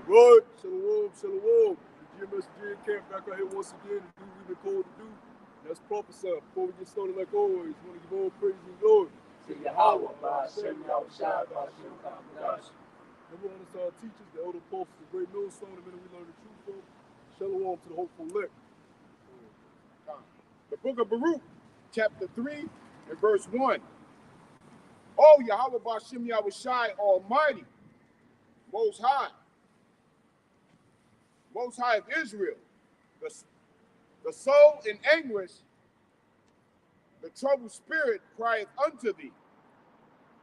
Right, shalom, shalom. The GMS camp back out here once again to do what we've been called to do. That's prophesy. Before we get started, like always, we want to give all praise and glory to Yahweh, by Hashem, Yahushua, by Hashem, Kamadash. Number one is our teachers, the elder apostles, the great millstone, the men we learn the truth from. Shalom to the hopeful elect. The book of Baruch, chapter 3 and verse 1. Oh, Yahweh Ba'Shem Yahushai Almighty, Most High of Israel, the soul in anguish, the troubled spirit crieth unto thee.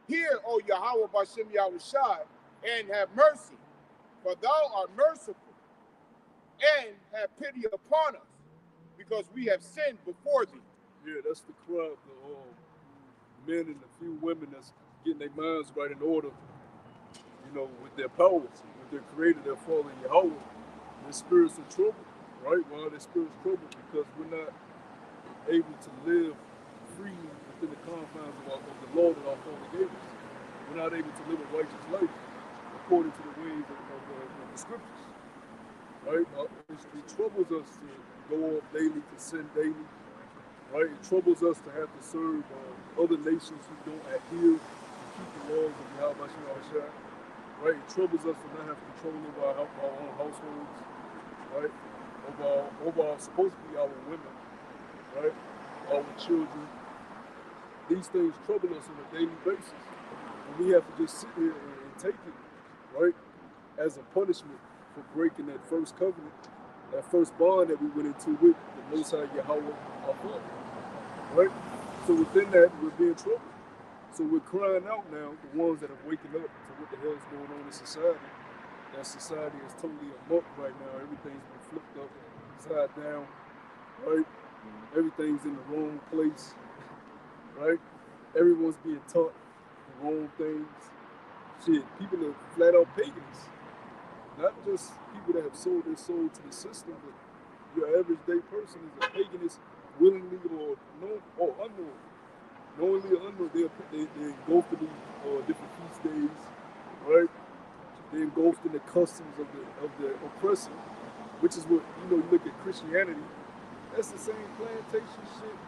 Hear, O Yahweh Ba'Shem Yahushai, and have mercy, for thou art merciful, and have pity upon us, because we have sinned before thee. Yeah, that's the cry of the men and a few women that's getting their minds right in order, with their powers, with their creator, their fallen Yahweh. Their spirits in trouble, right? Why are their spirits troubled? Because we're not able to live freely within the confines of the law that our Father gave us. We're not able to live a righteous life according to the ways of the scriptures, right? It troubles us to go off daily, to sin daily, right? It troubles us to have to serve other nations who don't adhere to keep the laws of Yahweh Shah, right? It troubles us to not have control over our own households, right? Over supposed to be our women, right? Our children. These things trouble us on a daily basis. And we have to just sit here and take it, right? As a punishment for breaking that first covenant, that first bond that we went into with the Most High Yahweh, our Father, right? So within that, we're being troubled. So we're crying out now, the ones that have waken up to what the hell is going on in society. That society is totally amok right now. Everything's been flipped up, upside down, right? Everything's in the wrong place, right? Everyone's being taught the wrong things. Shit, people are flat out pagans. Not just people that have sold their soul to the system, but your average day person is a paganist, willingly or known or unknown. Knowingly or unknowingly, they engulfed in these different feast days, right? They engulfed in the customs of the oppressor, which is what, you look at Christianity, that's the same plantation shit,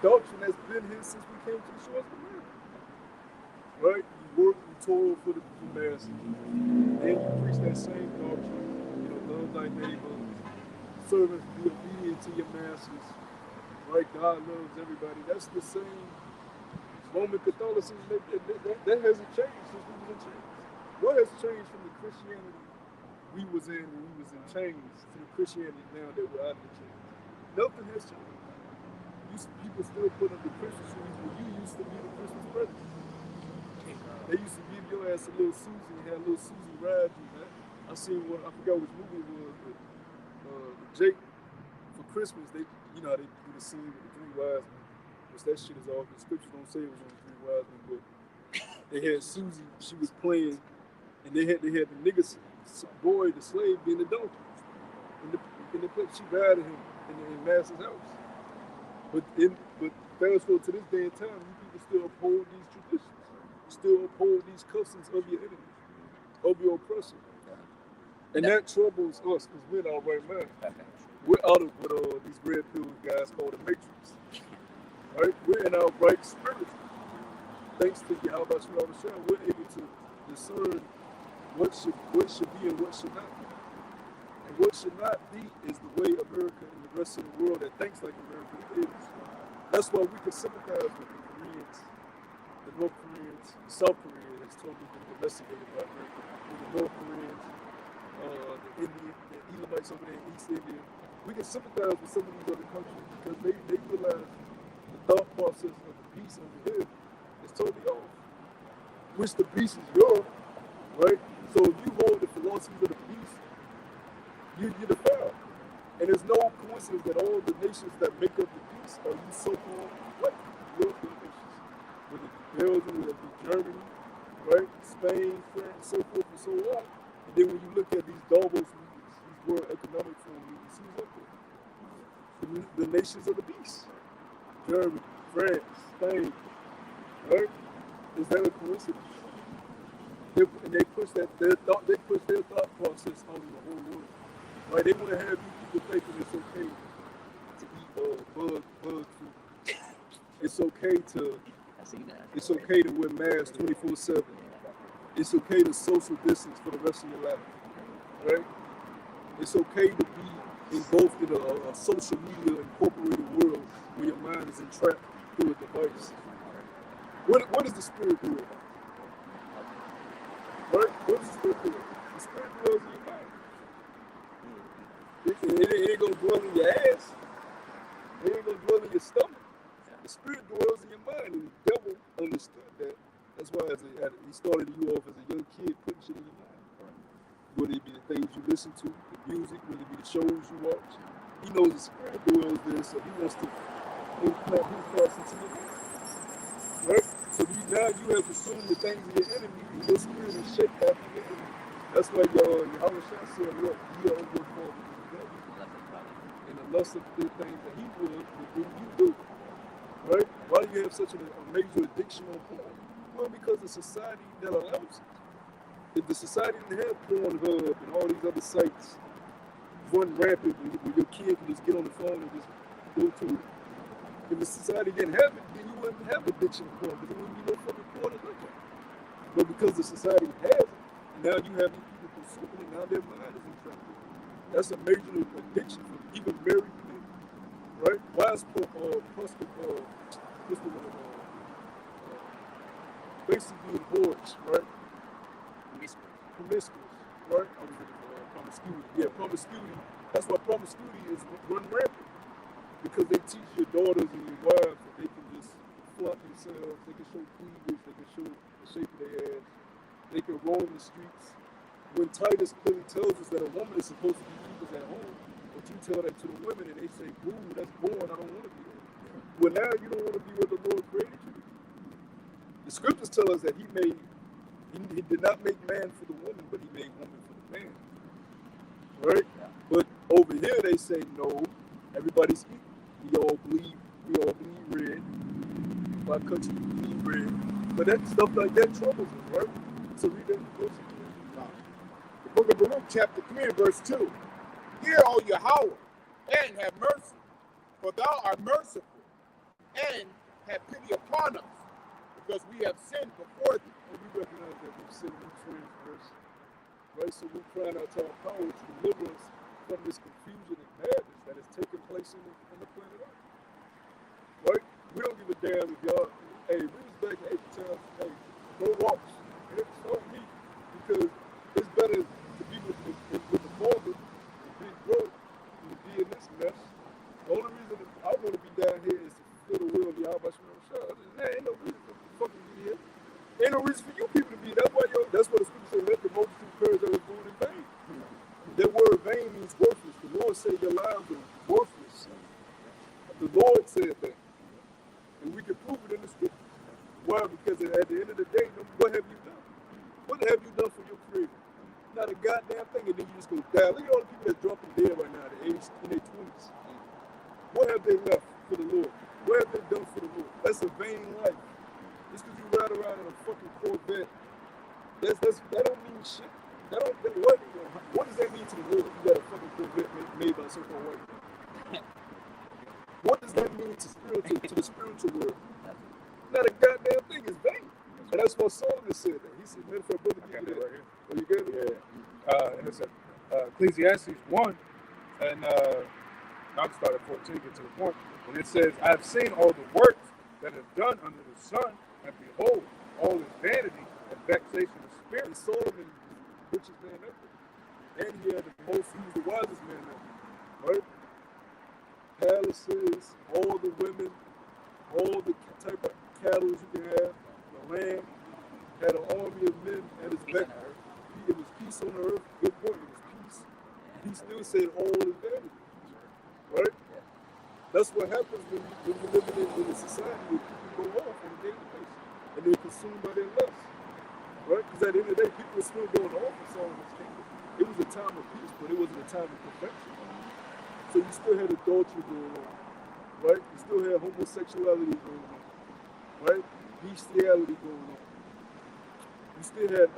doctrine that's been here since we came to the shores of America, right? You work, you toil for the masses, then you preach that same doctrine, love thy neighbor, servants, be obedient to your masters, right? God loves everybody. That's the same Roman Catholicism, that hasn't changed since we was in chains. What has changed from the Christianity we was in when we was in chains to the Christianity now that we're out of the chains? Nothing has changed. People still put up the Christmas trees when you used to be the Christmas present. They used to give your ass a little Susie and have little Susie ride you, man. I seen one, I forgot which movie it was, but Jake, for Christmas, they do the scene with the three wise men, which that shit is off. The scriptures don't say it was on the three wise men, but they had Susie, she was playing, and they had the niggas, boy, the slave being the donkey. In the place, she riding him in master's house. But fast forward to this day and time, you people still uphold these traditions, still uphold these customs of your enemy, of your oppressor. And that troubles us because we're in our right mind. We're out of what these red pill guys call the Matrix. Right? We're in our right spirit. Thanks to Yahweh Shah, we're able to discern what should be and what should not be. And what should not be is the way America and the rest of the world that thinks like America is. That's why we can sympathize with the Koreans, the North Koreans, South Korea that's totally been domesticated by America, the North Koreans, the Elamites over there in East India. We can sympathize with some of these other countries because they realize the thought process of the beast over here is totally off. Which the beast is Europe, right? So if you hold the philosophy of the beast, you're defiled. And there's no coincidence that all the nations that make up the beast are these so-called white European nations. Whether it be Belgium, whether it be Germany, right? Spain, France, so forth and so on. And then when you look at these Davos meetings, these World Economic Forum meetings, who's up there? The nations of the beast. Germany, France, Spain, right? Is that a coincidence? And they push their thought process on the whole world. Right? They want to have you people thinking it's okay to eat bug food. It's okay to wear masks 24/7. It's okay to social distance for the rest of your life. Right? It's okay to be engulfed in a social media incorporated world where your mind is entrapped through a device. What does the spirit do? Right? What does the spirit do? The spirit dwells in your mind. It ain't gonna dwell in your ass. It ain't gonna dwell in your stomach. The spirit dwells in your mind, and the devil understood that. That's why he started you off as a young kid putting shit in your mind. Whether it be the things you listen to, the music, whether it be the shows you watch. He knows the spirit dwells there, so he wants to implant his thoughts into your mind. Right? So now you have assumed the things of your enemy, and your spirit is shaped after your enemy. That's why Yahweh Shah said, look, you are overborn with the devil. And the lust of the things that he will do, you do. Right? Why do you have such a major addiction on porn? Well, because the society that allows it. If the society didn't have Pornhub and all these other sites run rampant where your kid can just get on the phone and just go to it. If the society didn't have it, then you wouldn't have addiction to porn, because there wouldn't be no fucking porn to look at. But because the society has it, now you have these people consuming it, now their mind is entrapped. That's a major addiction for even married men. Right? Why is basically whores, right? Promiscuous, right? Promiscuity. Yeah, promiscuity. That's why promiscuity is run rampant. Because they teach your daughters and your wives that they can just flaunt themselves, they can show cleavage, they can show the shape of their ass, they can roam the streets. When Titus clearly tells us that a woman is supposed to be keepers at home, but you tell that to the women and they say, boo, that's born, I don't want to be there. Well, now you don't want to be what the Lord created you. The scriptures tell us that he did not make man for the woman, but he made woman for the man. Right? But over here they say, no, everybody's equal. We all bleed red. My country bleed red. But that stuff like that troubles us, right? So read that verse. The book of Baruch, chapter 3, and verse 2. Hear, O Yahweh, and have mercy, for thou art merciful, and have pity upon us, because we have sinned before thee. And we recognize that we've sinned, we transgressed. Right? So we're crying out to our power to deliver us from this confusion and madness that is taking place on the planet Earth. Right? We don't give a damn if y'all, hey, we was back in April Town, hey, go walks. And it's so me, because it's better to be with the Father and be broke than to be in this mess. The only reason that I want to be down here is to fulfill the will of Yahweh Shah. There ain't no reason for fucking be here. Ain't no reason for you people to be. That's why the scripture says, let the multitude perish that was born in vain. That word vain means worthless. The Lord said your lives are worthless. The Lord said that. And we can prove it in the scripture. Why? Because at the end of the day, what have you done? What have you done for your Creator? Not a goddamn thing, and then you just go die. Look at all the people that's dropping dead right now at the age in their 20s. What have they left for the Lord? What have they done for the Lord? That's a vain life. Just because you ride around in a fucking Corvette, that don't mean shit. What does that mean to the Lord? You got a fucking Corvette made by so-called white people. What does that mean to the spiritual world? Not a goddamn thing. It's vain. And that's what Solomon said that. He said, man, for a brother to get right here. Oh, you got it? Yeah. And it's Ecclesiastes 1, and I'll start at 14, get to the point. And it says, I have seen all the works that are done under the sun, and behold, all is vanity and vexation of spirit. And Solomon, richest man ever. And he was the wisest man ever. Right? Palaces, all the women, all the type of cattle you can have, the land, had an army of men at his back. It was peace on earth. Good point. It was peace. He still said all is vanity. Right? That's what happens when you're living in a society where people go off on a daily basis and they're consumed by their lust. Right? Because at the end of the day, people are still going off in Solomon's kingdom. It was a time of peace, but it wasn't a time of perfection. So you still had adultery going on. Right? You still had homosexuality going on. Right? Bestiality going on. You still had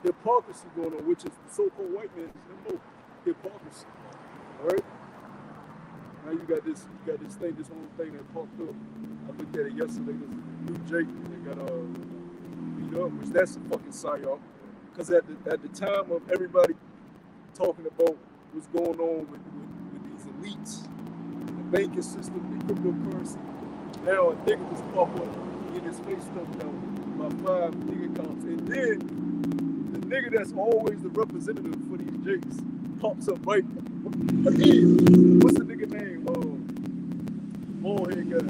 hypocrisy going on, which is the so-called white man's MO, hypocrisy. All right. Now you got this thing, this whole thing that popped up. I looked at it yesterday. This new Jake that got beat up, which that's a fucking psyop. Because at the time of everybody talking about what's going on with these elites, the banking system, the cryptocurrency, now a nigga just pop up, get his face stuffed out by 5 nigga accounts, and then the nigga that's always the representative for these Jakes pops up right again. What's the nigga name? Bald head guy.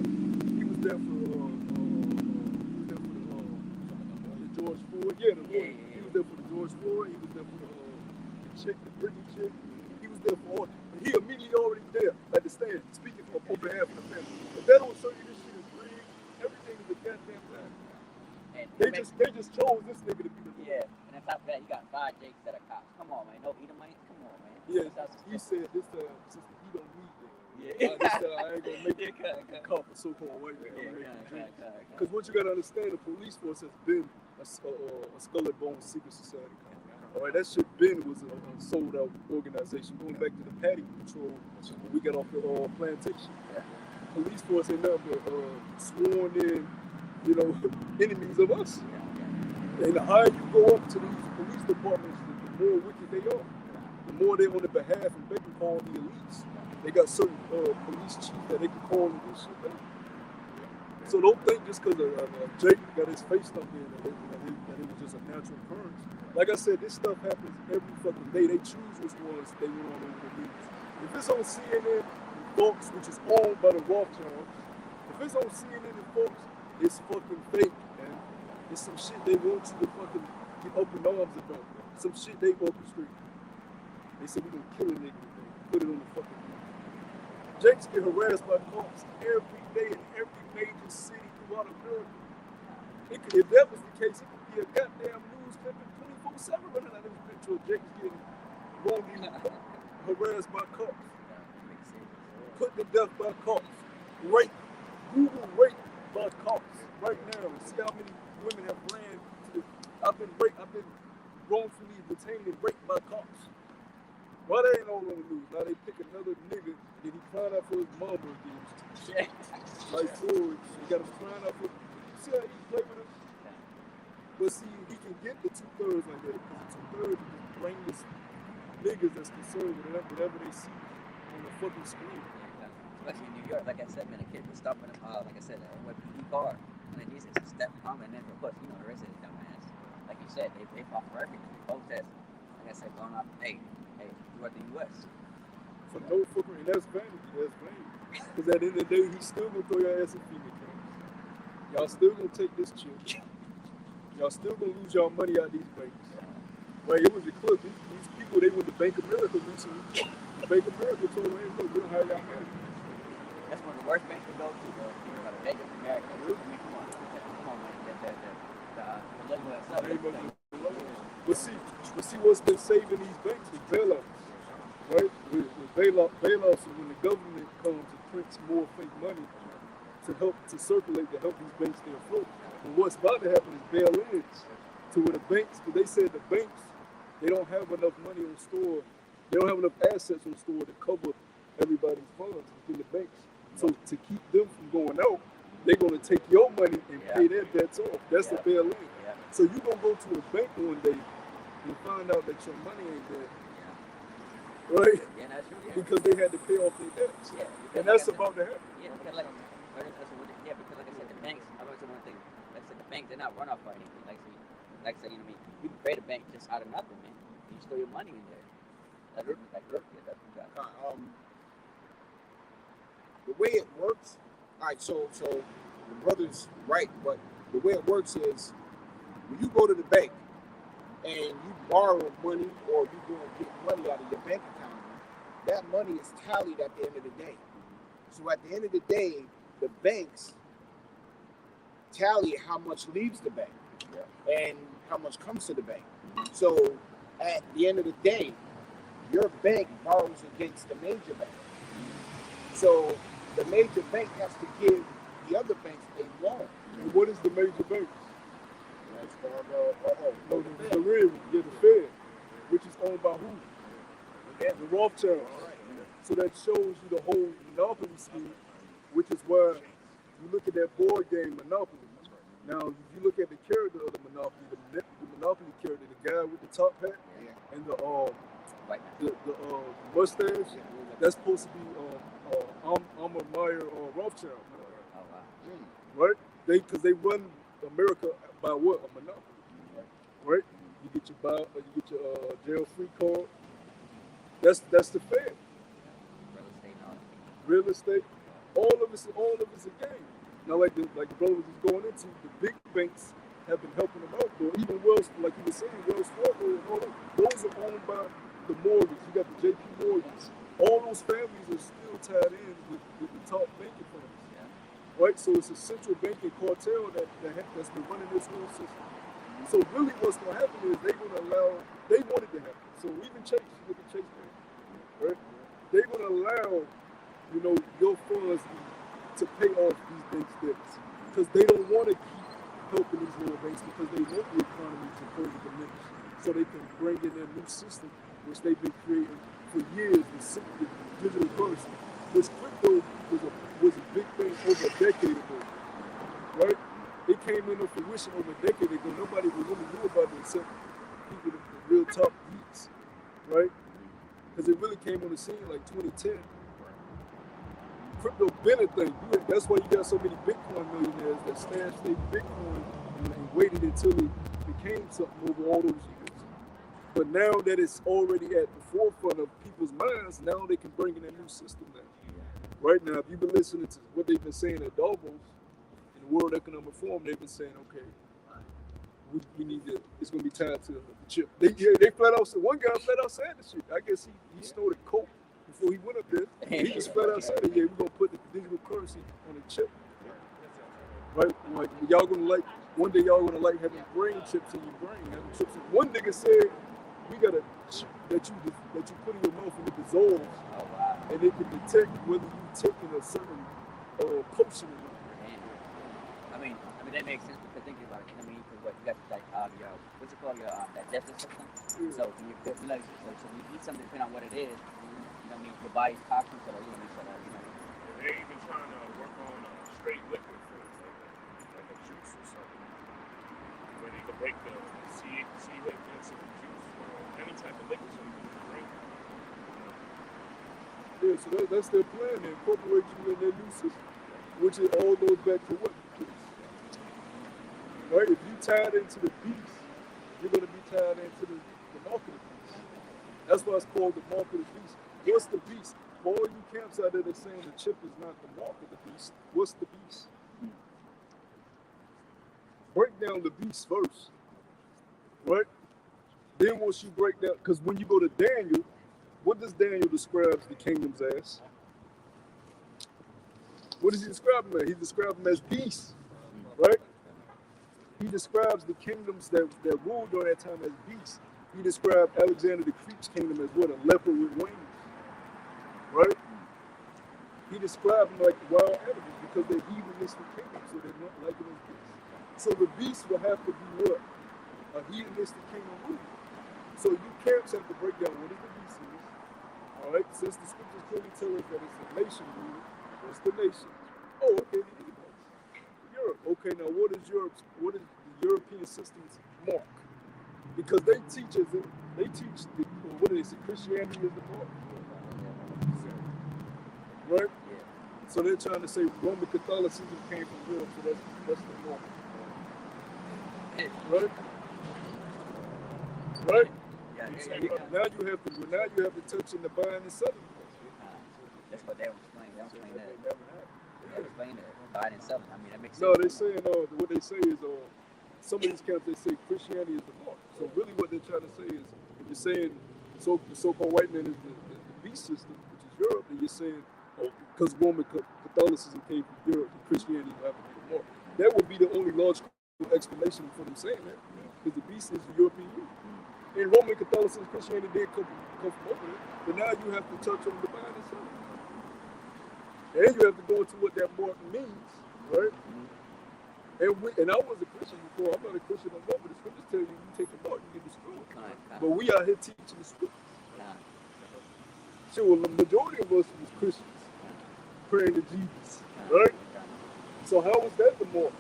He was there for the George Floyd. Yeah, the lawyer. He was there for the George Floyd. He was there for the chick, the Britney chick. He was there for all. And he immediately already there at the stand, speaking on behalf of the family. But that don't show you this shit is rigged. Everything is a goddamn lie. They just chose this nigga to be the lawyer. Yeah, and on top of that, you got 5 Jakes that are cops. Come on, man. No Edomites. Come on, man. Yeah, he said this time, since he don't need that. Yeah. I ain't gonna make it call for so-called white man. Because what you gotta understand, the police force has been a Skull and Bones secret society. All right, that shit was a sold-out organization going back to the Patty Patrol when we got off the plantation. Police force ain't nothing but sworn in, enemies of us. And the higher you go up to these police departments, the more wicked they are. The more they're on the behalf and they can call the elites. They got certain police chiefs that they can call and this shit back. So don't think just because Jake got his face stuck in that it was just a natural occurrence. Like I said, this stuff happens every fucking day. They choose which ones they want on the news. If it's on CNN and Fox, which is owned by the Rothschilds, if it's on CNN and Fox, it's fucking fake, man. It's some shit they want you to fucking get open arms about. Some shit they orchestrate. They said we're gonna kill a nigga today. Put it on the fucking news. Jakes get harassed by cops every day in every major city throughout America. If that was the case, it could be a goddamn news clipping 24/7 running out of this picture of Jakes getting wrongly harassed by cops. Put to death by cops. Rape. Google rape by cops right now. See how many women have ran to I've been wrongfully detained and raped by cops. Why they ain't all on the news? Now they pick another nigga and he crying out for his mama again. Like George, he got him crying out for. See how he play with him? But see, he can get the 2/3 like that because the 2/3 is just brainless niggas that's concerned with whatever they see on the fucking screen. Especially in New York, like I said, man, a kid was stopping him, like I said, a NYPD car. And then he said, step on, and then of course, the rest of the dumbass. Like you said, they fought for everything, protest. Like I said, going off, hey, you are the U.S. For no fucking, and that's vanity, Because at the end of the day, he's still gonna throw your ass in FEMA camps. Y'all still gonna take this chip. Y'all still gonna lose y'all money out of these banks. Right, it was a clip. These people, they went to Bank of America recently. Bank of America told them, hey, look, we don't have y'all money. That's one of the worst banks to go to, bro. Bank of America. I mean, come on, man. But see what's been saving these banks is bailouts, right? With bailouts is when the government comes and prints more fake money to circulate to help these banks stay afloat. And what's about to happen is bail-ins to where the banks, because they said the banks, they don't have enough money on store, they don't have enough assets on store to cover everybody's funds within the banks. So to keep them from going out, they're going to take your money and pay their debts off. That's the bail-in. So you're going to go to a bank one day and find out that your money ain't there. Right? Yeah, that's true. Because they had to pay off their debts. And that's about to happen. Yeah, because like I said, the banks, I was one thing, like I said, the banks, they're not run off by anything. Like I said, you know what I mean? You can create a bank just out of nothing, man. You store your money in there. That's what the way it works, all right, so the brother's right, but the way it works is when you go to the bank and you borrow money or you go and get money out of your bank account, that money is tallied at the end of the day. So at the end of the day, the banks tally how much leaves the bank and how much comes to the bank. So at the end of the day, your bank borrows against the major bank. So the major bank has to give the other banks a loan. And what is the major banks? That's called No, the red one, yeah, the Fed, which is owned by who? The Rothschilds. So that shows you the whole monopoly scheme, which is why you look at that board game Monopoly. Now, if you look at the character of the Monopoly, the Monopoly character, the guy with the top hat and the mustache, that's supposed to be Alma Meyer or Rothschild, right? Because they run America by what? A monopoly, right? You get your jail-free card. That's the Fed. Real estate, all of it's a game. Now, like the brother was just going into, the big banks have been helping them out, though. Even Wells, like you were saying, Wells Fargo and all that, those are owned by the Morgans. You got the JP Morgans. All those families are still tied in with the top banking firms, right? So it's a central banking cartel that's been running this whole system. So really, what's going to happen is they wanted to happen. So even Chase, look at Chase Bank, right? They're going to allow your funds to pay off these banks' debts because they don't want to keep helping these little banks because they want the economy to further diminish so they can bring in their new system, which they've been creating for years, the digital currency, which crypto was a big thing over a decade ago, right? It came into fruition over a decade ago. Nobody really knew about it except people, the real top geeks, right? Because it really came on the scene like 2010. Crypto been a thing. That's why you got so many Bitcoin millionaires that stashed their Bitcoin and waited until it became something over all those years. But now that it's already at the forefront of people's minds, now they can bring in a new system now. Right now, if you've been listening to what they've been saying at Davos, in the World Economic Forum, they've been saying, okay, we need to, it's going to be tied to the chip. They flat out said, one guy flat out said this shit. I guess he snorted coke before he went up there. He just flat out said, yeah, we're going to put the digital currency on a chip. Right? Like, y'all going to one day y'all going to having brain chips in your brain. Having chips. One nigga said, we got a chip that you put in your mouth and it dissolves. And it can detect whether you're taking a certain potion or not. I mean, that makes sense because thinking about it. I mean, because what you got like your what's it called, your digestive system. So when you so when you eat something, depending on what it is, your body's toxins that are They're even trying to work on straight liquid foods like a juice or something, where they can break the C into the juice or any type of liquid so you can drink. Yeah, so that's their plan. They incorporate you in their new system, which it all goes back to what? Right? If you tied into the beast, you're going to be tied into the mark of the beast. That's why it's called the mark of the beast. What's the beast? For all you camps out there that saying the chip is not the mark of the beast, what's the beast? Break down the beast first. Right? Then once you break down, because when you go to Daniel, what does Daniel describe the kingdoms as? What does he describe them as? He describes them as beasts, right? He describes the kingdoms that ruled during that time as beasts. He described Alexander the Greek's kingdom as what? A leopard with wings, right? He described them like wild animals because they're heathenistic kingdoms, so they're not like it as beasts. So the beast will have to be what? A heathenistic kingdom ruler. So you camps have to break down what is the beast is. All right, since the scriptures clearly tell us that it's a nation ruler, what's the nation? Oh, okay, the Edomites. Europe. Okay, now what is the European system's mark? Because they teach what do they say? Christianity is the mark. Right? So they're trying to say Roman Catholicism came from Europe, so that's the mark. Right? Right? Now you have to touch in the buying and selling. That's what they don't explain. They don't explain that. They don't explain that. Buying and selling. I mean, that makes sense. No, they're saying what they say is some of these camps they say Christianity is the mark. So really, what they're trying to say is, if you're saying the so-called white man is the beast system, which is Europe, and you're saying because Roman Catholicism came from Europe, and Christianity will have to be the mark. That would be the only logical explanation for them saying that, because the beast is the European Union. In Roman Catholicism, Christianity did come from over there, but now you have to touch on the buying and selling. And you have to go into what that mark means, right? And I was a Christian before. I'm not a Christian no more, but the scriptures tell you you take the mark, you get destroyed. Kind But we out here teaching the scriptures. of. Sure, the majority of us was Christians, praying to Jesus, right? So how was that the mark?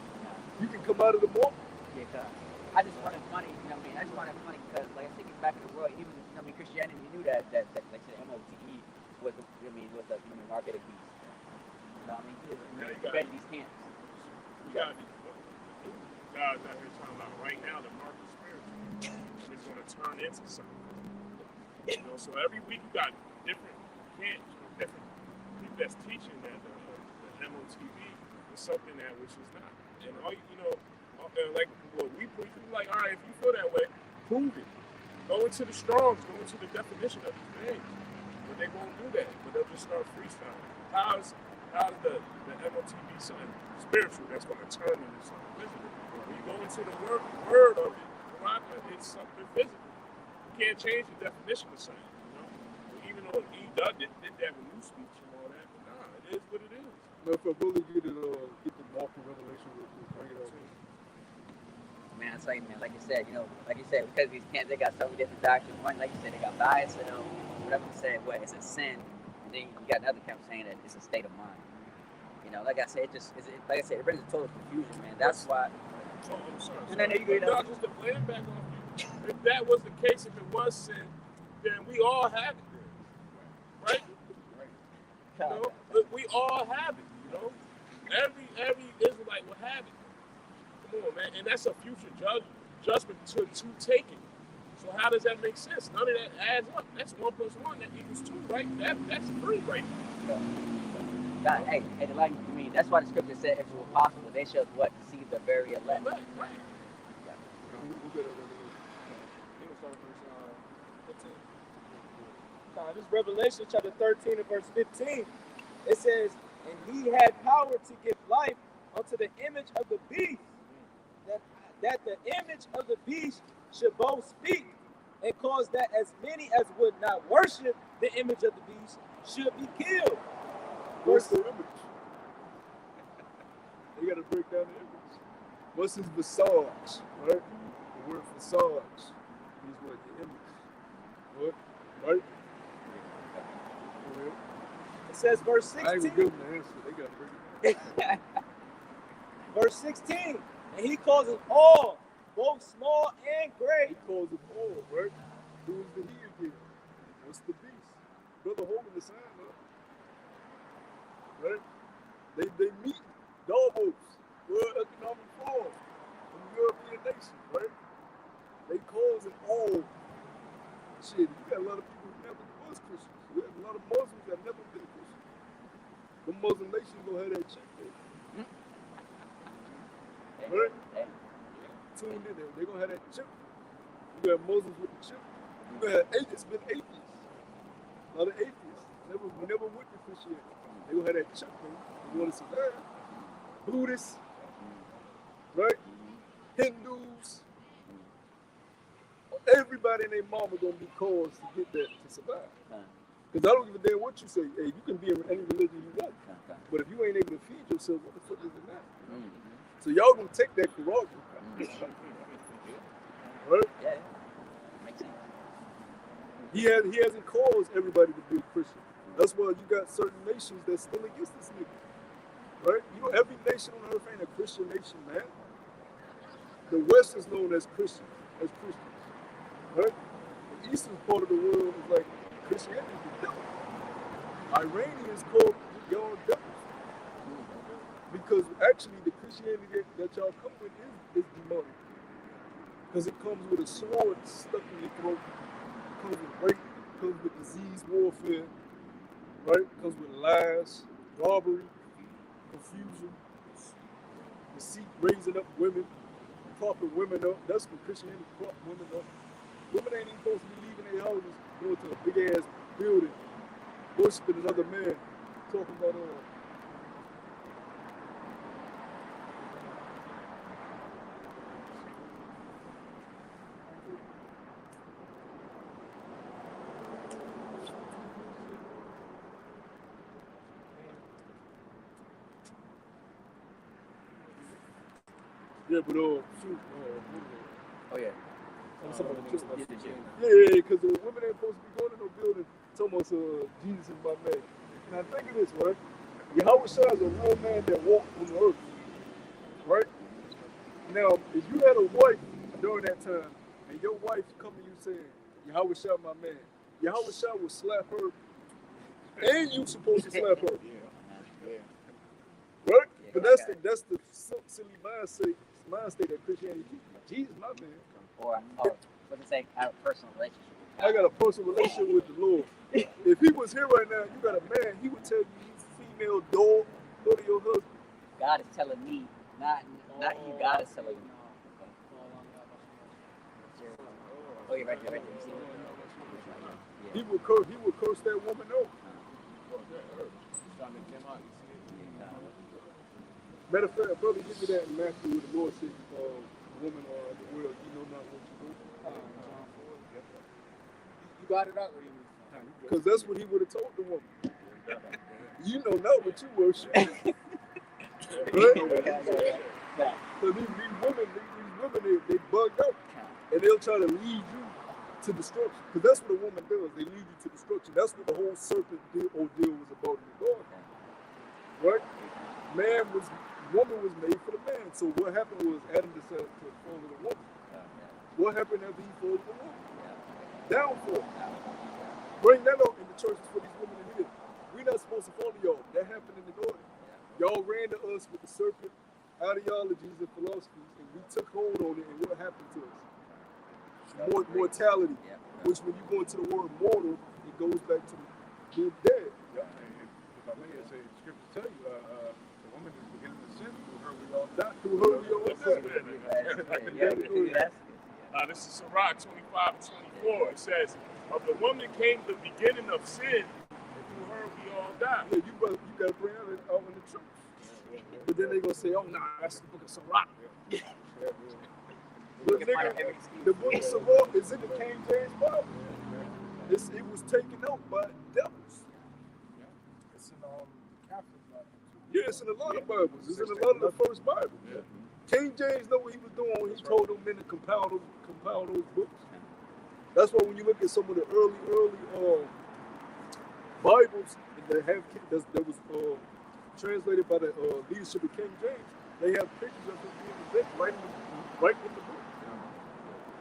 You can come out of the mark. Yeah, cause I just find it funny, you know what I mean? I just find it funny because, like I think it's back in the world, even, you know what I mean, Christianity knew that like I said, MOTE was the, you know what I mean, was the mark of the beast. You know what I mean? He prevented these camps. You got guys out here talking about right now the mark is spiritual. And it's going to turn into something. You know, so every week you got different camps, different people that's teaching that the MOTV is something that which is not. And all you know, like what we preach, we like, all right, if you feel that way, prove it. Go into the Strongs, go into the definition of these things. But they won't do that. But they'll just start freestyling. How's the MOTV something spiritual that's going to turn into something physical? When you go into the word of it, it's something physical. You can't change the definition of something, you know? But even though E did that with new speech and all that, but nah, it is what it is. Now, if I really get the mark of revelation, we'll bring it up. Man, it's like, man, like you said, because these camps, they got so many different doctrines. One, like you said, they got bias, you know, whatever you say, what, it's a sin. And then you got another camp saying that it's a state of mind. You know, like I said, it brings a total confusion, man. That's why. Oh, I'm sorry. And then you No, just to blame back on you. If that was the case, if it was sin, then we all have it then. Right? You know? But we all have it, you know? Every Israelite will have it. Come on, man. And that's a future judgment to take it. So how does that make sense? None of that adds up. That's 1 + 1 that equals 2, right? That's 3 right there. God, hey, like, I mean, that's why the scripture said if it were possible, they should what? Deceive the very elect. Right. We'll get it. This is Revelation chapter 13 and verse 15. It says, and he had power to give life unto the image of the beast, that the image of the beast should both speak and cause that as many as would not worship the image of the beast should be killed. What's the image? You got to break down the image. What's his visage, right? The word visage is what? The image. What? Right? It says verse I ain't 16. gonna give them the answer. They got to break it down. Verse 16. And he causes all, both small and great. He calls them all, right? Who's the he again? What's the beast? Brother holding the sign up. Right? They meet Davos, World Economic Forum, from the European nations, right? They cause it all. Shit, you got a lot of people who never was Christians. You have a lot of Muslims that never been Christians. The Muslim nations gonna have that check there. Right? Tuned in there. They're gonna have that chip. You got Muslims with the chip. You gonna have atheists been atheists. A lot of atheists. Never went to Christianity. They're gonna have that chip, man. You wanna see that? Buddhists, right? Hindus. Everybody and their mama gonna be caused to get that to survive. Because I don't give a damn what you say. Hey, you can be in any religion you want. But if you ain't able to feed yourself, what the fuck does it matter? So y'all gonna take that Quran. Right? Yeah. Makes sense. He hasn't caused everybody to be a Christian. That's why you got certain nations that's still against this nigga. Right? You know, every nation on earth ain't a Christian nation, man. The West is known as Christian, as Christians. Right? The eastern part of the world is like Christianity is the devil. Iranians call y'all devils. Because actually the Christianity that y'all come with is demonic. Because it comes with a sword stuck in your throat. It comes with rape. It comes with disease warfare. Right? It comes with lies, robbery, confusion, deceit, raising up women, propping women up. That's what Christianity prop women up. Women ain't even supposed to be leaving their houses, going to a big ass building, worshiping another man, talking about Yeah, but shoot, Oh yeah. I'm talking about just Yeah, the Jew. yeah, because the women ain't supposed to be going to no building talking about Jesus is my man. Now think of this, right? Yahweh Shai is a real man that walked on the earth, right? Now, if you had a wife during that time, and your wife come to you saying, Yahweh Shai my man, Yahweh Shai will slap her, and you supposed to slap her, right? But that's the silly mind state that Christianity keeps. Jesus my man. Or what they say, have a personal relationship. I got a personal relationship with the Lord. If he was here right now, you got a man, he would tell you, you female dog, go to your husband. God is telling me, not you. God is telling me. Oh, yeah, right there. You see it? He would curse that woman out. Matter of fact, brother, give me that in Matthew where the Lord said, woman or the world, you know not what you do. You got it out. Because that's what he would have told the woman. You know not what you worship. Right? So these women, they bugged out. And they'll try to lead you to destruction. Because that's what a woman does. They lead you to destruction. That's what the whole serpent ordeal was about in the garden. Right? Woman was made for the man. So what happened was Adam decided to fall to the woman. What happened after he fell to the woman? Downfall. Bring that up in the churches for these women in here. We're not supposed to follow y'all. That happened in the garden. Y'all ran to us with the serpent ideologies and philosophies, and we took hold on it, and what happened to us? Mortality. Which when you go into the word mortal, it goes back to being dead. If I may say, scriptures tell you, the woman is beginning to sin, through her we all die. Through her we all die. This is Sirach 25 and 24. It says, of the woman came the beginning of sin, and through her we all die. Yeah, you got to bring out in the church. But then they going to say, oh, nah, that's the book of Sirach. But nigga, the book of Sirach is in the King James Bible. It was taken out by devils. It's in Catholic Bible. Yeah, it's in a lot of Bibles. It's in a lot of the first Bibles. King James know what he was doing when he told them men to compile those books. That's why when you look at some of the early Bibles that was translated by the leadership of King James, they have pictures of him being event right in the book.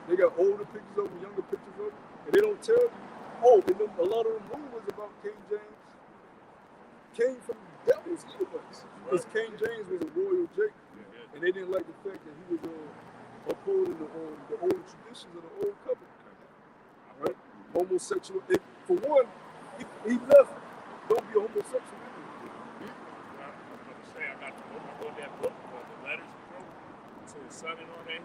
They got older pictures of him, younger pictures of him, and they don't tell you. Oh, and then a lot of them rumors about King James came from devils anyways. Because King James was a royal Jacob, and they didn't like the fact that he was upholding the old traditions of the old covenant. Right? Homosexual. For one, he left. Don't be a homosexual. I'm going to say, I got that book, the letters he wrote to his son and all that.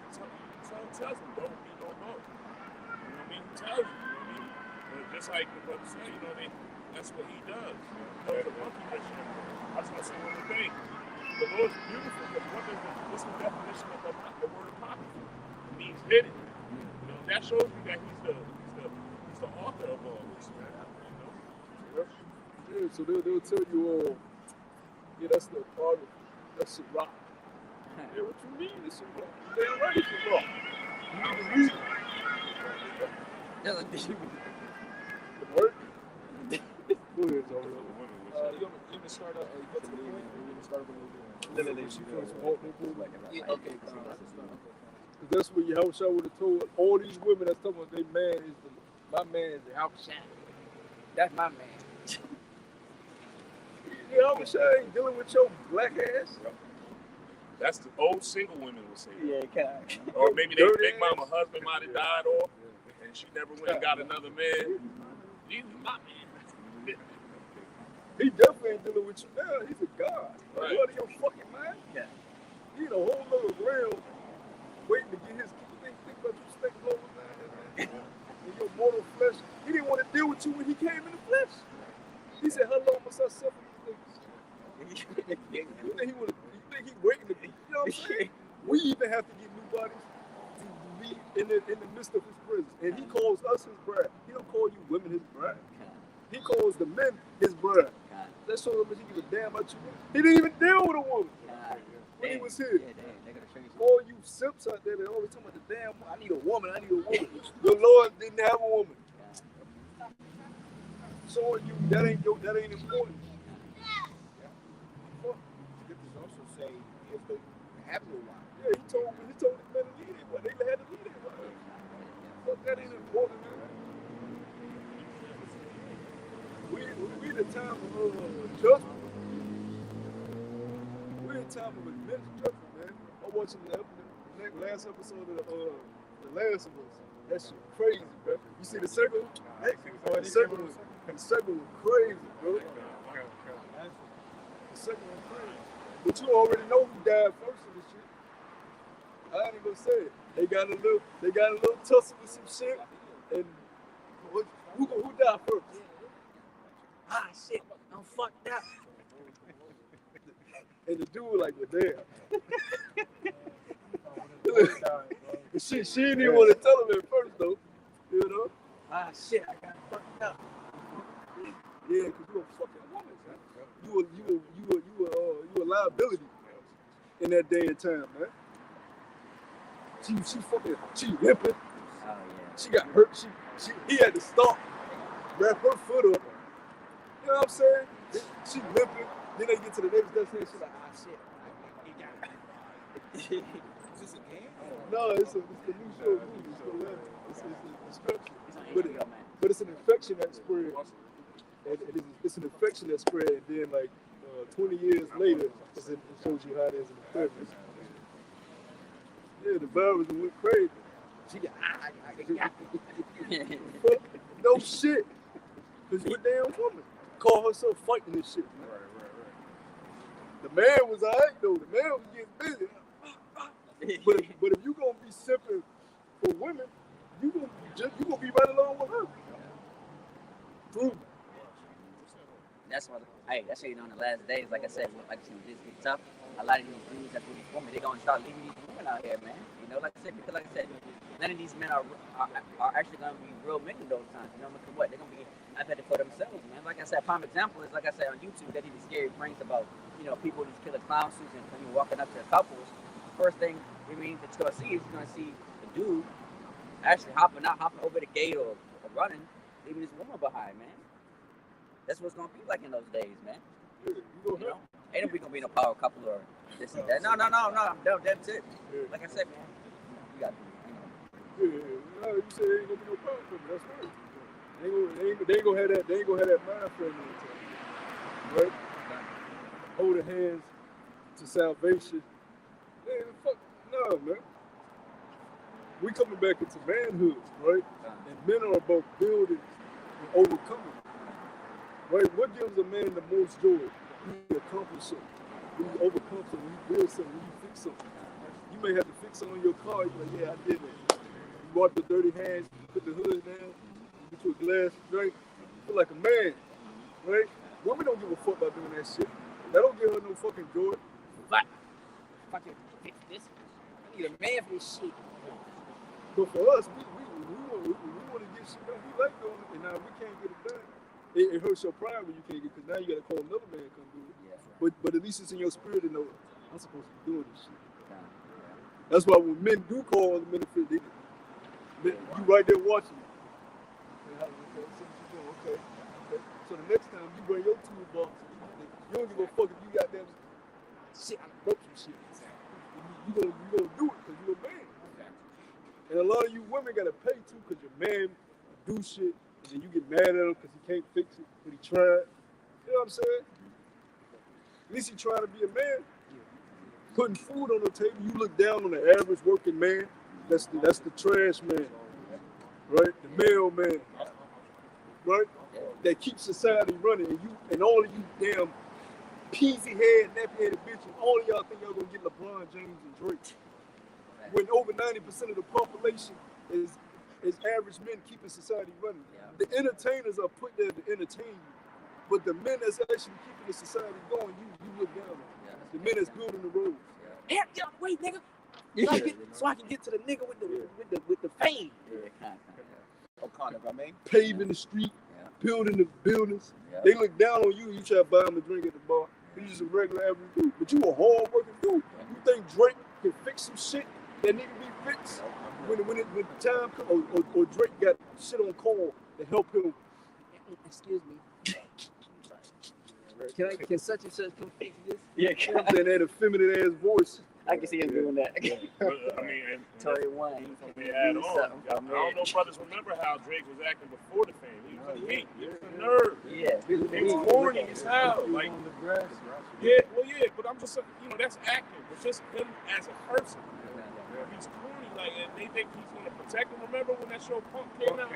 Son tells him, don't be no more. You know what I mean? He tells you, you know what I mean? But just like the brother said, you know what I mean? That's what he does. He's a monkey Christian. I was going to say one more thing. The Lord's beautiful because what's the definition of the word apocrypha? It means hidden. You know, that shows you that he's the author of all this, man. You know? Yeah, so they'll tell you, yeah, that's the apocrypha. That's a rock. Yeah, what you mean? It's a rock. They right, it's a rock. You need to read it. The word? Go ahead, Joe. You want me to start up? Go to the point. You want to start up a little bit? Yeah, okay. Because that's what Yahweh Shai would have told all these women that's talking about their man is my man is the Yahweh Shai. That's my man. Yahweh Shai ain't dealing with your black ass. That's the old single women would say. Yeah, kind of. Or maybe their big mama husband might have died off, and she never went and got another man. Jesus, my man. He definitely ain't dealing with you now. He's a god. Right. What are your fucking man? Yeah. He in a whole other realm waiting to get his think about you stink blows, man. In your mortal flesh. He didn't want to deal with you when he came in the flesh. He said, how long must I suffer these niggas? You think he waiting to be, you know what I'm saying? We even have to get new bodies to be in the midst of his presence. And he calls us his bride. He don't call you women his bride. He calls the men his bride. That shows him that he give a damn about you. He didn't even deal with a woman. when he Damn. was here. Yeah, they're gonna show you some. All you simps out there, they always talking about the damn, I need a woman, I need a woman. Your Lord didn't have a woman. Showing you that ain't important. Scriptures also say if they have no wife. Yeah, he told the men to lead it, but they had to lead it. Fuck, that ain't important, man. We in a time of judgment. We're in a time of immense judgment, man. I'm watching the last episode of The Last of Us. That shit crazy, bro. You see the second one? The second one crazy, bro. The second one crazy. But you already know who died first in this shit. I ain't even gonna say it. They got a little tussle with some shit. And who died first? Ah, shit. I'm fucked up. And the dude like, well, damn. she didn't even want to tell him at first, though. You know? Ah, shit. I got fucked up. Yeah, because you a fucking woman, man. You a liability in that day and time, man. She limping. Oh, yeah. She got hurt. He had to stop, wrap her foot up. You know what I'm saying? She limping. Then they get to the next destination. She's like, ah, shit. Is this a game? No, it's the new show. It's an infection. But it's an infection that spread. It's an infection that spread, and then like 20 years later, it shows you how it is in the 30s. Yeah, the virus went crazy. She got no shit. Cause you a damn woman. Call herself fighting this shit, man. Right. The man was alright though. The man was getting busy. But if you gonna be simping for women, you gonna be right along with her. True. That's what. Hey, that's what you know in the last days. Like I said, like this get tough. A lot of these dudes that's with these women, they're gonna start leaving these women out here, man. You know, like I said, because like I said, none of these men are actually gonna be real men in those times. You know, because what? They're gonna be apathetic for themselves, man. Like I said, prime example is like I said on YouTube, they do these scary pranks about people in these killer clown suits and when you're walking up to couples. First thing that you're gonna see is you're gonna see the dude actually hopping over the gate or running, leaving his woman behind, man. That's what's gonna be like in those days, man. Ain't gonna be no power couple or this and that. No. That's it. Like I said, man, you got to, Yeah, you said ain't gonna be no problem for me. That's right. They ain't gonna have that. They ain't gonna have that mind frame all the time, right? Holding hands to salvation. Man, fuck no, man. We coming back into manhood, right? And men are about building and overcoming. Right? What gives a man the most joy? When you accomplish something, when you overcome something, when you build something, when you fix something. You may have to fix something on your car. You're like, yeah, I did that. You wipe the dirty hands, put the hood down, get you a glass drink. You feel like a man, right? Women don't give a fuck about doing that shit. That don't give her no fucking joy. but fucking fix this. I need a man for this shit. But for us, we want to get shit done. We like doing it, and now we can't get it done. It hurts your pride when you can't get, because now you got to call another man to come do it. Yeah. But at least it's in your spirit to know, I'm supposed to be doing this shit. That's why when men do call the men to fit, you right there watching it. Okay. So the next time you bring your toolbox, you don't give a fuck if you got them shit, I broke some shit. You gonna do it because you're a man. And a lot of you women gotta pay too, because your man do shit, and then you get mad at him because he can't fix it, but he tried. You know what I'm saying? At least he trying to be a man. Putting food on the table, you look down on the average working man. That's the trash man, right? The mailman, right? That keeps society running, and all of you damn peasy head, nappy headed bitches, all of y'all think y'all gonna get LeBron James and Drake. When over 90% of the population is average men keeping society running. The entertainers are put there to entertain you, but the men that's actually keeping the society going, you look down on. The men that's building the roads. Yeah, wait, nigga. So I can get to the nigga with the fame. Paving the street, building the buildings. They look down on you. You try to buy them a drink at the bar. You just a regular average dude, but you a hard working dude. You think Drake can fix some shit that need to be fixed when the time comes, or Drake got shit on call to help him? Excuse me. Can such and such come fix this? Yeah, You know what I'm saying? That effeminate ass voice. I can see him doing that. But, I mean, and Tory One. we add on. I don't know if brothers remember how Drake was acting before the fame. He was a geek. He was a nerd. Yeah. He was corny as hell. Like, yeah, well, yeah, but I'm just, you know, that's acting. But just him as a person. He's corny. Like, and they think he's going to protect him. Remember when that show Punk came out?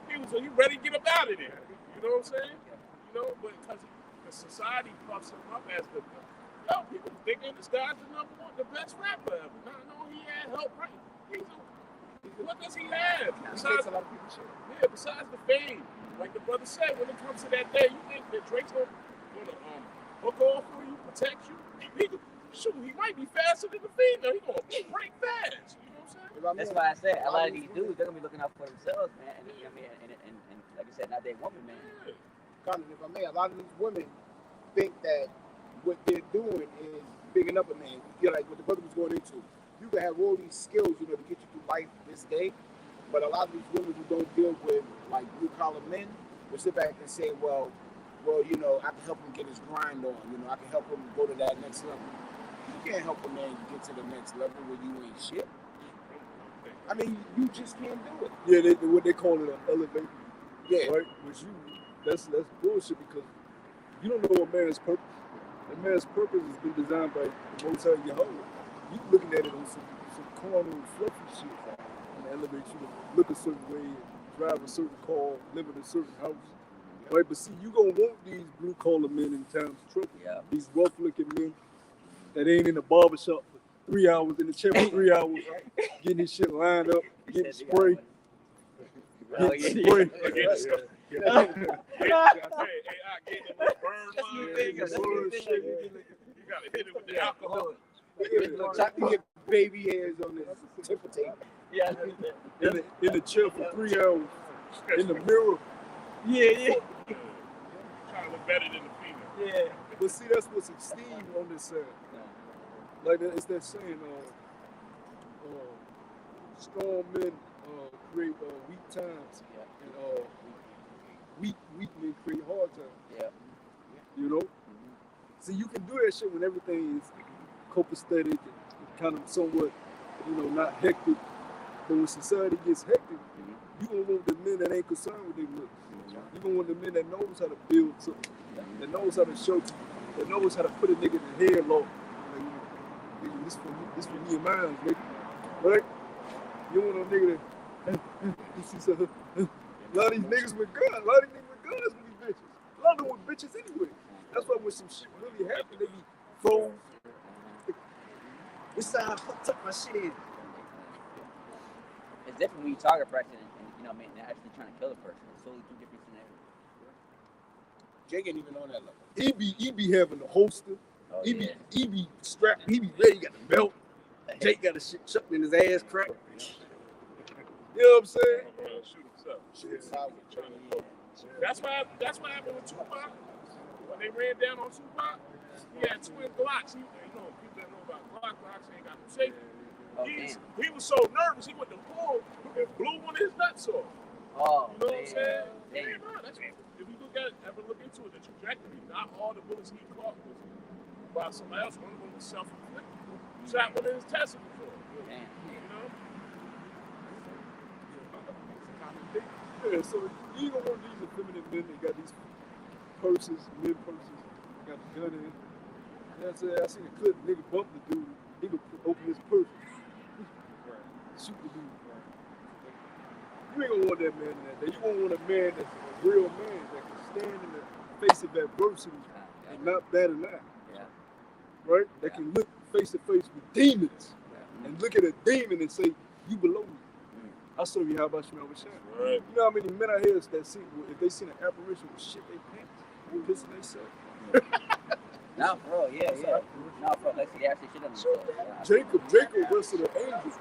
He ready to get up out of there. You know what I'm saying? You know, but because the society puffs him up as the, people thinking this guy's the best rapper ever. No, he had help, right? What does he have? Besides the fame. Like the brother said, when it comes to that day, you think that Drake's going to hook off for you, protect you? He might be faster than the female. He's going to break fast. You know what I'm saying? That's why I said a lot of these dudes, they're gonna be looking out for themselves, man. And you know what I mean, and like you said, not their woman, man. Colin, if I may, a lot of these women think that what they're doing is bigging up a man. You know, like what the brother was going into. You can have all these skills, you know, to get you through life this day. But a lot of these women who don't deal with like blue collar men will sit back and say, well, you know, I can help him get his grind on. You know, I can help him go to that next level. You can't help a man get to the next level where you ain't shit. I mean, you just can't do it. Yeah, what they call it an elevator. Yeah. Right? That's bullshit, because you don't know a man's purpose. A man's purpose has been designed by the Most High Yahweh. You looking at it on some carnal, fluffy shit, and elevate you to look a certain way, drive a certain car, live in a certain house. Right? But see, you gonna want these blue collar men in times of trouble. Yeah. These rough looking men that ain't in the barbershop for 3 hours, in the chair for 3 hours, getting his shit lined up, getting spray. Getting spray. Hey, I get it with burn line. You gotta hit it with the alcohol. You get baby hairs on this tip of tape. Yeah. In the chair for 3 hours, in the mirror. Yeah. Trying to look better than the female. Yeah. But see, that's what's esteemed on this side. Like it's that saying, strong men create weak times, and weak men create hard times. Yeah. You know? See, you can do that shit when everything is copacetic and kind of somewhat, you know, not hectic. But when society gets hectic, you gonna want the men that ain't concerned with their looks. You gonna want the men that knows how to build something, that knows how to show you, that knows how to put a nigga in the headlock. Like, this for me and mine, nigga. Right? You want a nigga that you see something. A lot of these niggas with guns, with these bitches. A lot of them with bitches anyway. That's why when some shit really happen, they be froze. This side I tuck my shit in. It's different when you target practice and you know, man, they're actually trying to kill a person. It's totally two different scenarios. Jake ain't even on that level. He be having the holster. Oh, He be strapped. He be ready. He got the belt. Jake got the shit chucked in his ass crack. You know what I'm saying? Shoot himself. That's what happened with Tupac. When they ran down on Tupac, he had twin Glocks. You know, people that know about Glocks ain't got no safety. He was so nervous, he went to pull and blew one of his nuts off. Oh, you know what I'm saying? Damn. Yeah, that's, if you ever look into it, the trajectory, not all the bullets he caught was by somebody else. One of them was self-inflicted. He shot one of his testicles for him. Damn. You know? Yeah, so you don't want these effeminate men that got these purses, mid purses, got the gun in. You know what I'm saying? I seen a clip, nigga bump the dude, nigga open his purse. Shoot the dude. You ain't gonna want that man in that day. You gonna want a man that's a real man that can stand in the face of adversity and not bat an eye. Yeah. Right? That can look face to face with demons and look at a demon and say, you below me. I'll show you how about you shine. Right. You know how many men out here that see, if they seen an apparition with shit they pants, they pissing themselves. No, bro, yeah. No, bro, let's see, actually shit on themselves. Jacob wrestled an angel.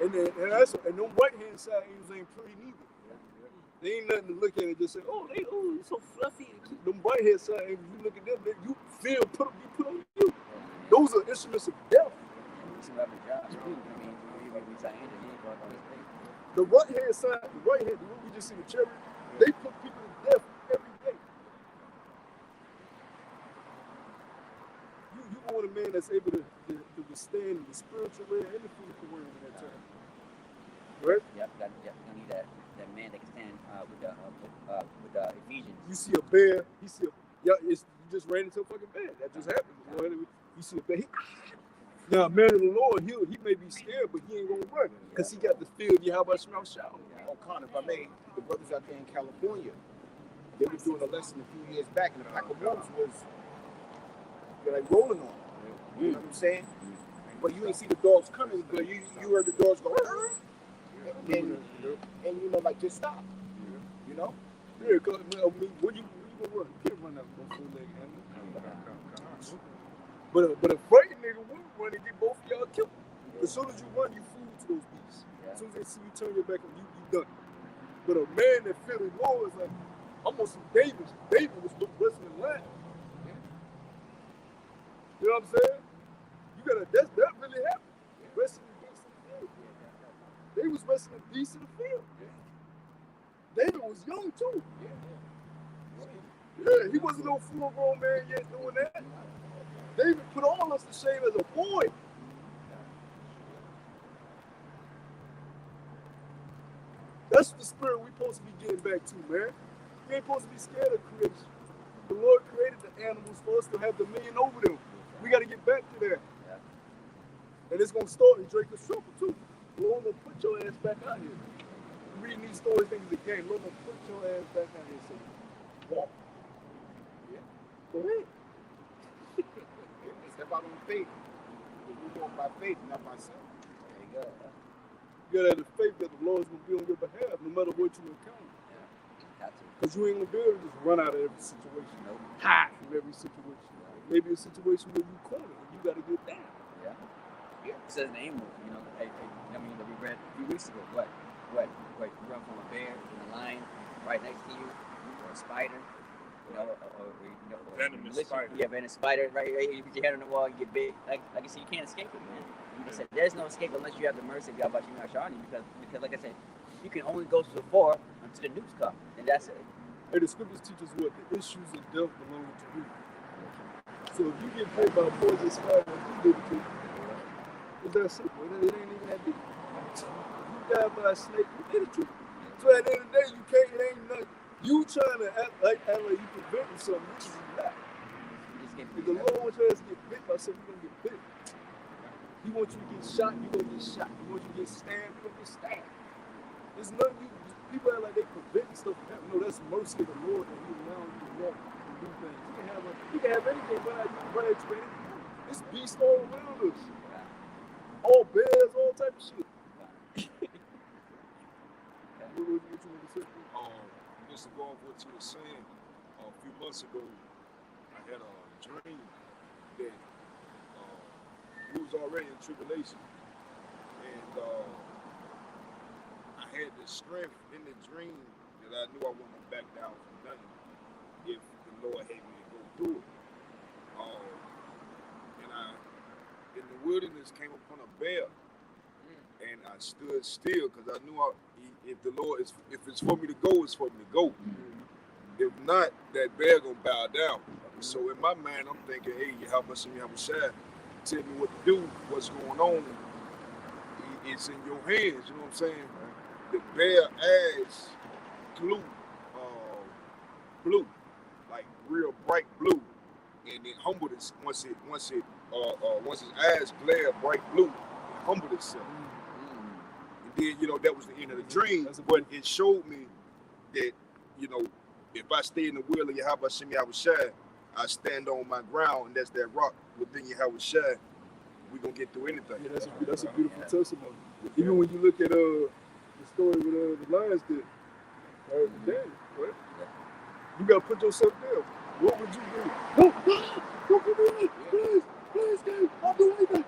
And them right hand side angels ain't pretty neither. They ain't nothing to look at and just say, oh, they so fluffy. Them right hand side angels, you look at them, you feel you put on you. Those are instruments of death. Some other jobs, too. I mean, we say engineer for this thing. The right hand side, the right hand, the one we just see the cherry, they put people to death every day. You want a man that's able to withstand the spiritual way and the physical way in that time. Right? Yep, you need that man that can stand with the Ephesians. You see a bear, you just ran into a fucking bear. That just happened. You see a bear. Now, man of the Lord, he may be scared, but he ain't gonna run because he got the fear of Yahweh Shema Shalom. O'Connor, if I may, the brothers out there in California, they were doing a lesson a few years back, and the pack of wolves was like rolling on them. You know what I'm saying? But you ain't see the dogs coming, but you heard the dogs go, and you know, like, just stop. You know? Yeah, because when you gonna run? You can't run out of both leg animal. But a frightened nigga won't run and get both of y'all killed. As soon as you run, you fool to those beasts. As soon as they see you turn your back on you done. But a man that feels the Lord is like, I'm on some David. David was wrestling land. You know what I'm saying? That really happened. Wrestling beasts in the field. They was wrestling beasts in the field. David was young too. Yeah, he wasn't no full-grown man yet doing that. David put all us to shame as a boy. That's the spirit we're supposed to be getting back to, man. We ain't supposed to be scared of creation. The Lord created the animals for us to have dominion over them. We got to get back to that. And it's going to start in Drake's Trouble, too. The Lord going to put your ass back out here. Reading these stories, things the game. Lord going to put your ass back out here and say, walk. Yeah. Go ahead. Step out on faith. We walk by faith, not by sight. There you go. You got to have the faith that the Lord is going to be on your behalf, no matter what you encounter. Because you ain't going to be able to just run out of every situation. Hide from every situation. Maybe a situation where you cornered and you got to get down. It says in Amos, you know, I mean, that we read a few weeks ago. What? You run from a bear and a lion right next to you, or a spider, or venomous spider. Yeah, venomous spider. Right, you put your head on the wall, you get big. Like I said, you can't escape it, man. You said there's no escape unless you have the mercy of Yahweh Shema Shalom, because like I said, you can only go so far until the nukes come, and that's it. And the scriptures teach us what the issues of death belong to you. So if you get bit by a poisonous spider, you did it too. It's that simple. It ain't even that deep. You die by a snake, you did it too. So at the end of the day, you can't. It ain't nothing. You trying to act like you preventing something, which is not. If the Lord wants your ass to get bit by something, you're gonna get bit. He wants you to get shot, you're gonna get shot. He wants you to get stabbed, you're gonna get stabbed. There's nothing people act like they prevent stuff from happening. No, that's mercy of the Lord that He allows you to walk and do things. You can have anything, but you can explain it. It's beast all around us. All bears, all type of shit. What you want to say? Just to go off what you were saying, a few months ago, I had a dream that we was already in tribulation, and I had the strength in the dream that I knew I wouldn't back down from nothing if the Lord had me to go through it. And I, in the wilderness, came upon a bear, and I stood still because I knew if the Lord is, if it's for me to go, it's for me to go. If not, that bear gonna bow down. So in my mind, I'm thinking, hey, how much you have a shot? Tell me what to do, what's going on. It's in your hands, you know what I'm saying? The bear ass glue, blue, like real bright blue, and it humbled it once its eyes glare bright blue, it humbled itself. And then, you know, that was the end of the dream, but it showed me that, you know, if I stay in the will of Yahweh Shem Yahweh Shai, I stand on my ground, and that's that rock within Yahweh Shai. We're going to get through anything. Yeah, that's a beautiful testimony. Even when you look at the story with the lions did, Daniel, right? You got to put yourself there. What would you do? Don't give me that. Please, guys, I'll do anything.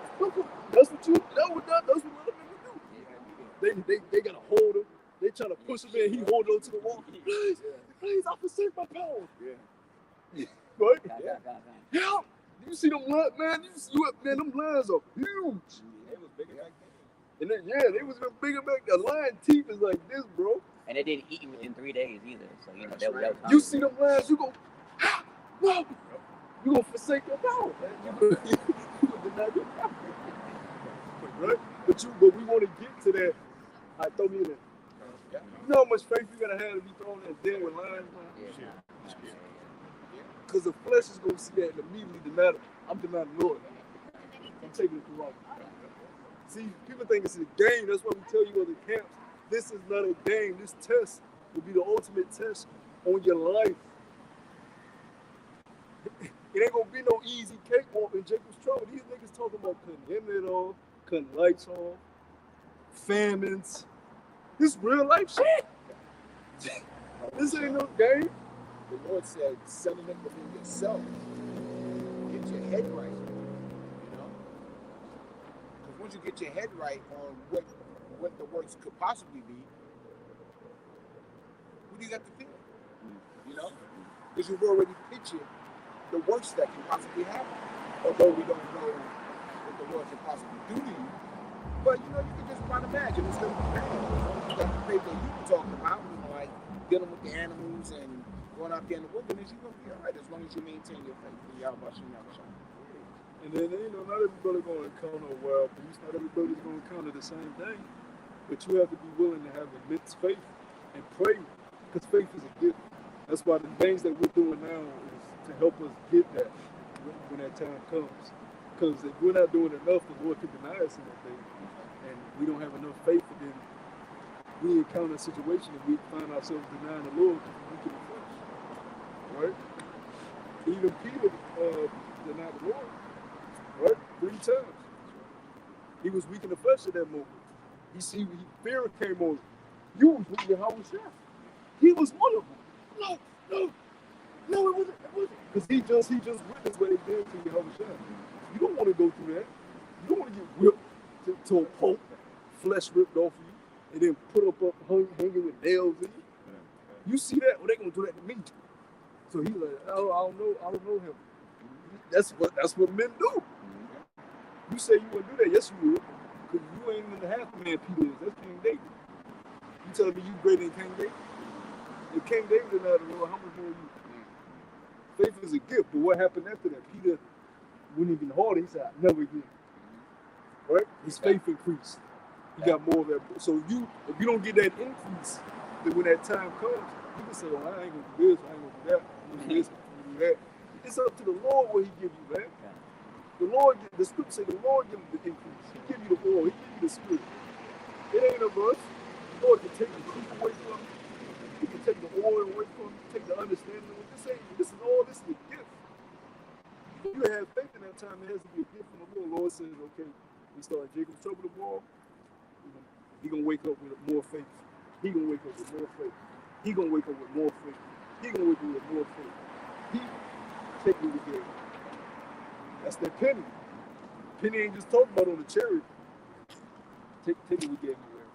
That's what other men do. They got to hold him. They trying to push him in. He hold on to the wall. Please, I forsake my power. Yeah. Right? Yeah. Help! You see them lines, man. Man, them lines are huge. It was bigger back then. And then, yeah, they was even bigger back. The lion teeth is like this, bro. And they didn't eat within 3 days either. So, you know, That's that was right. You see them lines, you go, ah, no. You gonna forsake your power, man. You gonna deny your power. Right? But we want to get to that. I throw me in there. Yeah. You know how much faith you gotta have to be thrown in there with lions, man? Yeah. Because the flesh is gonna see that and immediately deny it. I'm denying the Lord. I'm taking it too long. See, people think it's a game. That's why we tell you on the camps, this is not a game. This test will be the ultimate test on your life. It ain't gonna be no easy cakewalk in Jacob's trouble. These niggas talking about cutting internet off, cutting lights off, famines. This real life shit. This ain't no game. The Lord said, settle it within yourself. Get your head right. You know? Because once you get your head right on what the worst could possibly be, what do you got to fear? You know? Because you've already pictured the worst that can possibly happen. Although we don't know what the Lord can possibly do to you. But you know, you can just try to imagine it's gonna be bad. You got the faith that you were talking about, you know, like dealing with the animals and going out there in the wilderness, you're gonna be alright as long as you maintain your faith in Yahweh Shem Yahweh. And then, you know, not everybody gonna encounter a wild beast. Not everybody's gonna encounter the same thing. But you have to be willing to have immense faith and pray, because faith is a gift. That's why the things that we're doing now is to help us get that when that time comes. Because if we're not doing enough, the Lord can deny us in that thing. And we don't have enough faith, and then we encounter a situation and we find ourselves denying the Lord because we're weak in the flesh. Right? Even Peter denied the Lord. Right? 3 times. He was weak in the flesh at that moment. Fear came on him. You was with Yahweh Shah. He was one of them. No, it wasn't. Because he just witnessed what they did to Yahweh Shah. You don't want to go through that. You don't want to get whipped to a pulp, flesh ripped off of you, and then put up hanging with nails in you. You see that? Well, they're gonna do that to me. So he's like, oh, I don't know him. That's what men do. You say you wouldn't do that, yes you would. Because you ain't even the half the man Peter is. That's King David. You telling me you greater than King David? If King David is not the Lord, how much more are you? Faith is a gift, but what happened after that? Peter went even harder. He said, never again. Right? His faith increased. He got more of that. So if you don't get that increase, then when that time comes, you can say, oh, I ain't gonna do this, I ain't gonna do that, I'm gonna do this, I'm gonna do that. It's up to the Lord what he give you, man. The scripture say the Lord give you the increase. He give you the oil, he give you the spirit. It ain't of us. The Lord can take the truth away from you. He can take the oil away from you, take the understanding away. This is a gift. If you have faith in that time, it has to be a gift from the Lord. The Lord says, okay, we start Jacob's trouble tomorrow. He gonna wake up with more faith. He gonna wake up with more faith. He gonna wake up with more faith. He gonna wake up with more faith. He take me to get. That's that penny. Penny ain't just talking about on the chariot. Take it we gave you there.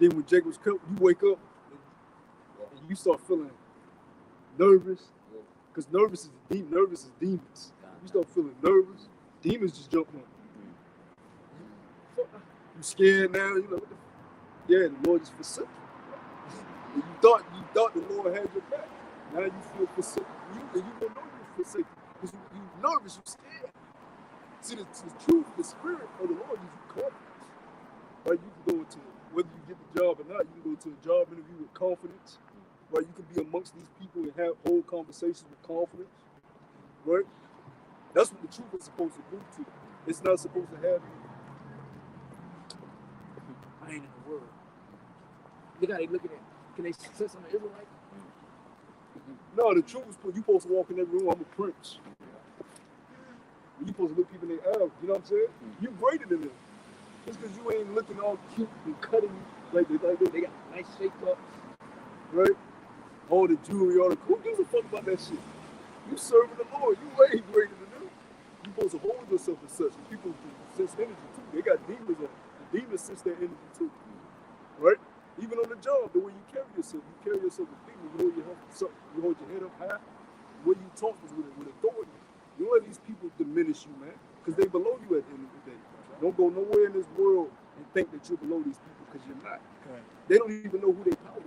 Then when Jacob's cup, you wake up and you start feeling nervous. Because nervous is demons. You start feeling nervous. Demons just jump on you. You scared now. You know, the Lord just forsook you. You thought the Lord had your back. Now you feel forsaken. You don't know you're forsaken. Because you're nervous, you're scared. See, the truth, the spirit of the Lord gives you confidence. Right? You can go into, whether you get the job or not, you can go to a job interview with confidence. Right? You can be amongst these people and have whole conversations with confidence. Right? That's what the truth is supposed to do to you. It's not supposed to have you. I ain't in the world. Look how they looking at me. Can they sense I'm an Israelite? No, the truth is you supposed to walk in every room. I'm a prince. You supposed to look people in their eyes. You know what I'm saying? You greater than them. Just because you ain't looking all cute and cutting like they got nice shape ups, right? All the jewelry, all the who gives a fuck about that shit? You serving the Lord. You way greater than them. You supposed to hold yourself as such. And people sense energy too. They got demons on. The demons sense their energy too, right? Even on the job, the way you carry yourself with dignity. You hold your head up high. The way you talk is with authority. Don't let these people diminish you, man, because they below you at the end of the day. Don't go nowhere in this world and think that you're below these people because you're not. Okay. They don't even know who their power is.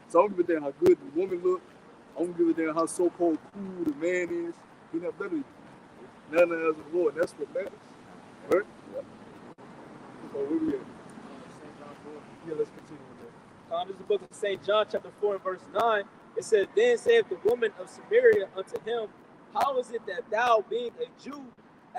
So I don't give a damn how good the woman look. I don't give a damn how so-called cool the man is. He's not better than you. None of the Lord. That's what matters. Right? So where we at? Yeah, let's continue with that. This is the book of St. John, chapter 4 and verse 9. It says, Then saith the woman of Samaria unto him, How is it that thou, being a Jew,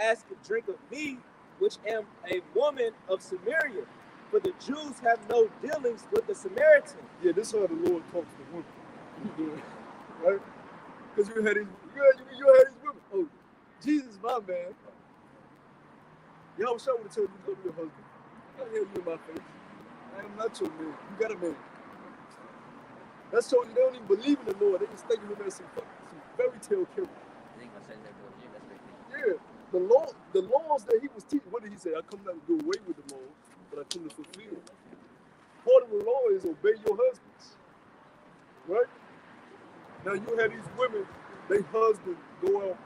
ask a drink of me, which am a woman of Samaria? For the Jews have no dealings with the Samaritans. Yeah, this is how the Lord talks to women. Right? Because you had these women. Oh, Jesus, my man. Y'all wish I would have told you to go to your husband. I hear you in my face. I am not your man. You got a man. That's showing you they don't even believe in the Lord. They just think of him as some fairy tale character. Yeah. The laws that he was teaching, what did he say? I come not to do away with the law, but I come to fulfill. Part of the law is obey your husbands. Right? Now you had these women, their husbands go out.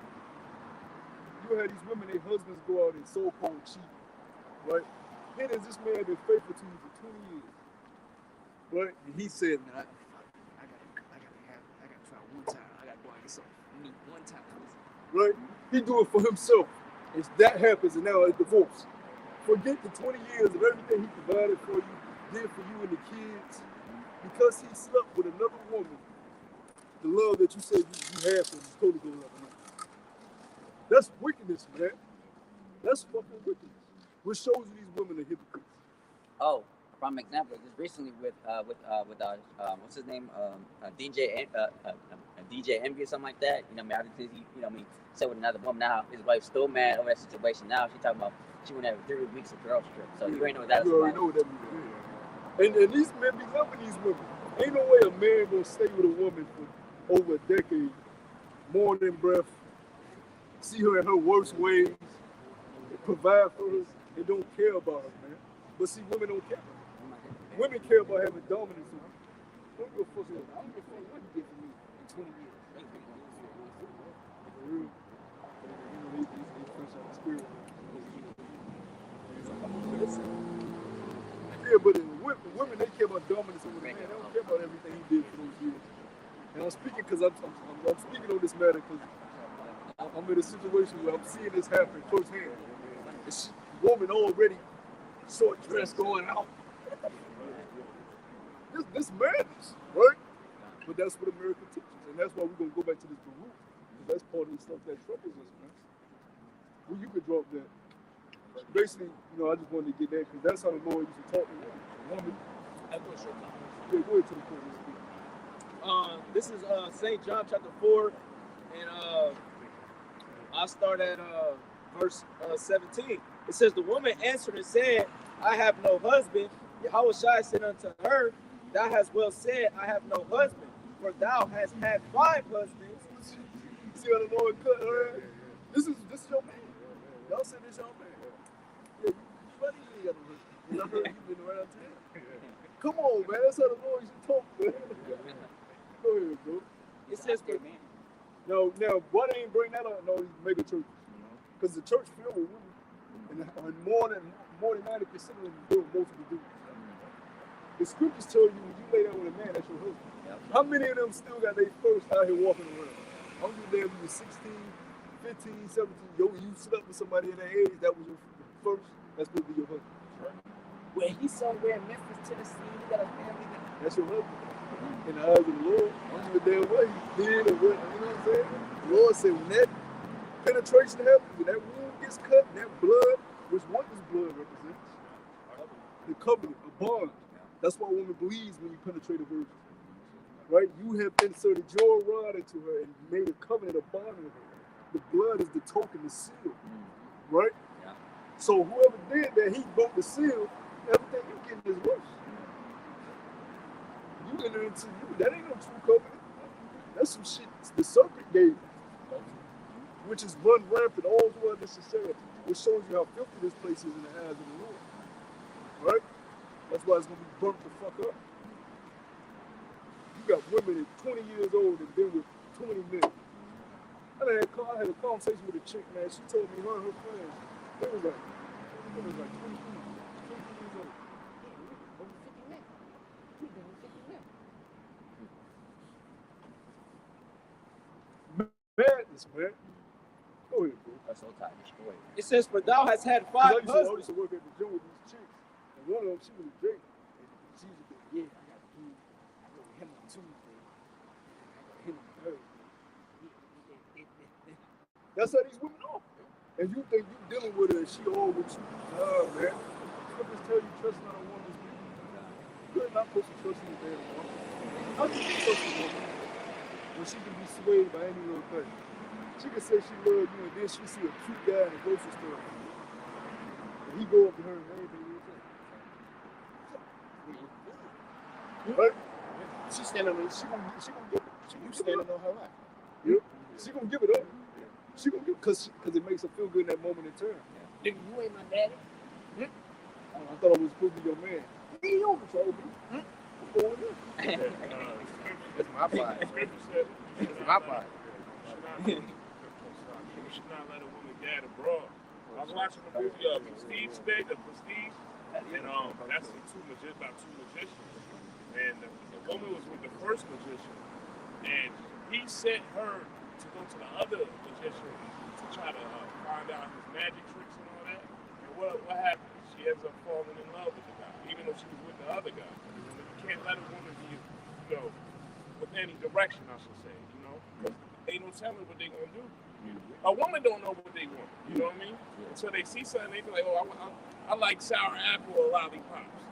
You had these women, their husbands go out and so-called cheat. Right? Here is this man been faithful to you for 20 years. Right? And he said, man, I gotta try one time. I gotta go out and get something meat one time. Right? He do it for himself. If that happens and now it's divorce. Forget the 20 years of everything he provided for you, did for you and the kids. Because he slept with another woman, the love that you said you had for him is totally going up. That's wickedness, man. That's fucking wickedness. Which shows you these women are hypocrites. Oh, prime example, just recently with what's his name, DJ Envy or something like that. You know, I mean, obviously, said with another woman. Now his wife's still mad over that situation. Now she talking about she went every 3 weeks of girl trip. So you ain't know what that is. You already know what that means. And these men be loving these women. Ain't no way a man gonna stay with a woman for over a decade, morning breath, see her in her worst ways, provide for her, and don't care about her, man. But see, women don't care. Women care about having dominance over her. Don't give a fuck. I don't give a fuck what you did for me in 20 years. For real. They fresh out the spirit. Yeah, but women, they care about dominance over the man. They don't care about everything he did for those years. And I'm speaking because I'm speaking on this matter because I'm in a situation where I'm seeing this happen firsthand. This woman already short dress going out. This madness, right? But that's what America teaches, and that's why we're gonna go back to this Baruch, because that's part of the stuff that troubles us, man. Well, you could drop that. Basically, I just wanted to get that because that's how the Lord used to talk to women. Yeah, go ahead to the point. This is St. John chapter 4, and I start at verse 17. It says, The woman answered and said, I have no husband. Yahushua said unto her, Thou hast well said, I have no husband, for thou hast had 5 husbands. See how the Lord cut her? This is your man. Y'all said this your man. Yeah, buddy, you got no husband. I heard you been around town. Come on, man. That's how the Lord used to talk, man. Go ahead, bro. It says, Now, why they ain't bring that up in all these mega churches? Because the church filled with women, and more than 90% of them do multiple dudes. The scriptures tell you when you lay down with a man, that's your husband. Yep. How many of them still got their first out here walking around? I don't give a damn if you were 16, 15, 17. Yo, you slept with somebody in that age, that was your first, that's supposed to be your husband. Right? Well, he's somewhere in Memphis, Tennessee, he got a family. That's your husband. In the eyes of the Lord, I don't give a damn what he did or what, you know what I'm saying? The Lord said when that penetration happens, when that wound gets cut, that blood, which what does blood represent? The covenant, the bond. That's why a woman bleeds when you penetrate a virgin. Right? You have inserted your rod into her and made a covenant, a bond with her. The blood is the token, the seal. Right? Yeah. So whoever did that, he broke the seal, everything you getting is worse. You enter into you. That ain't no true covenant. That's some shit the serpent gave you, which is run rampant all throughout this society. Which shows you how filthy this place is in the eyes of the Lord. Right? That's why it's going to be burnt the fuck up. You got women at 20 years old and been with 20 men. I had a conversation with a chick, man. She told me her and her friends, they was like 23 years old. Madness, man. Go ahead, bro. That's so tight. Destroyed. It says, for thou hast had 'Cause I 5 used husbands. to work at the gym with these chicks, and one of them, she was a Drake. And she used to be, yeah, I got to do, I go to him on Tuesday, I go to him on Thursday. That's how these women are. And you think you dealing with her and she all with you. Nah, man. I just tell you, trust not a woman's people. You're not supposed to trust any damn woman. How can you trust a woman when she can be swayed by any little thing? She can say she loves you and then she see a cute guy in the grocery store. And he go up to her and everything you say. Right? She standing on, she gonna give it. You standing on her life. Yep. She gonna give it up. She gonna give it because it makes her feel good in that moment in time. Nigga, you ain't my daddy. I thought I was supposed to be your man. He don't control me. What's going on? That's my pride. Scripture said, That's my pride. you should not let a woman gad abroad. I was watching the movie Prestige today, The Prestige, and that's about two magicians. And the woman was with the first magician, and he sent her to go to the other magician to try to find out his magic tricks and all that. And what happened? She ends up falling in love with the guy, even though she was with the other guy. You can't let a woman be, with any direction, I should say, because ain't no telling what they gonna do. A woman don't know what they want, you know what I mean? Until they see something, they be like, oh, I like sour apple or lollipops.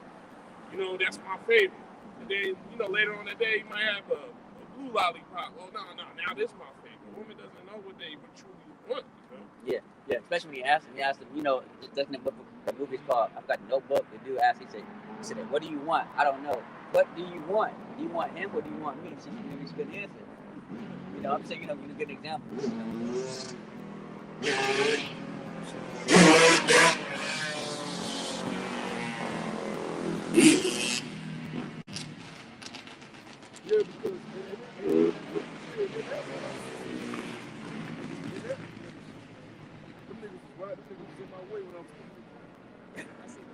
That's my favorite. And then, later on the day, you might have a blue lollipop. Oh, no, now this is my favorite. A woman doesn't know what they truly want, Yeah, especially when you ask them, just looking at what the movie's called. I've got the Notebook. The dude asked, he said, what do you want? I don't know. What do you want? Do you want him or do you want me? She gives a good answer. I'm saying, give a good example. Yeah, because them niggas was right. Them niggas was in my way when I was speaking. I said,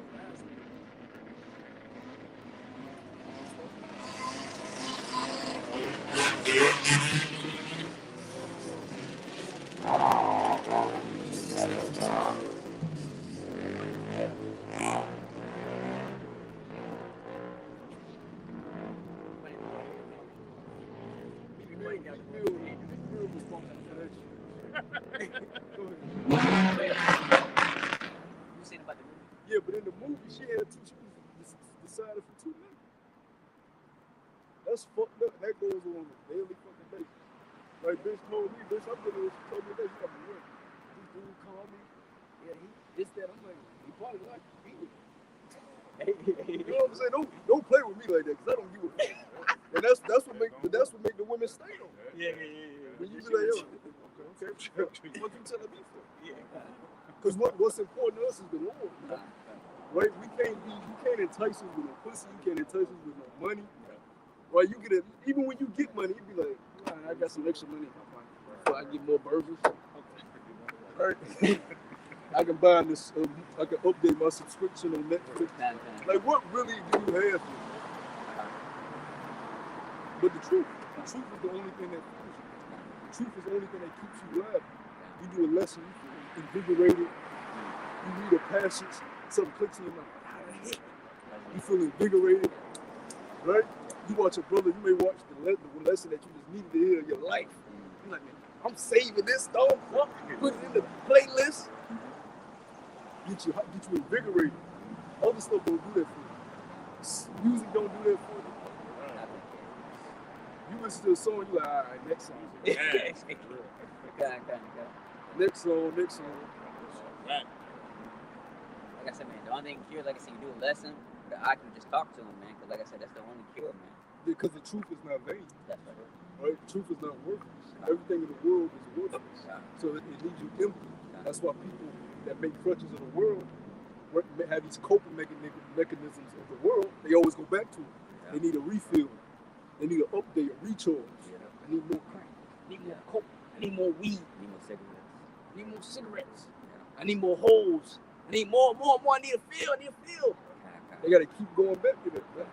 real responsible for that shit. Go ahead. You seen about the movie? Yeah, but in the movie, she was decided for 2 men. That's fucked up. That goes on a daily fucking basis. Like, bitch told me, bitch, I'm gonna, she told me that, she got me work. This dude called me, yeah, this, that. I'm like, he probably like me. You know what I'm saying? Don't play with me like that, because I don't give a fuck. And that's what make the women stay on. Yeah. When you be like, yo, okay, what you telling me for? Yeah. Because what's important to us is the Lord. Right? You can't entice us with no pussy, you can't entice us with no money. Right? Even when you get money, you be like, I got some extra money in my pocket. So I get more burgers. Right? I can buy this, I can update my subscription on Netflix. Like, what really do you have here? But the truth is the only thing that kills you. The truth is the only thing that keeps you alive. You do a lesson, you feel invigorated. You read a passage, something clicks in your mind. You feel invigorated, right? You watch a brother, you may watch the lesson that you just needed to hear in your life. You're like, man, I'm saving this stuff, put it in the playlist. Get you invigorated. Other stuff don't do that for you. Music don't do that for you. You listen to a song, you like, all right, next song. Next song. Like I said, man, the only thing cure, like I said, you do a lesson, but I can just talk to him, man, because like I said, that's the only cure, man. Because the truth is not vain. That's right. Right? Truth is not worthless. Everything in the world is worthless. So it leaves you empty. That's why people that make crutches of the world have these coping mechanisms of the world. They always go back to it. They need a refill. They need an update, a recharge. I need more crack. I need more coke. I need more weed. Need more cigarettes. I need more cigarettes. Yeah. I need more holes. I need more. I need a field. They got to keep going back to that, right?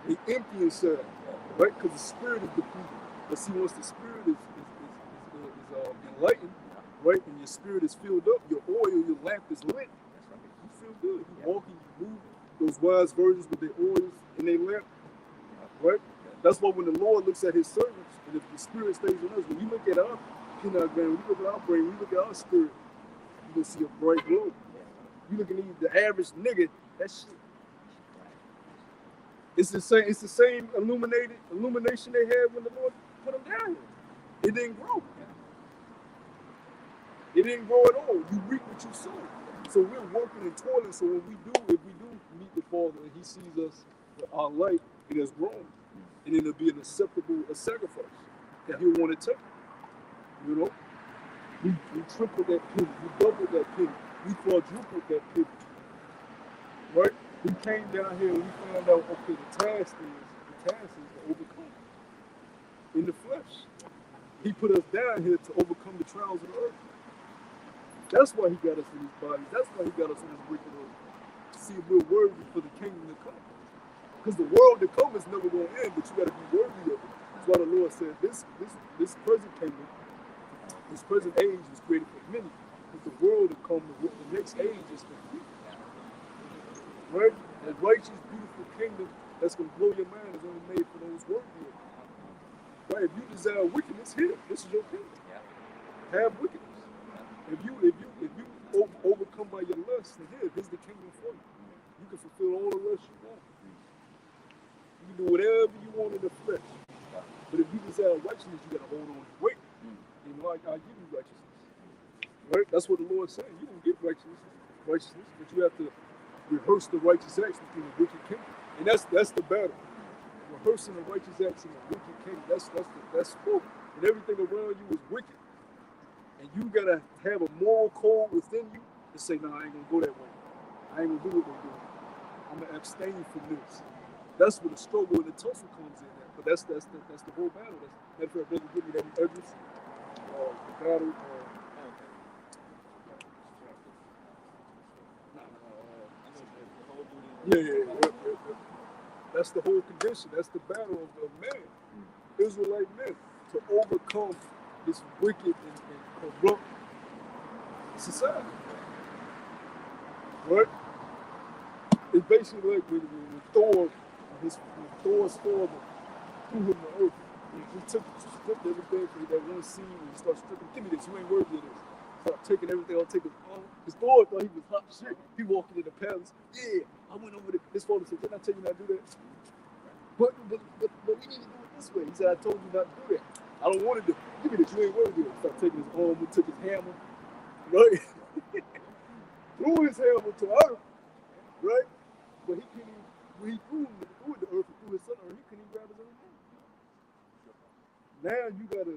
They empty inside, right? Because the spirit is depleted. But see, once the spirit is enlightened, right, and your spirit is filled up, your oil, your lamp is lit. That's right. You feel good. You walking, you moving. Those wise virgins with their oils in their lamp, right? That's why when the Lord looks at his servants, and if the spirit stays in us, when we look at our peanut grain, when we look at our brain, when we look at our spirit, you can see a bright glow. You look at the average nigga, that shit. It's the same illumination they had when the Lord put them down here. It didn't grow. It didn't grow at all. You reap what you sow. So we're working and toiling. So if we do meet the Father and he sees us, our light, it has grown. And it'll be an acceptable sacrifice that he'll want to take. You know? We tripled that penny. We doubled that penny. We quadrupled that penny. Right? We came down here and we found out, okay, the task is to overcome in the flesh. He put us down here to overcome the trials of the earth. That's why he got us in these bodies. That's why he got us in this wicked earth. To see if we're worthy for the kingdom to come. Because the world to come is never going to end, but you got to be worthy of it. That's why the Lord said this present kingdom, this present age was created for many. But the world to come, the next age is for few. Right? That righteous, beautiful kingdom that's going to blow your mind is only made for those worthy of it. Right? If you desire wickedness, here, this is your kingdom. Have wickedness. If you overcome by your lust, then here, this is the kingdom for you. You can fulfill all the lust you want. You can do whatever you want in the flesh. But if you desire righteousness, you got to hold on and wait. You know, I'll give you righteousness. Right? That's what the Lord said. You don't get righteousness, but you have to rehearse the righteous acts between the wicked kingdom. And that's the battle. Rehearsing the righteous acts in the wicked kingdom. That's spoken. And everything around you is wicked. And you gotta have a moral code within you to say, no, I ain't gonna go that way. I ain't gonna do what they do. I'm gonna abstain from this. That's where the struggle and the tussle comes in at. But that's the whole battle. That's brother give me that Edris. The battle. Yeah. That's the whole condition. That's the battle of man, Israelite men, to overcome this wicked and corrupt society. Right? It's basically like when Thor, Thor's father threw him to earth. He stripped everything from that one scene when he started stripping. Give me this, you ain't worthy of this. Start taking everything, I'll take it. His Thor thought he was hot shit. He walking in the palace. Yeah, I went over to his father said, didn't I tell you not to do that? But we need to do it this way. He said, I told you not to do that. I don't want to do it. Give me this, you ain't worthy of it. Started taking his arm, we took his hammer, right? Threw his hammer to earth, right? But he couldn't even, when he threw it to earth and threw his son to earth, he couldn't even grab his own hand. Now you gotta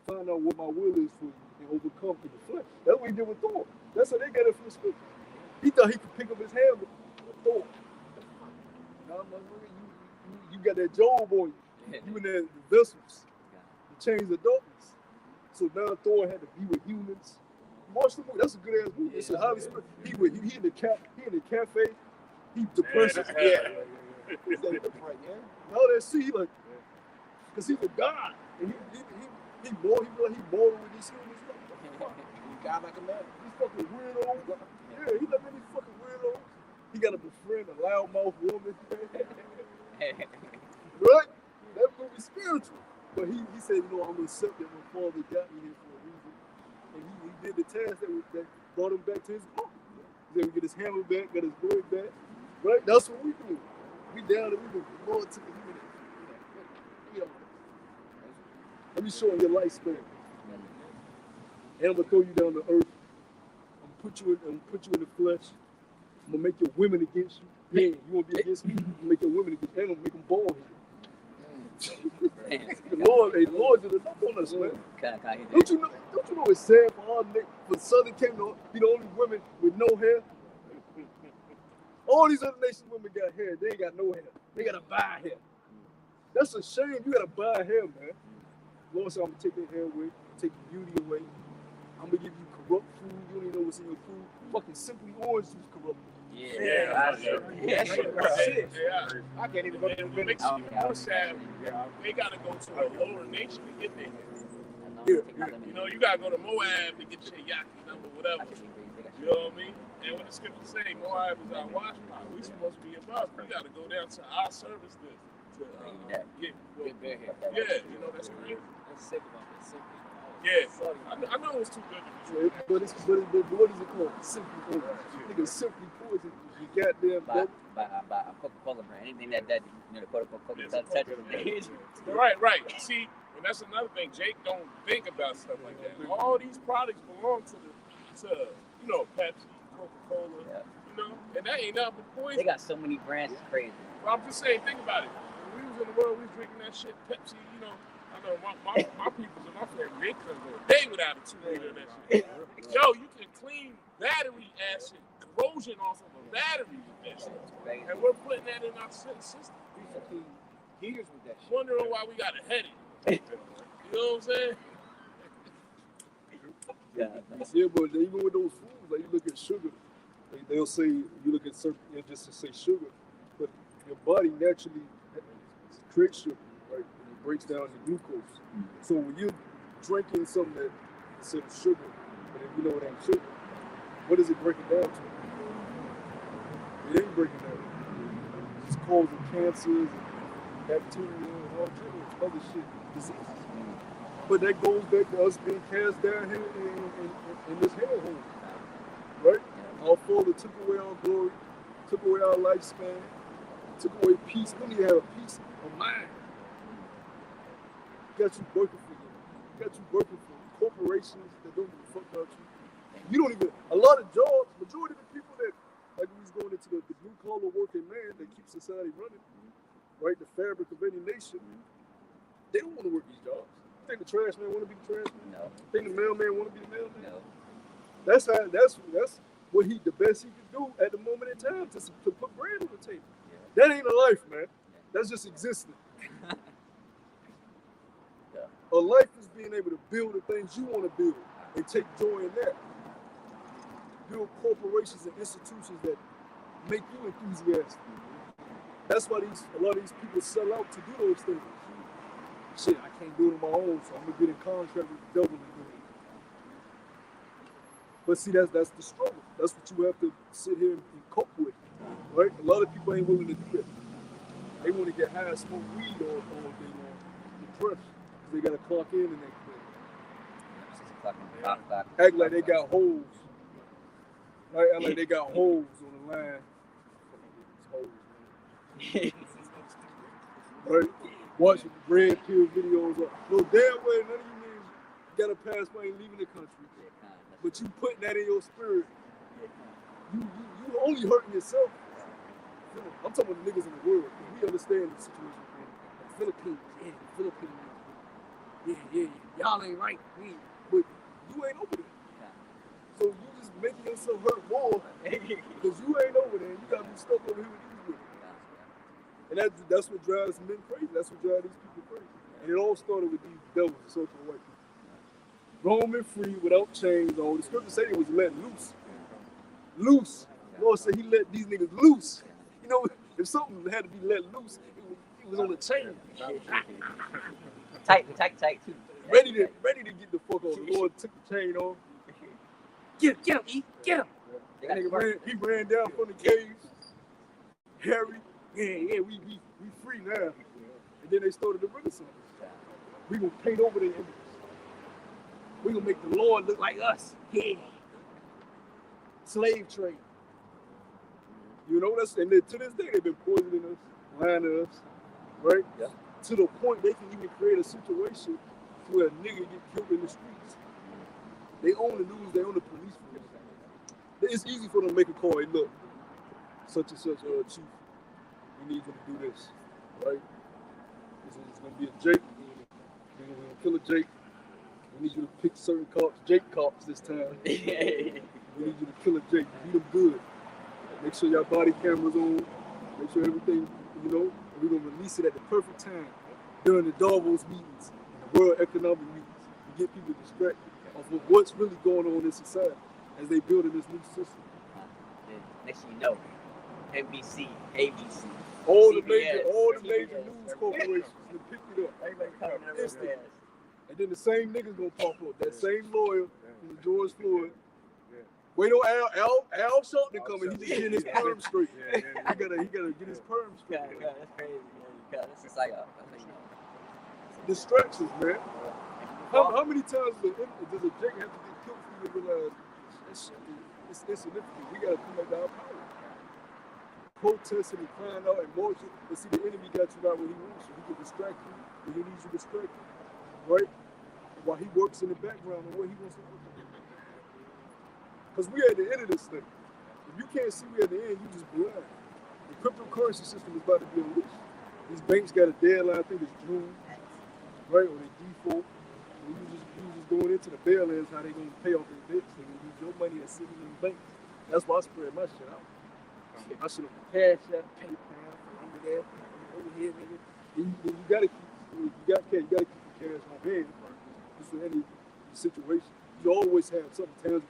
find out what my will is for you and overcome in the flesh. That's what he did with Thor. That's how they got it from the scripture. He thought he could pick up his hammer with Thor. Now, you got that Job on you. You in the vessels, the chains of darkness. So now Thor had to be with humans. Watch the movie. That's a good ass movie. It's a highly he in the cafe. He depressed. He's like, right, yeah. Now that see like, cause he's a god, and he born with these humans. You got like a man. These fucking weirdos. Yeah, he like any fucking weirdos. He got to befriend a loudmouth woman. Right? That movie spiritual. But he said, you know, I'm gonna accept that my father got me here for a reason. And he did the task that brought him back to his glory. Then we get his hammer back, got his glory back. Right? That's what we do. We down and we do. The Lord took it. Let me show you your lifespan. And I'm gonna throw you down to earth. I'm gonna put you in the flesh. I'm gonna make your women against you. Yeah, you wanna be against me? I'm gonna make your women against you. And I'm gonna make them bald headed. The Lord did enough on us, man. Don't you know it's sad for Southern Kingdom to be the only women with no hair? All these other nations women got hair. They ain't got no hair. They gotta buy hair. That's a shame. You gotta buy hair, man. Lord said, I'm gonna take their hair away, take your beauty away. I'm gonna give you corrupt food. You don't even know what's in your food. Fucking Simply Orange juice corrupt. Shit. I can't even go to the And what village. makes it even more sad, they gotta go to a lower nation to get there. You know, you gotta go to Moab to get your yaki number, whatever. You know what I mean? And what the scriptures say, Moab is our watchman. We supposed to be above. We gotta go down to our service to get their hair. Yeah, you know, that's crazy. That's sick about that. Simply. Yeah, I know it was too good to be true. But what is it called? Simply Orange. Nigga, Simply Poison. You goddamn dope. By Coca-Cola brand. Anything that you know, the Coca-Cola touches. Right. See, and that's another thing. Jake don't think about stuff like that. All these products belong to you know, Pepsi, Coca-Cola, you know, and that ain't nothing but poison. They got so many brands, it's crazy. Well, I'm just saying, think about it. When we was in the world, we was drinking that shit, Pepsi, you know. I know my peoples in my family, they couldn't go a day without a 2 liter of that shit. Yo, you can clean battery acid, corrosion off of a battery with that shit. And we're putting that in our system. Heaters with that shit. Wondering why we got a headache. You know what I'm saying? Yeah, but even with those foods, like you look at sugar, they'll say, you look at certain, just to say sugar, but your body naturally creates sugar, right? And it breaks down the glucose. So when you're drinking something that says sugar, but if you know it ain't sugar, what is it breaking down to? It ain't breaking down. It's causing cancers, bacteria, and all kinds of other shit, diseases. But that goes back to us being cast down here in this hellhole, right? Our Father took away our glory, took away our lifespan, took away peace. We need to have a peace of mind. Got you working for you. Got you working for corporations that don't give a fuck about you. You don't even, a lot of jobs, majority of the people that, like when he's going into the blue collar working man that keeps society running, right? The fabric of any nation, they don't want to work these jobs. You think the trash man want to be the trash man? No. You think the mailman want to be the mailman? No. That's what the best he could do at the moment in time to put bread on the table. That ain't a life, man. That's just existing. A life is being able to build the things you want to build and take joy in that. Build corporations and institutions that make you enthusiastic. That's why a lot of these people sell out to do those things. Shit, I can't do it on my own, so I'm gonna get in contract with the devil and do it. But see, that's the struggle. That's what you have to sit here and cope with, right? A lot of people ain't willing to do that. They want to get high and smoke weed all day long, depressed, because they gotta clock in and act like they got holes. Right? Act like they got holes on the line. Right? Watching red pill videos. No damn way none of you niggas got a passport and leaving the country. But you putting that in your spirit. You only hurting yourself. I'm talking about the niggas in the world. We understand the situation. The Philippines. Yeah. Y'all ain't right. But you ain't over there. So you just making yourself hurt more because you ain't over there. You gotta be stuck over here with these niggas. And that's what drives men crazy. That's what drives these people crazy. And it all started with these devils, the so-called white people. Roaming free without chains on. The scripture said he was let loose. Loose. The Lord said he let these niggas loose. You know, if something had to be let loose, it was on a chain. Tight too. Ready to get the fuck off. The Lord took the chain off. Get him, get him. That nigga he ran down from the caves. Harry, yeah, we free now. And then they started the Renaissance. We gonna paint over their images. We gonna make the Lord look like us. Yeah. Slave trade. You know, and then to this day they've been poisoning us, lying to us, right? Yeah. To the point they can even create a situation where a nigga get killed in the streets. They own the news, they own the police force. It's easy for them to make a call, hey look, such and such chief, we need you to do this, right? It's gonna be a Jake. We're gonna kill a Jake. We need you to pick certain cops, Jake cops this time. We need you to kill a Jake, beat them good. Make sure your body camera's on, make sure everything, you know, and we're gonna release it at the perfect time during the Davos meetings in the World Economic Meetings to get people distracted off of what's really going on in society as they build in this new system. Then next thing you know, NBC, ABC, All the CBS, major TBS, news corporations will pick it up. everybody coming up real Instantly. fast. And then the same niggas gonna pop up. That same lawyer from George Floyd. Yeah. Wait on Al Sharpton coming. He just getting his perm straight. Yeah. He gotta get his perm straight. God, that's crazy. Yeah, God, this is like that's what you know. Distractions, man. And people How many times does a Jake have to get killed for you to realize that shit is insignificant? We gotta come back to our power. Protesting and crying out and marching, but see the enemy got you right where he wants you. He can distract you when he needs you distracted, right? While he works in the background on what he wants to do. Because we at the end of this thing. If you can't see we at the end, you just blind. The cryptocurrency system is about to be unleashed. These banks got a deadline, I think it's June, right? Or they default. And you just going into the bail-ins, how they gonna pay off their debts. They gonna use your money that's sitting in the bank. That's why I spread my shit out. I should have Cash App, PayPal, over there, over here, nigga. Then you gotta keep, you gotta keep the cash on hand. Just in any situation, you always have something tangible,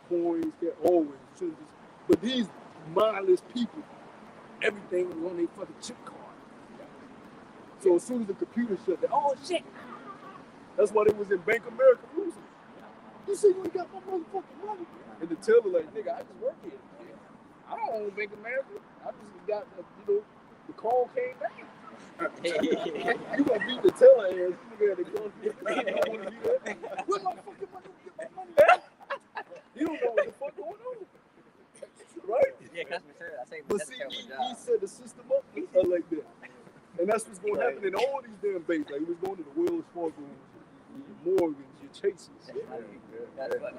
coins, always. You shouldn't just. But these mindless people, everything was on their fucking chip card. So as soon as the computer shut down, oh shit! That's why they was in Bank America losing. You see, you ain't got my motherfucking money. And the teller like, nigga, I just work here. I don't own Bank America. I just got, the call came back. You gonna beat the teller ass. You gotta go. Where's my fucking money? Get my money. You don't know what the fuck going on. Right? Yeah, customer service. I say, But that's see, a terrible he job. set the system up like that. And that's what's going to happen in all these damn banks. Like, it was going to the Wells Fargo, your Morgans, your Chases. That's funny.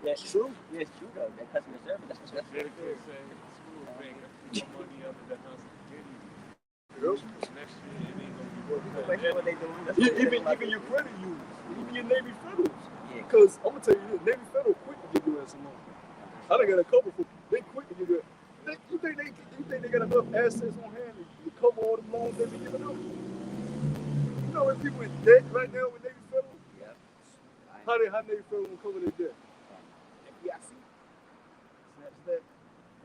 That's true. Yeah, it's true though. That customer service. That's what's They good. could say school bank put money under the house beginning. Yep. Next year it ain't gonna be working. Make sure what they doing. That's what they Even doing. your credit unions, even your Navy Federals. Yeah. Because I'm going to tell you this, Navy Federal quick to give you ass a loan. I done got a couple for, they quick to give you you think they got enough assets on hand to cover all the loans they be giving out? You know when people in debt right now with Navy Federal? Yeah. How Navy Federal gonna cover their debt? FDIC. Snatch that.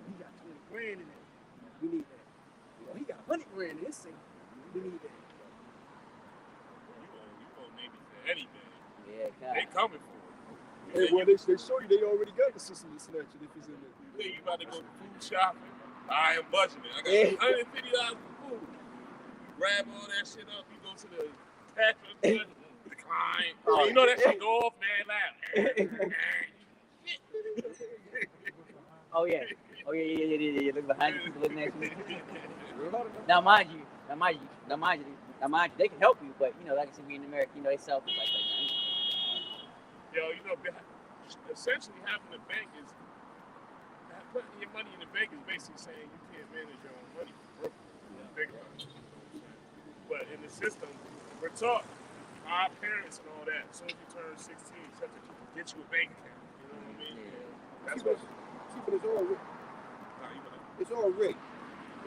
He got 20 grand in it. We need that. He got 100 grand in his thing. We need that. You gonna name it for anything. Yeah, God. They coming for it. Hey, well, they show you they already got the system to snatch it if it's in there. You think you about to go food shopping? I am budgeting. I got $150 for food. You grab all that shit up, you go to the cash register, decline. Oh, You know that shit go off, man, loud. Oh yeah. Look behind you, people looking at you. Now mind you, they can help you, but like I said, we in America, they selfish like that. Yo, essentially having a bank is putting your money in the bank is basically saying you can't manage your own money. Think about it. But in the system, we're taught, our parents and all that, as soon as you turn 16, such that you can get you a bank account. You know what I mean? Yeah. That's what. But it's all rigged. Nah, you better. It's all rigged.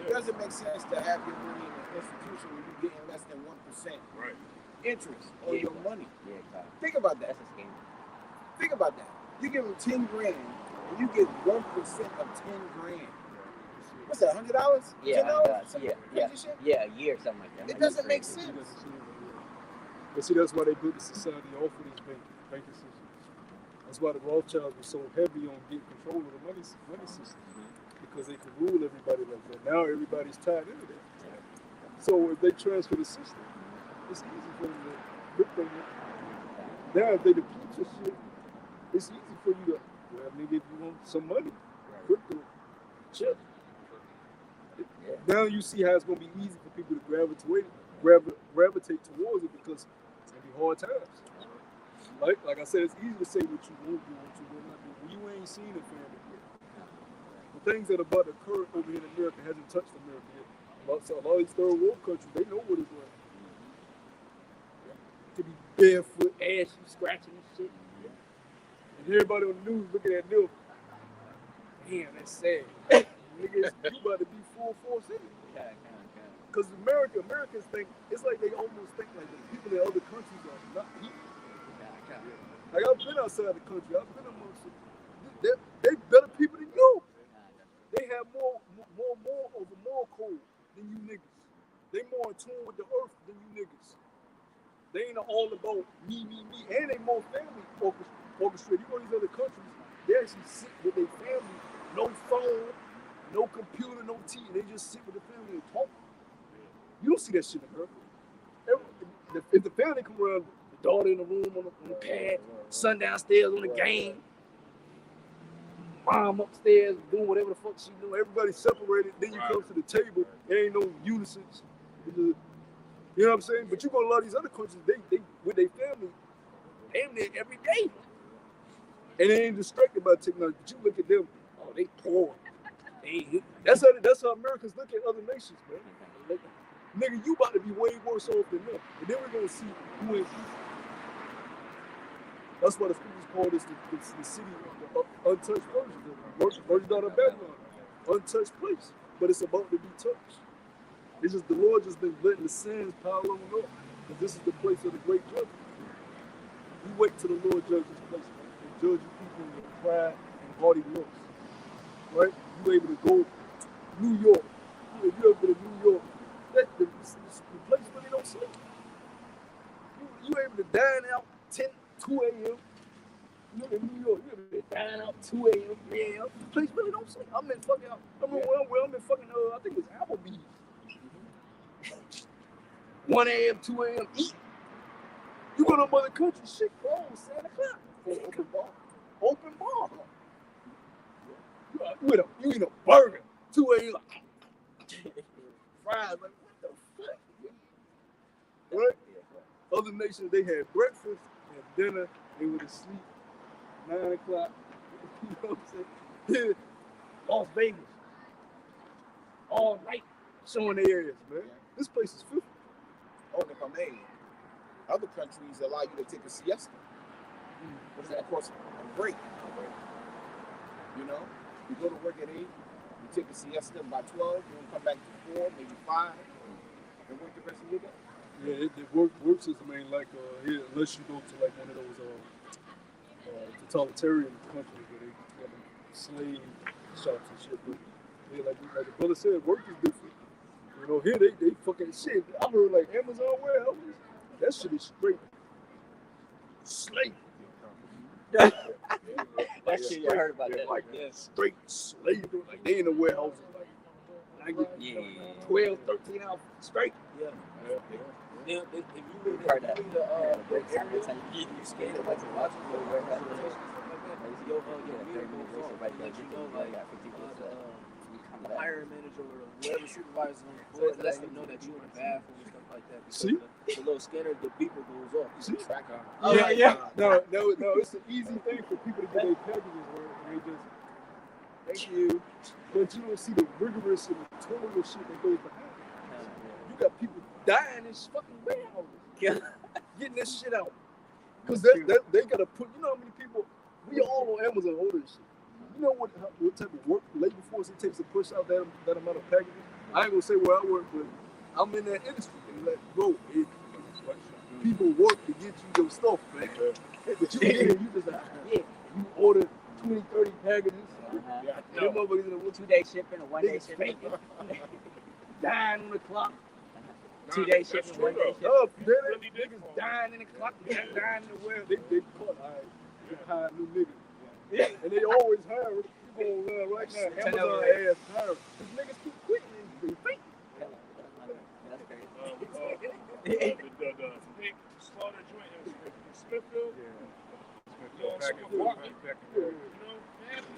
It doesn't make sense to have your money in an institution where you're getting less than 1% Right. interest on your money. Yeah, God. Think about that. That's a scam. Think about that. You give them 10 grand and you get 1% of 10 grand. What's that, $100? Yeah, $10? yeah, Crazy shit? yeah, a year or something like that. It doesn't make sense. But see, that's why they built the society off of these banking systems. That's why the Rothschilds were so heavy on getting control of the money system. Because they could rule everybody like that. Now everybody's tied into that. So if they transfer the system, it's easy for them to grip them. Now if they deplete your shit, it's easy for you to, well, maybe if you want some money, crypto, chip. Now you see how it's going to be easy for people to gravitate towards it because it's going to be hard times. Like I said, it's easy to say what you won't do, what you will not do. When you ain't seen it, family yet. The things that are about to occur over here in America hasn't touched America yet. So a lot of these third world countries, they know what it's like. To be barefoot, ashy, scratching and shit. And everybody on the news looking at them. Damn, that's sad. Niggas, you about to be full force in it. because Americans think it's like they almost think like the people in other countries are not people. Like I've been outside the country, I've been amongst them. They better people than you. They have more of a moral code than you niggas. They more in tune with the earth than you niggas. They ain't all about me, and they more family orchestrated. You go to these other countries, they actually sit with their family, no phone, no computer, no TV. They just sit with the family and talk. You don't see that shit in America. If the family come around, the daughter in the room on the pad, son downstairs on the game, mom upstairs doing whatever the fuck she doing. Everybody separated. Then you come to the table. There ain't no unison. You know what I'm saying? But you go to a lot of these other countries, they with their family, damn near every day. And they ain't distracted by technology. But you look at them, oh, they poor. That's how Americans look at other nations, man. Like, nigga, you about to be way worse off than them. And then we're gonna see who ain't peace. That's why the scriptures call this the city of the untouched virgin out of Babylon. Untouched place. But it's about to be touched. It's just the Lord just been letting the sins pile on up. Because this is the place of the great judgment. You wait till the Lord judge this place, man, and judge you people in your pride and haughty looks. Right? You able to go New York. If you ever been to New York, the place where they don't sleep. You able to dine out 2 a.m. You in New York, you able to dine out 2 a.m., 3 a.m. The place really don't sleep. I'm in fucking, I remember where I'm in fucking, I think it was Applebee's. 1 a.m., 2 a.m., eat. You go to other country, shit closed 7 o'clock. Open bar. Open bar. You eat a burger, 2 a.m. Fries, like, what the fuck? Right? Other nations, they had breakfast, they had dinner, they went to sleep, 9 o'clock. You know what I'm saying? Here, Las Vegas, all night, showing their areas, man. This place is filthy. Oh, if I may, other countries allow you to take a siesta. But of course, a break. You know, you go to work at 8, you take a siesta by 12, you don't come back to 4, maybe 5, and work the rest of your day. Yeah, the work system ain't like here, unless you go to like one of those totalitarian countries where they have slave shops and shit. But yeah, like the brother said, work is different. You know, here they fucking shit. I heard like Amazon warehouses, that shit is straight slave. That shit, I heard about that. Like straight slave. Like they in the warehouse. Like I get 12, 13 hours straight. Yeah. Now, if you read Heard that. the That's how you scared of like the watch your the hiring manager or whoever supervisor on the floor lets them know that you're in the bathroom and stuff like that. See? The little scanner, the beeper goes off. See? Track on. No, it's an easy thing for people to get their packages where they just, thank you. But you don't see the rigorous and the total shit that goes behind it. You got people dying in fucking warehouses. Getting this shit out. Because they got to put, you know how many people, we all on Amazon order this shit. You know what type of work, labor force it takes to push out that amount of packages? I ain't gonna say where I work, but I'm in that industry. And like, bro, people work to get you your stuff, man. But you get it, you just like, you order 20, 30 packages. Them motherfuckers in the 2-day shipping or 1-day shipping. dying on the clock. 2-day shipping, 1-day shipping. Oh, niggas dying in the clock, dying in the well. They caught, they hire new niggas. And they always hire people right now. Amazon ass hire. These niggas keep quitting and they fake. That's crazy. The pig slaughter joint in Smithfield. You know, man,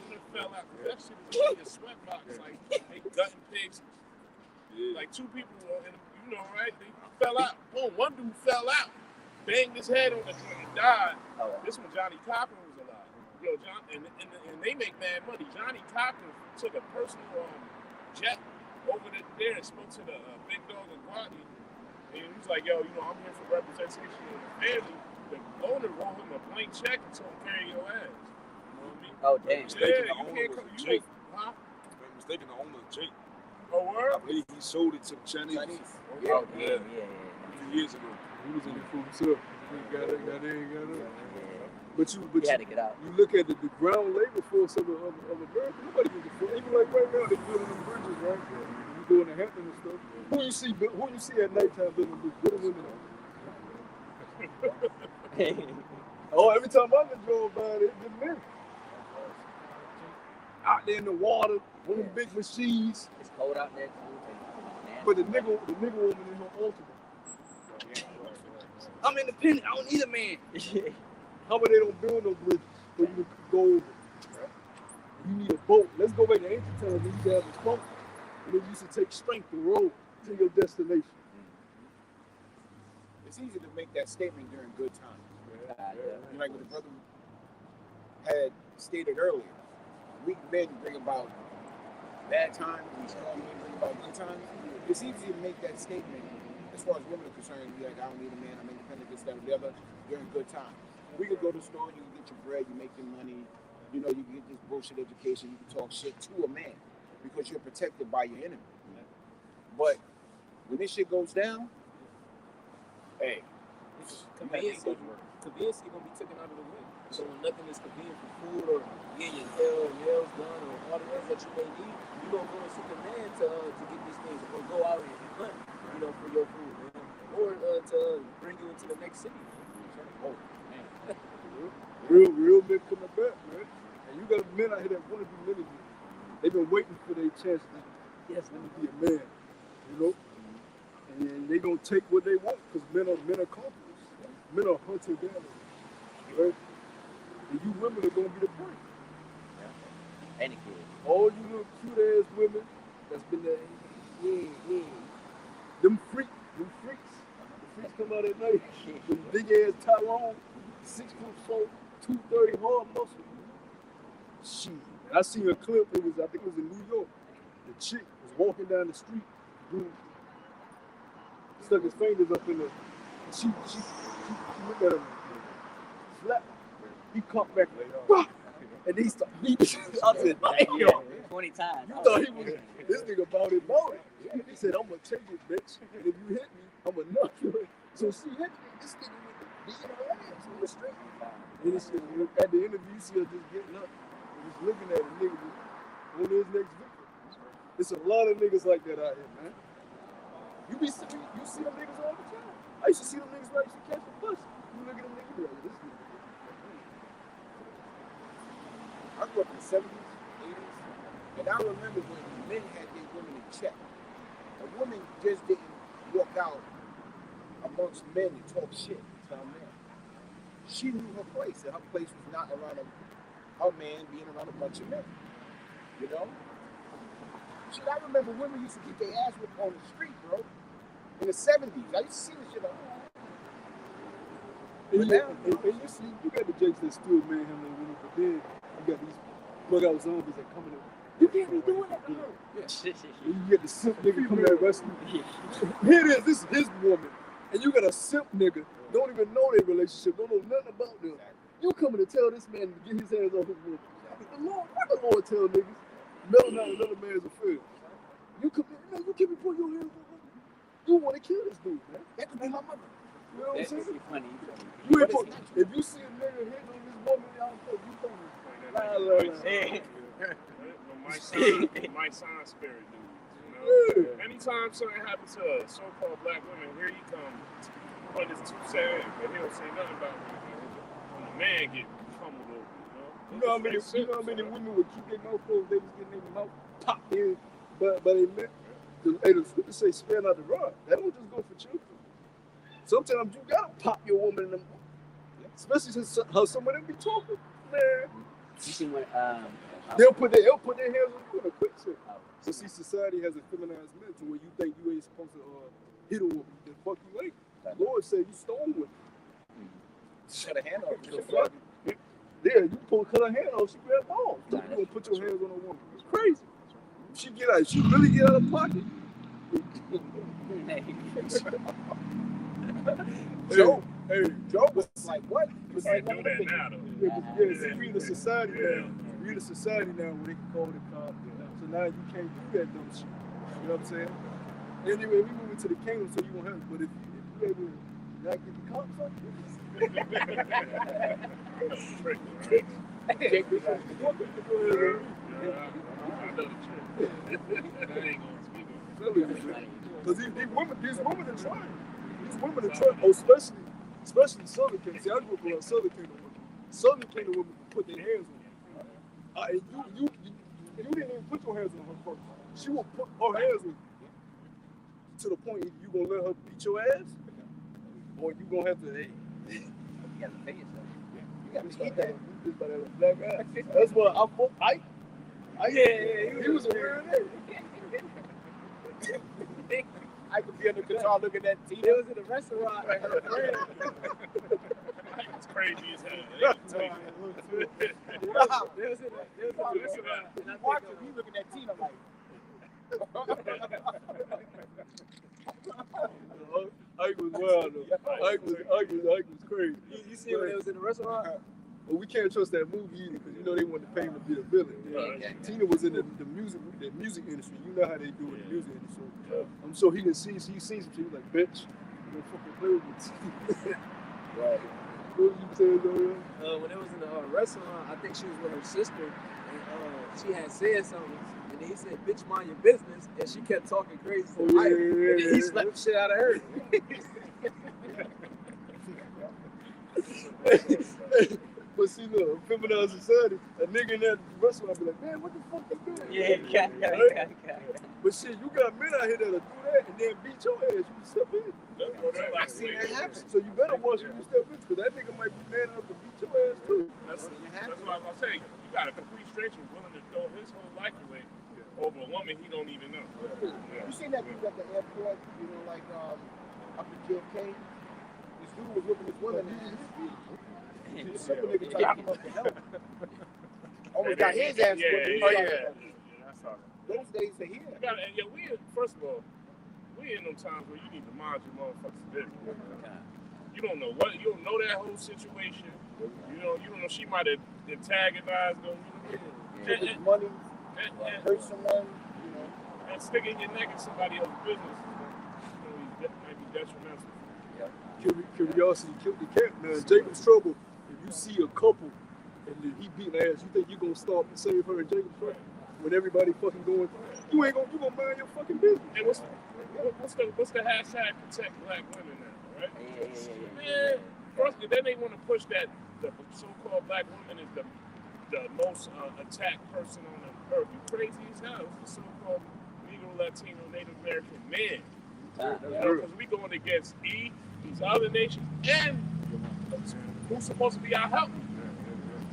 people fell out. That shit is like a sweat box. Like, they gutting pigs. Like, 2 people, you know, right? They fell out. Boom, one dude fell out. Banged his head on the joint and died. This one, Johnny Cochran was alive. Yo, John, and they make mad money. Johnny Cochran took a personal jet over there and spoke to the big dog in Guardi. And he was like, yo, you know, I'm here for representation of the family. The owner wrote him a blank check and told him carry your ass. You know what I mean? Oh, damn. Yeah, you can't come. Jake. Huh? They mistaken the owner of Jake. Oh, I word? believe he sold it to the Chinese. Oh, yeah. A few years ago. He was in it for himself. He got it. But He had to get out. you look at the ground labor force of America. Nobody gives a fuck. Even like right now, they building them bridges, right? You go in the Hampton and stuff. Who you see at nighttime building bridges? What are women on? Oh, every time I've been drove by, it's been men out there in the water, on them big machines. It's cold out there, too. But the nigga woman in her ultimate. I'm independent. I don't need a man. How about they don't build no bridges for you to go over? Right? You need a boat. Let's go back to ancient times when you used to have a boat. And it used to take strength to row to your destination. It's easy to make that statement during good times. Yeah. Like what the brother had stated earlier. Weak men bring about bad times, and strong men bring about good times. It's easy to make that statement as far as women are concerned. Be like, I don't need a man, I'm independent, this, that, or the other, during good times. We could go to the store, you can get your bread, you make your money, you know, you can get this bullshit education, you can talk shit to a man because you're protected by your enemy. But when this shit goes down, hey, Convenience gonna be taken out of the way. So when nothing is convenient for food or getting your nails done or all the things that you may need, you gonna go and seek a man to get these things, or go out and hunt, you know, for your food, man. Or to bring you into the next city. Oh man, Real men coming back, man. And you got men out here that want to be men again. They've been waiting for their chance to let me be a man, you know. And they gonna take what they want because men are conquerors. Men are hunter gatherers, right? And you women are gonna be the prey. Any kid. All you little cute ass women that's been there, them freaks. The freaks come out at night. Them big ass Tyrone, 6'4", 230 hard muscle. Shit. I seen a clip. I think it was in New York. The chick was walking down the street. Dude stuck his fingers up in there. She looked at him. Slap. He caught back. And he started beating. I said, damn. 20 times. You thought he was this nigga bought it. He said, I'm gonna take it, bitch. And if you hit me, I'm gonna knock you. So she hit me. This nigga went beating her ass in the street. And this shit, at the interview, you see her just getting up and just looking at a nigga on his next victim. There's a lot of niggas like that out here, man. You see them niggas all the time. I used to see them niggas right to catch the bus. You look at them niggas like, this nigga. I grew up in the 70s, 80s, and I remember when men had their women in check. A woman just didn't walk out amongst men and talk shit to a man. She knew her place, and her place was not around a man being around a bunch of men. You know? Shit, I remember women used to get their ass whipped on the street, bro. In the 70s. I used to see this shit like, And you see, you got the jakes that still manhandling women, but then you got these bug out zombies that come in. You can't be doing that. And you get the simp nigga coming at rescue. Here it is, this is his woman. And you got a simp nigga, don't even know their relationship, don't know nothing about them. You coming to tell this man to get his hands off his woman. What the Lord tell niggas? Meddle not another man's affair. You can be putting your hands on her. You want to kill this dude, man. that could be my mother. You know what I'm That's saying? funny. You ain't put, if you see a nigga hitting on this woman, y'all know you coming. My sign spirit dude. You know? Anytime something happens to a so-called black woman, here you come on this 2 7, but he don't say nothing about when the man get fumbled over. You know how many women would keep their mouth closed, they was getting their mouth popped in, but they meant the scripture say spare not the rod. That don't just go for children. Sometimes you gotta pop your woman in the mouth. Especially since how some of them be talking. Man. You see when They'll put their hands on you in a quick second. So see, society has a feminized men to where you think you ain't supposed to hit a woman. Then fuck you ain't. The Lord said you stone with. Cut a hand off. Yeah, you pull cut her hand off, she grab balls. You gonna put your hands on a woman. It's crazy. She really get out of pocket. Joe was like, what? You can't do that now, though. Yeah, see, we in a society now. We in a society now where they can call the cops. So now you can't do that dumb shit. You know what I'm saying? Anyway, we move into the kingdom, so you won't have. But if you able to not get the cops on you, Take this one. I know the trick. I ain't gonna speak on it. because these women are trying. These women are trying, especially Southern Kingdom. See, I grew up around Southern Kingdom women. Southern Kingdom women put their hands on you. You didn't even put your hands on her first. She will put her hands on you to the point you gonna let her beat your ass, or you gonna have to. Hey, You gotta pay yourself. you got to eat that. Just by that black guy. That's what he was aware of that. I could be in the guitar looking at They Tina. was in a restaurant and her friend. It's crazy as hell. They can tell you. They was in a restaurant and I Mark think he looking at Tina like. Ike was wild though. Ike was crazy. you see when they was in the restaurant. But we can't trust that movie either because you know they wanted to pay him to be the villain. Right. Tina was in the music industry. You know how they do in the music industry. So I'm sure he didn't see. He seen some shit. He was like, "Bitch, you don't fucking play with me." Right. What was you saying, though? When it was in the restaurant, I think she was with her sister, and she had said something, and then he said, "Bitch, mind your business," and she kept talking crazy to Mike, and then he slapped the shit out of her. But see, look, feminized society, a nigga in that restaurant be like, "Man, what the fuck you doing?" Yeah. But shit, you got men out here that'll do that and then beat your ass. You step in. I seen that happen. So you better watch when you step in, because that nigga might be man enough to beat your ass too. That's what I'm gonna say. You got a complete stranger willing to throw his whole life away over a woman he don't even know. You seen that dude at the airport, you know, like up in JFK? This dude was looking at women and the simple nigga tried to come up to help. Almost got his ass whipped. I saw that. Those days are here. First of all, we in them times where you need to mind your motherfucking business. You don't know that whole situation. You don't know she might have antagonized them. Took his money, hurt someone, you know. And sticking your neck in somebody else's business might be detrimental. Curiosity killed the cat, man. Jacob's Trouble. If you see a couple and he beating ass, you think you gonna stop and save her in Jacob's Trouble? When everybody fucking going through, you gonna mind your fucking business. Hey, what's the hashtag protect black women now, right? Yeah. First, then they want to push that the so-called black woman is the most attacked person on the earth. You crazy as hell. It's the so-called Negro, Latino, Native American man. Because we going against these other nations, and who's supposed to be our help?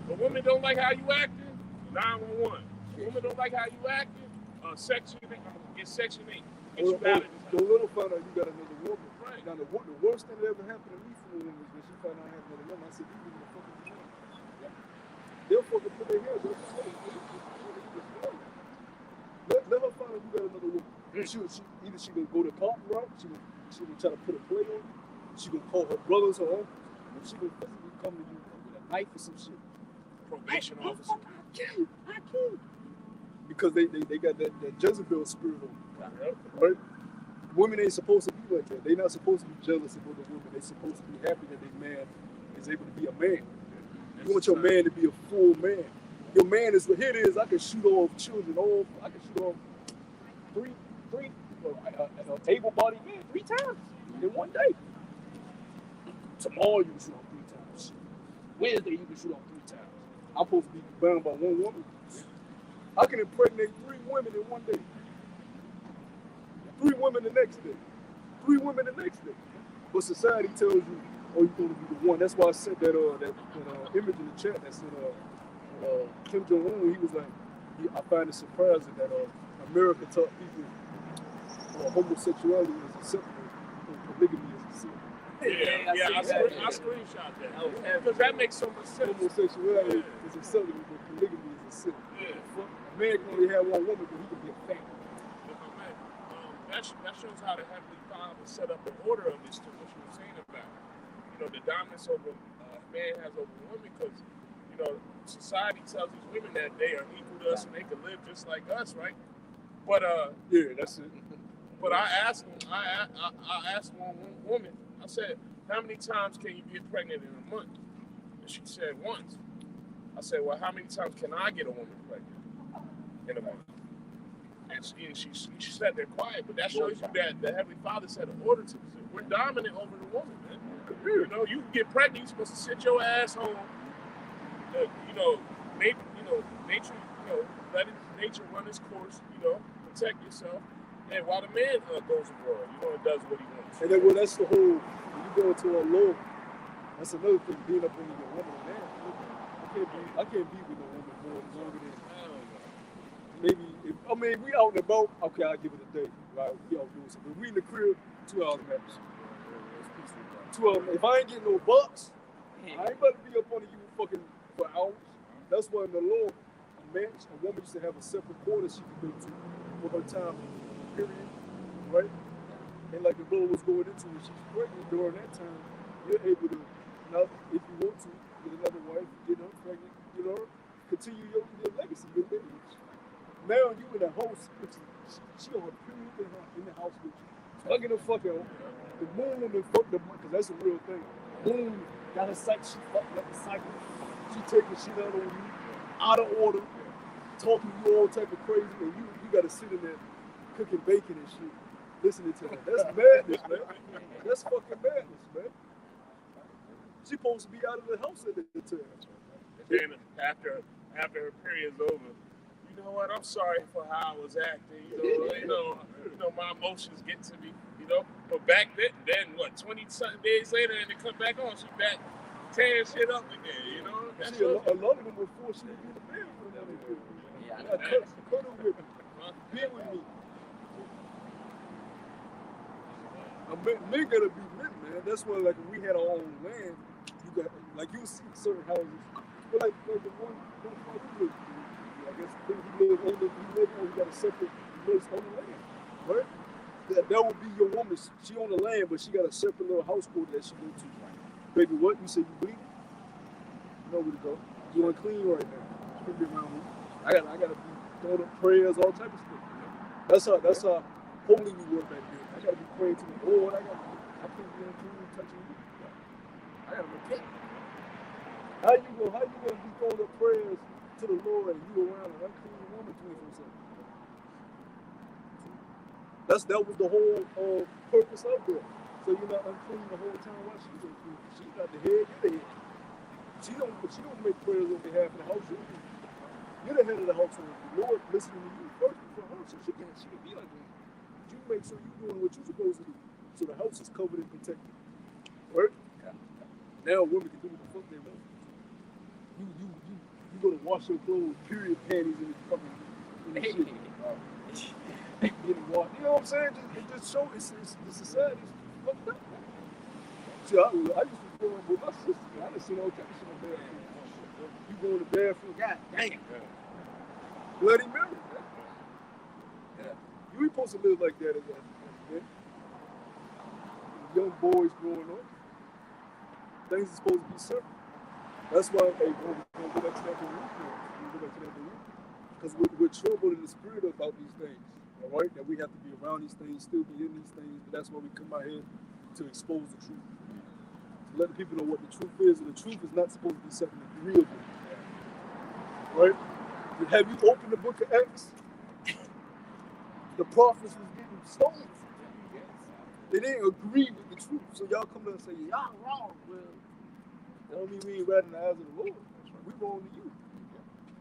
The women don't like how you acting, 911. The women don't like how you acting, Section 8. Get Section 8. Get you out of this The little find out you got another woman. Right. Now the worst thing that ever happened to me from a woman was when she found out I had another woman. I said, "You gonna fucking do that?" They'll fucking put their hands up. Let her find out you got another woman. Either she gonna go the cop route, she gonna try to put a play on you, she gonna call her brothers or uncles, and she gonna physically come to you with a knife or some shit. probation officer. I can't. Because they got that Jezebel spirit on them, right? Women ain't supposed to be like that. They're not supposed to be jealous of other women. They're supposed to be happy that their man is able to be a man. You want your man to be a full man. Your man is, here it is, I can shoot off children, I can shoot off three able-bodied men 3 times in one day. Tomorrow you can shoot off 3 times. Wednesday you can shoot off 3 times. I'm supposed to be bound by one woman. I can impregnate 3 women in one day. 3 women the next day. 3 women the next day. But society tells you, oh, you're going to be the one. That's why I sent that image in the chat that said Kim Jong-un, he was like, I find it surprising that America taught people homosexuality is acceptable and polygamy is a sin. I screenshot that. Because that makes so much sense. Homosexuality is acceptable, but polygamy is a sin. A man can only have one woman, but he can be a family. That shows how the Heavenly Father set up the order of this, to what you were saying about, the dominance over man has over women, because, society tells these women that they are equal to us and they can live just like us, right? But Yeah, that's it. But I asked him, I asked one woman, I said, how many times can you get pregnant in a month? And she said once. I said, well, how many times can I get a woman pregnant in a month? And she sat there quiet, but that shows you that the Heavenly Father set an order to this. We're dominant over the woman, man. You know, you can get pregnant, you're supposed to sit your ass home. You know, nature, let nature run its course, protect yourself. And while the man goes abroad, and does what he wants. And then, well, that's the whole, when you go into a law, that's another thing, being up under your woman. Man, I can't be with no woman more longer than maybe, we out and about, okay, I'll give it a day, right? We out doing something. We in the crib, 2 hours max. 2 hours. If I ain't getting no bucks, I ain't about to be up under you fucking for hours. That's why in the law, a woman used to have a separate quarter she could go to for her time period, right? And like the brother was going into when she's pregnant during that time, you're able to, now, if you want to, get another wife, get her pregnant, continue your legacy, your lineage. Now you in the house, she on her period in the house with you. Fucking the fucking, the moon and the fuck the moon, because that's a real thing. Moon got her cycle, she fucking up the cycle. She taking shit out on you, out of order, talking to you all type of crazy, and you gotta sit in there cooking bacon and shit, listening to her. That's madness, man. That's fucking madness, man. She supposed to be out of the house at the time. Then after her period's over, you know what? I'm sorry for how I was acting. My emotions get to me. But back then what? 20-something days later, and they come back on, she back tearing shit up again. That's a lot of them were forced to be in the bathroom. Yeah, cuddle with me, be with me. Men gotta be men, man. That's why, like, when we had our own land, you got, like, you see certain houses, but like the one we live, I guess he live got a separate, he lives on the land, right? That would be your woman. She on the land, but she got a separate little house quarter that she go to. Baby, what? You say you bleeding? You know where to go. You unclean right now. You be around me. I gotta be throwing up prayers, all type of stuff. That's how holy we were back then. I gotta be praying to the Lord. I can't be unclean touching you. I gotta repent. How you gonna be throwing up prayers to the Lord and you around an unclean woman 24/7? That was the whole purpose of it. So you're not unclean the whole time while she's unclean. She's not the head, you're the head. She don't make prayers on behalf of the house. You're the head of the household. The Lord listening to you first for her, so she can be like that. You make sure you're doing what you're supposed to do, so the house is covered and protected. Right? Yeah. Now women can do what the fuck they want. You go to wash your clothes, period panties in the fucking shit. Getting washed. You know what I'm saying? It just shows it's the society's fucked up. See, I used to go with my sister. I done seen all kinds of shit in the bathroom. You go in the bathroom, god damn. Bloody Mary, man. Yeah. You ain't supposed to live like that as a man. Young boys growing up. Things are supposed to be simple. That's why, hey, bro, we're going to go back to that belief. Because we're troubled in the spirit about these things. All right? That we have to be around these things, still be in these things. But that's why we come out here to expose the truth. To let the people know what the truth is. And the truth is not supposed to be something agreeable. Right? Have you opened the book of Acts? The prophets was getting stoned. They didn't agree with the truth. So y'all come to us and say, y'all wrong. Well, that don't mean we ain't right in the eyes of the Lord. We wrong to you.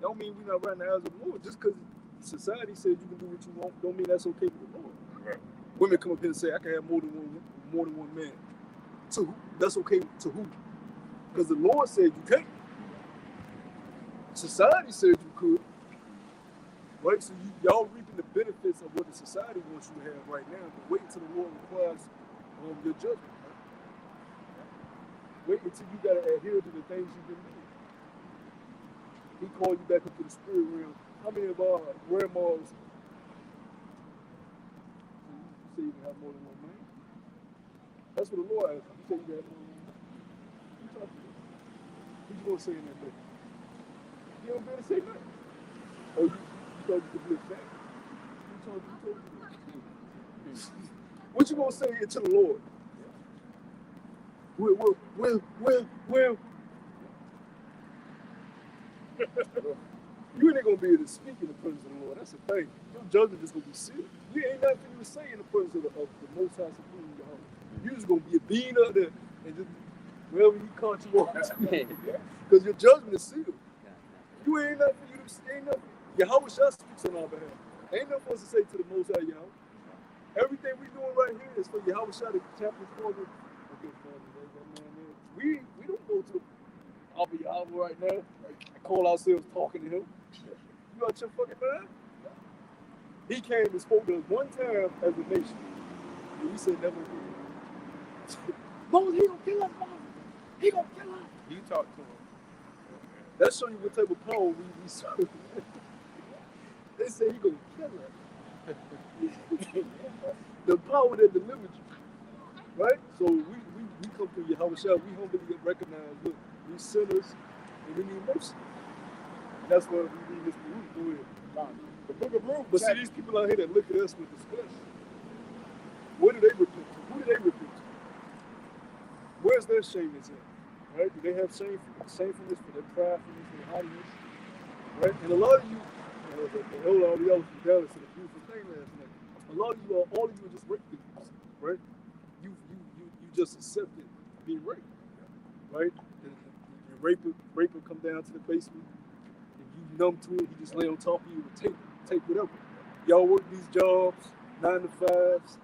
That don't mean we're not right in the eyes of the Lord. Just because society says you can do what you want, don't mean that's okay with the Lord. Right. Women come up here and say, I can have more than one man. To who? That's okay to who? Because the Lord said you can't. Society said you could. Right? So y'all reaping the benefits of what the society wants you to have right now, but wait until the Lord requires your judgment. Right? Wait until you got to adhere to the things you've been doing. He called you back into the spirit realm. How many of our grandmas say you can have more than one man? That's what the Lord asked you. He said you can have more than one man. Who you talking to? What you gonna say in that day? You don't better say nothing. Or you thought you could be a fan? You What you gonna say to the Lord? Well. You ain't gonna be able to speak in the presence of the Lord. That's the thing. Your judgment is gonna be sealed. You ain't nothing to say in the presence of the Most High Supreme Yahweh. You just gonna be a being up there and just wherever He caught you on, because your judgment is sealed. You ain't nothing for you to say. Ain't nothing. Yahweh shall speaks on our behalf. Ain't nothing for us to say to the Most High Yahweh. Everything we doing right here is for Yahweh shall to chapter 4. Okay, Father, we don't go to Abba Yahweh right now. And call ourselves talking to Him. You out your fucking mind? He came and spoke to us one time as a nation. And we said never again. Moses, he gonna kill us, Moses. He gonna kill us. You talk to him. That show you what type of power we serve. They say he gonna kill us. The power that delivered you. Right? So we come to Yahweh Shah. We humbly recognize, look, we sinners and we need mercy. And that's why we need this Baruch. Go ahead. The book of Ruth. But see, these people out here that look at us with disgust, what do they repent to? Who do they repent to? Where's their shameless at? Right? Do they have shamefulness for their pridefulness, their haughtiness? Right? And a lot of you, the elder all the others from Dallas said a beautiful thing last night. A lot of you all of you are just rape victims, right? You just accepted being raped, right? The raper come down to the basement. If you numb to it, he just lay on top of you and take whatever. Y'all work these jobs, 9 to 5s.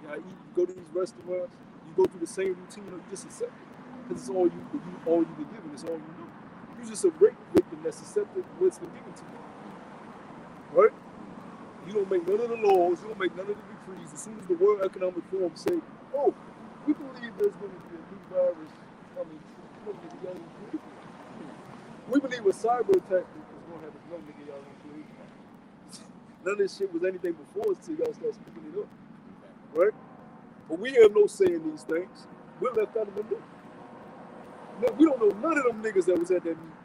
Y'all eat, you go to these restaurants. You go through the same routine, or you just accept it because it's all you been given. It's all you know. You're just a rape victim that's accepted what's been given to you, right? You don't make none of the laws. You don't make none of the decrees. As soon as the World Economic Forum say, "Oh, we believe there's going to be a new virus coming," we believe a cyber attack is going to have a nothing to get y'all included. None of this shit was anything before us till y'all start speaking it up, right? But we have no say in these things. We're left out of the loop. We don't know none of them niggas that was at that meeting.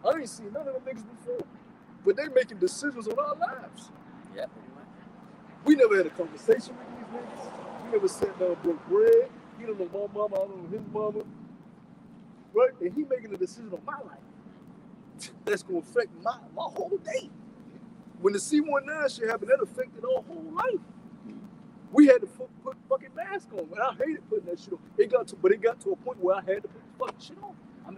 I ain't seen none of them niggas before. But they making decisions on our lives. Yeah, pretty much. We never had a conversation with these niggas. We never sat down and broke bread. He don't know my mama, I don't know his mama. Right? And he making a decision on my life. That's going to affect my whole day. When the C-19 shit happened, that affected our whole life. We had to put fucking masks on. And I hated putting that shit on. It got to a point where I had to put the fucking shit on. I'm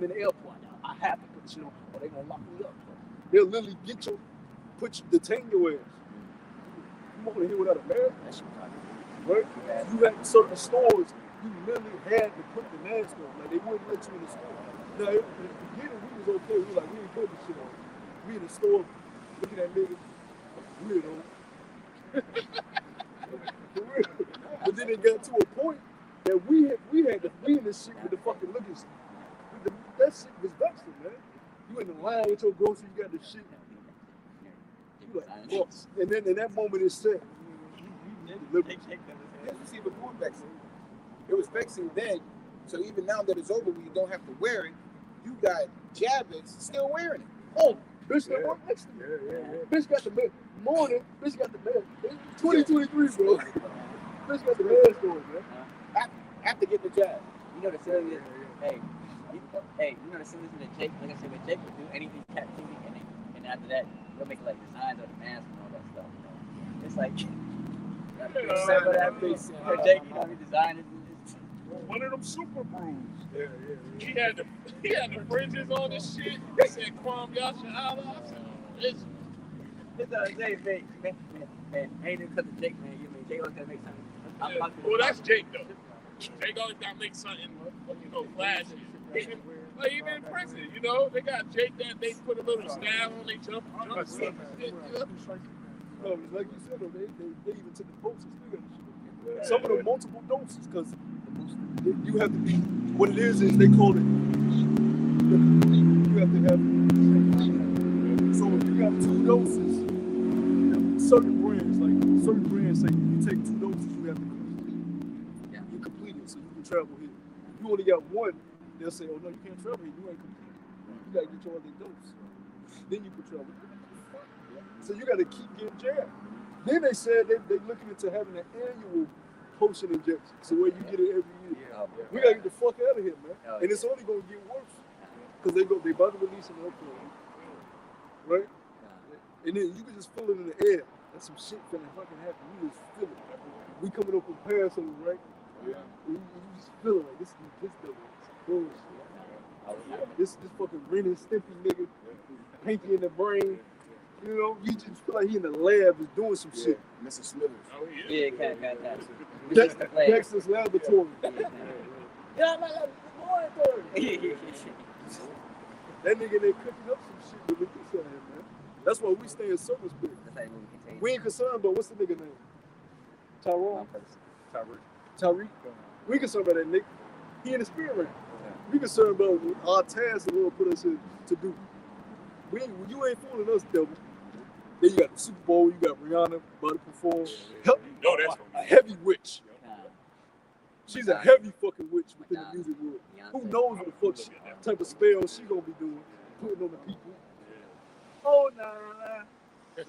in the airport now. I have to put the shit on, or they're gonna lock me up. They'll literally detain your ass. You want to hear without a mask? Right? You had certain stores, you literally had to put the mask on. Like they wouldn't let you in the store. Now, in the beginning, we was okay. We were like, we ain't putting the shit on. We in the store, looking at niggas, weirdo. But then it got to a point that we had to be in this shit with the fucking looking. That shit was vexing, man. You in the line with your groceries, you got the shit. You like, well, and then in that moment it said, See, but more vexing. It was vexing then, so even now that it's over, you don't have to wear it. You got jabbets still wearing it. oh, bitch that work next to me. Bitch got the mask. Morning, bitch got the mask. 2023, bro. Bitch got the mask on, man. Have to get the jab. You know the silly is, you know the silly is that Jake, like I said, when Jake would do anything captivity, and after that, they'll make like designs of the mask and all that stuff. You know? It's like, Jake, you know, he designed it. One of them super brews. He had the fringes on this shit. He said Kwam Yasha Allah. It's Jake, man, ain't it because of Jake, man. You mean Jake always gotta make something. Well, that's Jake though. Jake always gotta make something, flashy. Like even in prison, they got Jake that they put a little stab on their jump. No, like you said, they even took the posters. Some of them multiple doses, because you have to be, what it is they call it, you have to have, so if you got 2 doses, certain brands say you take 2 doses, you have to complete it. You complete it so you can travel here. If you only got 1, they'll say, oh no, you can't travel here, you ain't complete it. You gotta get your other dose. Then you can travel. So you gotta keep getting jabbed. Then they said they looking into having an annual potion injection, so where you get it every year. Oh, We gotta get the fuck out of here, man. Oh, And it's only gonna get worse because they about to release an upload, right? And then you can just feel it in the air. That's some shit finna fucking happen. You just feel it. We coming up with Parasol, right? Yeah. You just feel it like this double. Bullshit. This fucking Ren and Stimpy nigga, Pinky in the brain. You know, you just feel like he in the lab is doing some shit. Mr. Smithers. Oh, yeah. Yeah, kind. Dexter's laboratory. Yeah, I'm like, laboratory. That nigga they cooking up some shit with this out here, man. That's why we stay in service big. That's how the movie contains. We ain't concerned about what's the nigga name? Tyrone? Tyreek. We ain't concerned about that nigga. He in the spirit realm. We concerned about our tasks the Lord put us in to do. You ain't fooling us, devil. Then you got the Super Bowl, you got Rihanna about to perform. No, that's A heavy witch. She's a heavy fucking witch within the music world. Who knows what the fuck type of spell she gonna be doing, putting on the people. Oh, nah. No,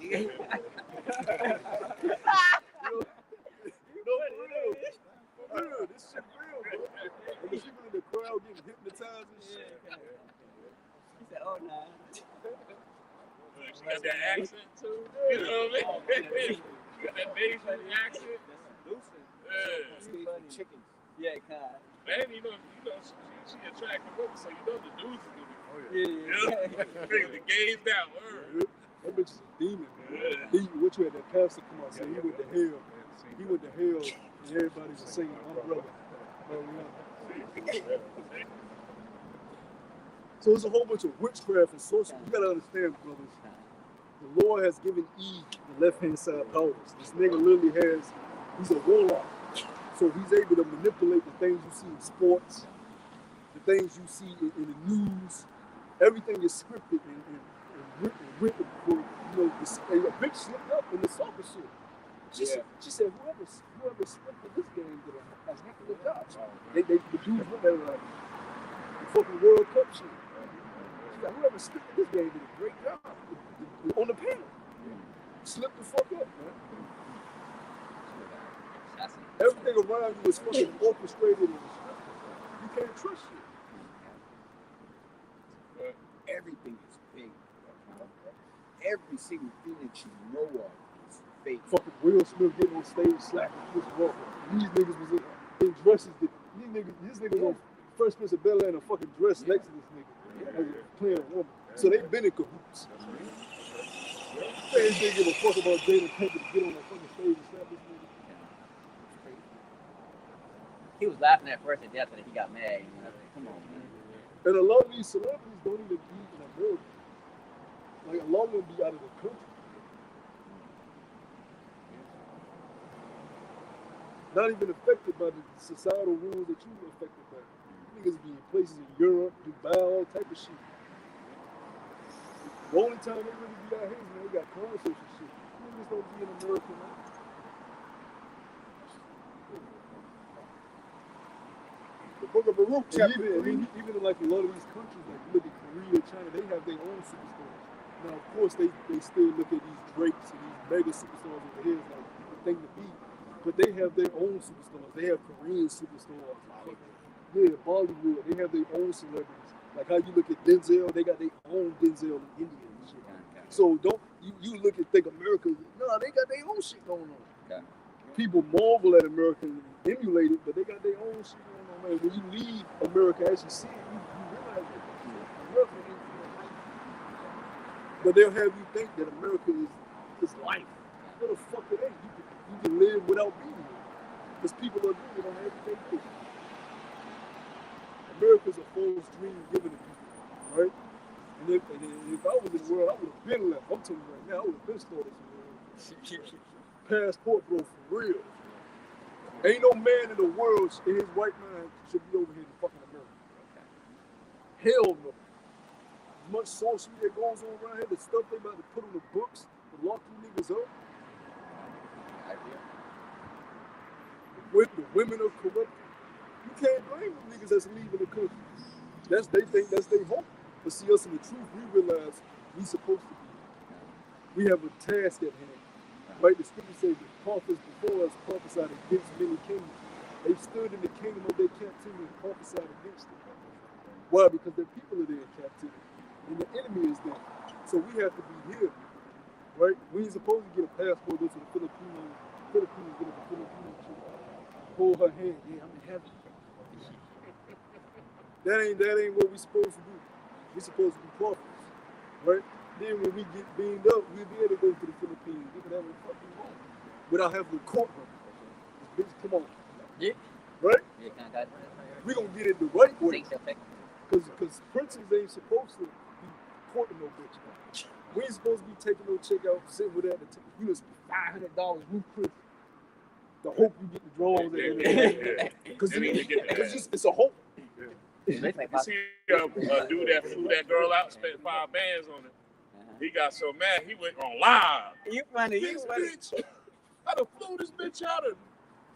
for real, this shit real, bro. And the people in the crowd getting hypnotized and shit. He said, oh, nah. She got that accent too. You know what I mean? Got that Bayesian accent. Chicken. Yeah, kind. Man, you know, she attractive women, so you know the dudes are gonna be. Yeah. The game's down. That bitch is a demon, man. What you had that pastor come out and say he went to hell. He went to hell and everybody was singing Umbrella. So it's a whole bunch of witchcraft and sorcery. You gotta understand, brothers. The Lord has given Eve the left-hand side powers. This nigga literally he's a warlock. So he's able to manipulate the things you see in sports, the things you see in the news. Everything is scripted and written for, a bitch slipped up in the soccer shit. She said, whoever scripted this game did a heck of a job. The dudes went there like the fucking World Cup shit. She's like, whoever scripted this game did a great job. On the panel. Slipped the fuck up, man. Everything around you is fucking orchestrated and scripted. You can't trust shit. Everything is fake. Every single thing that you know of is fake. Fucking Will Smith getting on stage slapping Chris Walker. These niggas was in dresses. This nigga was on Fresh Prince of Bel-Air in a fucking dress next to this nigga. Like playing a woman. So they been in cahoots. They didn't give a fuck about Jada Pinkett to get on that fucking stage and slap this nigga. He was laughing at first, and after that he got mad. You know, like, come on, man. And a lot of these celebrities don't even be in America. Like, a lot of them be out of the country. Not even affected by the societal rules that you were affected by. Niggas be in places in Europe, Dubai, all type of shit. The only time they really be out here is when they got concerts and shit. Niggas don't be in America, man. The Book of Baruch, chapter 3. Even in like a lot of these countries, like you look at Korea, China, they have their own superstars. Now, of course, they still look at these Drakes and these mega superstars over here as like the thing to be. But they have their own superstars. They have Korean superstars. Yeah, Bollywood. They have their own celebrities. Like how you look at Denzel, they got their own Denzel in India and shit. So don't you look and think America? No, they got their own shit going on. Okay. People marvel at America and emulate it, but they got their own shit going on. Man, when you leave America, as you see it, you realize that America ain't life. But they'll have you think that America is life. What the fuck it ain't? You can live without being here. Because people are doing it on everyday basis. America's a false dream given to people, right? And if I was in the world, I would have been left. I'm telling you right now, I would have been started somewhere. Passport, bro, for real. Ain't no man in the world in his right mind should be over here in fucking America. Hell no. As much sorcery that goes on around here, the stuff they about to put on the books to lock you niggas up. The women are corrupt. You can't blame them niggas that's leaving the country. They think that's their hope. But see, us in the truth, we realize we supposed to be. We have a task at hand. Right? The scripture says the prophets before us prophesied against many kingdoms. They stood in the kingdom of their captivity and prophesied against it. Why? Because their people are there in captivity. And the enemy is there. So we have to be here. Right? We ain't supposed to get a passport, go to the Philippines, get a Filipino chick, hold her hand, yeah, I'm in heaven. That ain't what we supposed to do. We supposed to be prophets. Right? Then when we get beamed up, we'll be able to go to the Philippines, do whatever the fuck we want. Without having to court them. This bitch, come on. Yeah. Right? Yeah, kind of We gonna get it the right way. got Cause princes ain't supposed to be courting no bitch. We ain't supposed to be taking no chick out, sitting with her at the you know, $500 Ruth Chris. The hope you get the draws at the end of the day. Cause it's a hope. You see a dude that flew that girl out, spent 5 bands on it. He got so mad, he went on live. You funny. This bitch, I done flew this bitch out and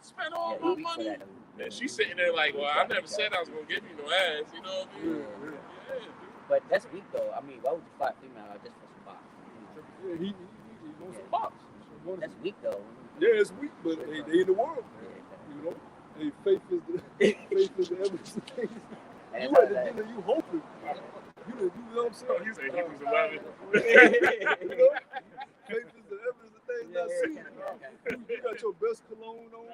spent all my money. And she's sitting there like, well, I never said I was going to give you no ass, you know what I mean? Yeah, dude. But that's weak though. I mean, why would you fly a female out just for some box? Yeah, he wants some box. That's weak though. Yeah, it's weak, but hey, they in the world. You know? Hey, faith is the evidence of things. You at the dinner, you hoping. You know what I'm saying? You say he was 11. You know? Faith is the evidence of things not seen. You got your best cologne on.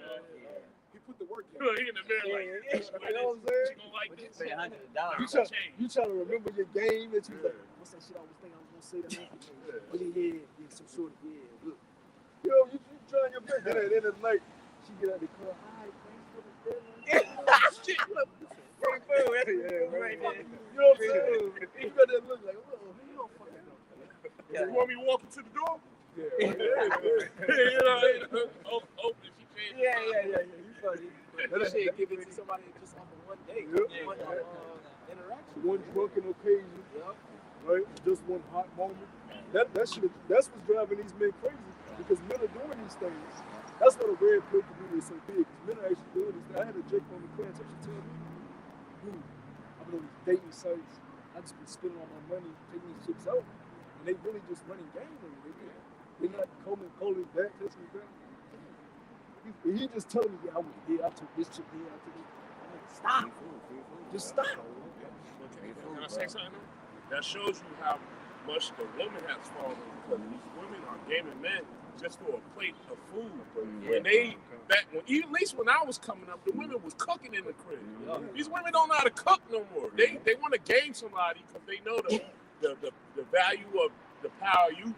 He put the work in. He in the mirror like, you know what I'm saying? She gonna like this. Pay $100. You trying to remember your game that you was like, what's that shit I was thinking I was gonna say that? Yeah, some sort of look. You know, you trying your best. Then at the end of the night, she get out the car. Hi, thanks for the dinner. Shit, look. Free food. That's Yeah, right there. you know what I'm saying? You got that look like, oh, you don't fucking know. You want me to walk into the door? Yeah. You know, open. She changed. Yeah. You funny. You should give it to somebody just on the one day. Yep. One interaction. One drunken occasion, Yep. right? Just one hot moment. That's what's driving these men crazy because men are doing these things. That's what a red plate community is so big. Because men are actually doing this. I had a Jake on the class. I should tell me, dude, I've been on these dating sites. I just been spending all my money taking these chicks out, and they really just running game on me. They're not calling back, texting me back. He just telling me, yeah, I went here, I took this chick here, I took this. I'm like, stop. Just stop. Can I say something? That shows you how much the woman has fallen because these women are gaming men just for a plate of food. When at least when I was coming up, the women was cooking in the crib. These women don't know how to cook no more. They want to game somebody because they know the value of the power you know,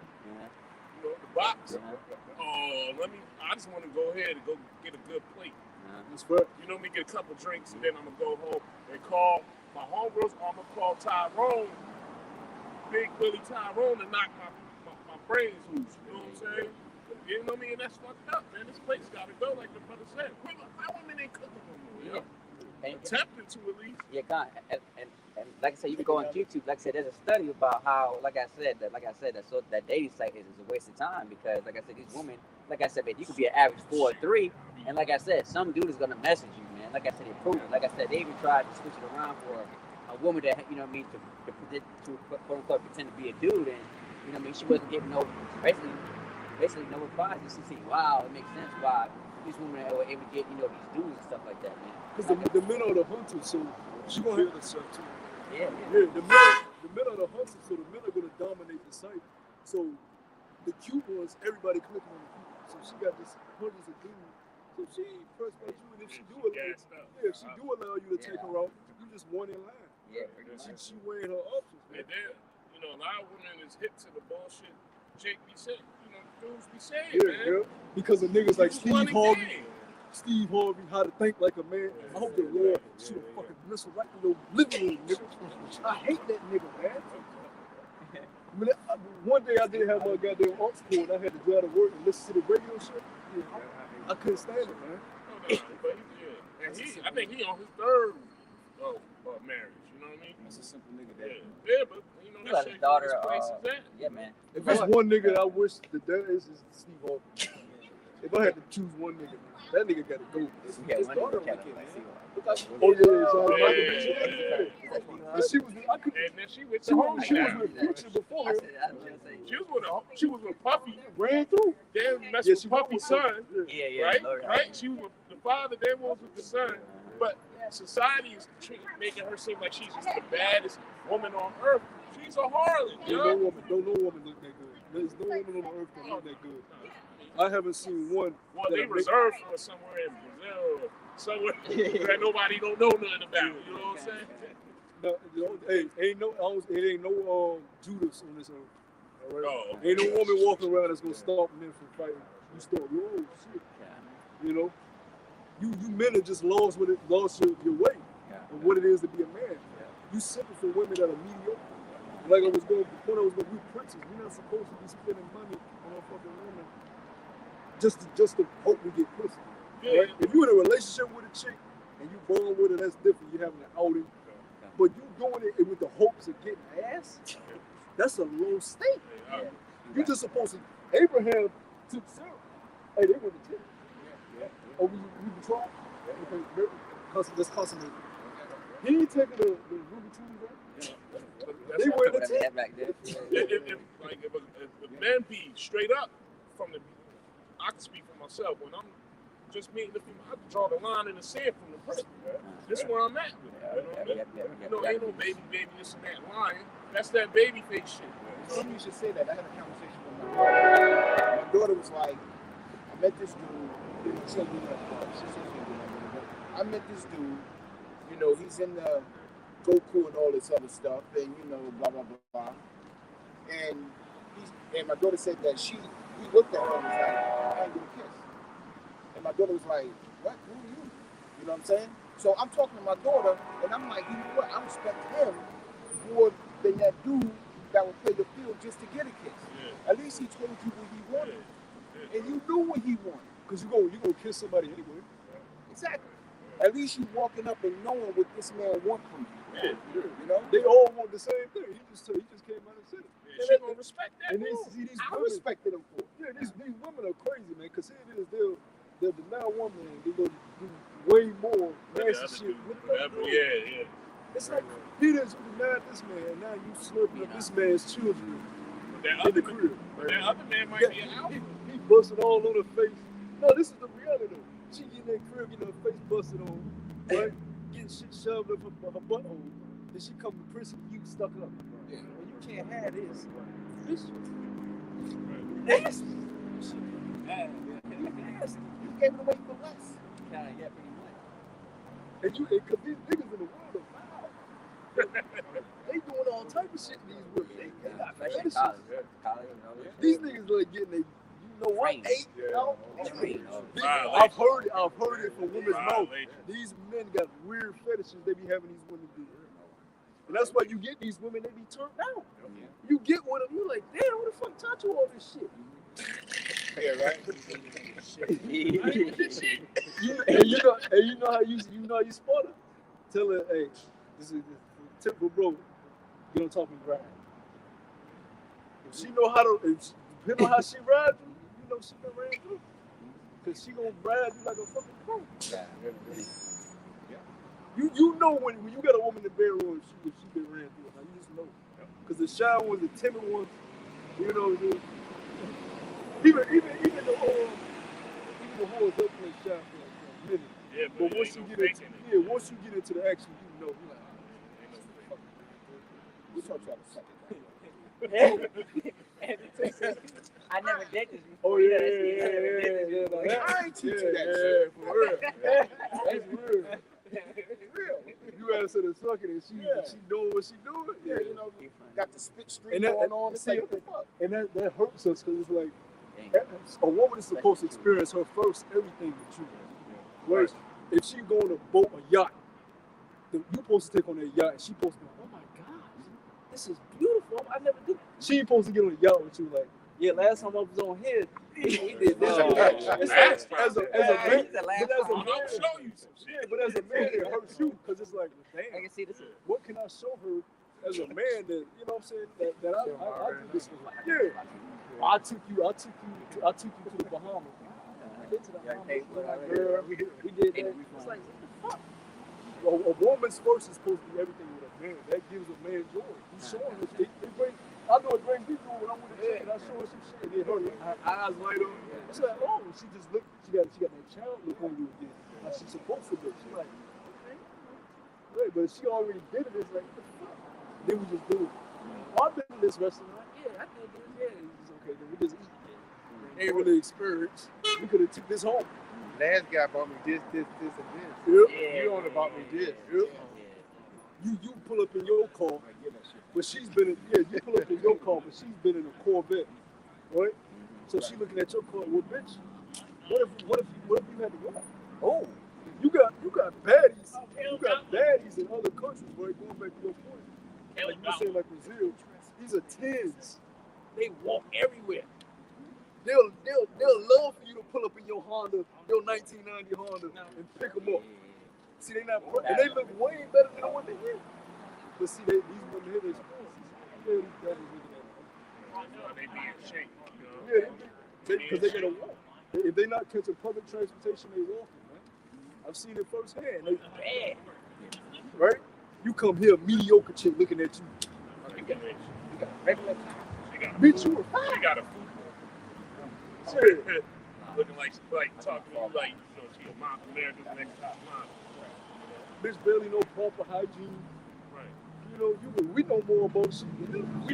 the box. Oh, I just want to go ahead and go get a good plate. That's fair. You know me, get a couple drinks, and then I'm going to go home and call my homegirls. I'm going to call Tyrone, Big Willie Tyrone, to knock my brains loose. You know what I'm saying? You know me, and that's fucked up, man. This place got to go, like the brother said. Why women ain't cooking no more? You know? Attempting to at least. Yeah, and like I said, you can go on YouTube. Like I said, there's a study about how, like I said, that dating site is a waste of time because, like I said, these women, like I said, man, you could be an average 4 or 3, and like I said, some dude is gonna message you, man. Like I said, they prove it. Like I said, they even tried to switch it around for a woman that, you know what I mean, to quote unquote pretend to be a dude, and you know what I mean, she wasn't getting no basically no replies. You see, wow, it makes sense why these women are able to get, you know, these dudes and stuff like that, man. Because the men are the hunters, so she gonna hear herself too. Yeah. The men are the hunters, so the men are gonna dominate the site. So the cute ones, everybody clicking on the cute ones. So she got this hundreds of dudes. So she ain't pressed by you, and if she do allow you to take her out, you just one in line. Yeah. She weighing her options. And then, you know, a lot of women is hip to the bullshit. Jake be saying, you know, dudes be saying, man. Because of niggas like Steve Harvey, how to think like a man. I hope the Lord shoot a fucking missile right in your living room, nigga. I hate that nigga, man. One day I didn't have my goddamn aux cord, and I had to drive to work and listen to the radio shit. I couldn't stand it, man. I think he on his 3rd marriage. You know what I mean? That's a simple nigga, that. Yeah, but you know You that got his shit. daughter. At. Yeah, man. If it's one nigga I wish the dad is Steve Harvey. If I had to choose one nigga, that nigga got to go. Yeah, His one daughter nigga like got it, man. Oh yeah, Shawn Yeah. Michaels. And she was, I could. And then she with She the was homie now. with Future before her. She was with Puffy. Ran through. then messed Yeah, with she Puppy's was- son, Yeah, right? Lord, Right? She was with the father, then was with the son. But society is making her seem like she's just the baddest woman on earth. She's a harlot, Yeah, yo. no woman look that good. There's no woman on the earth that look that good. I haven't seen one. Well, that they make- reserved for her somewhere in Brazil or somewhere that nobody don't know nothing about. You know what I'm saying? No, hey, it ain't no Judas on this earth. All right? Oh, Ain't no woman walking around that's gonna stop men from fighting. You start, oh shit, you know. You men are just lost your way of what it is to be a man. You simple for women that are mediocre. Like the point I was going, we princes. We're not supposed to be spending money on a fucking woman just to hope we get pussy. yeah. Right? If you're in a relationship with a chick and you born with her, that's different. You're having an outing. But you doing it with the hopes of getting ass, that's a low state. You just supposed to. Abraham took Sarah. Hey, they went to tent. Oh, we betrothed? Okay, that's consummated. He ain't taking the ruby trees off. That's They what- were in the Whatever they tent. had back then. if men be straight up from the, I can speak for myself. When I'm just meeting the female, I can draw the line in the sand from the first. This is where I'm at with it. You know what I mean? You know, ain't no baby, this and that lying. That's that baby face shit. It's funny you should say that. I had a conversation with my daughter. My daughter was like, I met this dude. She said, I met this dude. You know, he's in the Goku and all this other stuff, and you know, blah blah blah. And my daughter said that he looked at her and was like, I ain't gonna kiss. And my daughter was like, what? Who are you? You know what I'm saying? So I'm talking to my daughter, and I'm like, you know what? I respect him more than that dude that would play the field just to get a kiss. Yeah. At least he told you what he wanted, and you knew what he wanted. Because you gonna kiss somebody anyway. Exactly. At least you walking up and knowing what this man wants from you. Yeah. You know? They all want the same thing. He just came out and said it. Yeah, she gonna respect that. And move. these I women, respected him for it. yeah, these women are crazy, man. Because here it is, they'll deny one man, they go do way more nasty shit. With Whatever, yeah. It's like Peter's denied this man, and now you slurping up this man's children But that in other the crib. man might be an alpha. He busted all on her face. No, this is the reality though. She get in that crib, getting her face busted on, right? Getting shit shoved up her butthole. Then she come to prison, you stuck up. Yeah. And you can't have this. This You gave it away for less. Kinda, yeah, pretty much. and cause these niggas in the world are wild. They doing all type of shit to these women. They got Especially in fetishes. college, you know. These niggas like getting they, you know what? Trained. 8 out. Trained, oh. I've heard it from women's mouth. Violation. These men got weird fetishes they be having these women do. And that's why you get these women, they be turned out. You get one of them, you like, damn, who the fuck taught you all this shit? Yeah, right. You know how you spot her. Tell her, hey, this is typical bro. You don't talk me right. If she know how to, depending on how she rides you, you know she been ran through. Cause she gonna ride you like a fucking pro. You know when you got a woman in the bedroom, if she been ran through. Now you just know. Cause the shy ones, the timid ones, you know, even the whores up play shy for a minute. Yeah, But but once you get into the action, you know. We talk about a second. I never did this Oh before. yeah, You know, I never did this before. I ain't teach you that shit. for real. That's real. Real. You ask her to suck it and she doing what she doing. Yeah, you know, got the spit stream And that- going on. It's see, like, what the fuck? And that hurts us because it's like a woman is supposed to experience her first everything with you. Whereas if she go on a boat, a yacht, you supposed to take on that yacht. And she supposed to go, oh my God, this is beautiful. I never did. She supposed to get on a yacht with you like, yeah, last time I was on here, he did this. That's As a man, but as a I'll man, show you some shit. yeah, but as a man, it hurts you because it's like, I damn, can see this. what can I show her as a man that you know what I'm saying that I do this for? Yeah, I took you to the Bahamas. We went to the Bahamas, girl. We did that. It's like what the fuck? A woman's first is supposed to be everything with a man, that gives a man joy. He's showing us. They bring, I know it brings me joy when I'm with a chick and I show her some shit. And then her eyes light up. It's like, oh, she just look. She got that child look on you again. Like she's supposed to look. She's like, okay. Right, but she already did it. It's like, what the fuck? Then we just do it. Oh, I've been in this restaurant. Yeah, I did this. Yeah, it's okay. Then we just eat. Ain't really experience. We could have took this home. Last guy bought me this, and this. Yep. You only bought me this. Yep. You pull up in your car, but she's been in, you pull up in your car, but she's been in a Corvette, right? So she looking at your car, well, bitch, what if you had to go? Oh, you got baddies. You got baddies in other countries, right? Going back to your point, like you were saying, like Brazil, these are tens. They walk everywhere. They'll love for you to pull up in your Honda, your 1990 Honda, and pick them up. See, they not, and they look way better than what they did. But see, these women here, they're expensive. They be in shape. Yeah, because they gotta walk. If they not catching public transportation, they walking, man. I've seen it firsthand. They bad, right? You come here, mediocre chick looking at you. You got regular car. Bitch, you She got a food. shit. Looking like talking to you like, you know, she a mom, America's next top mom. Bitch barely know proper hygiene. Right. You know, we know more about shit. We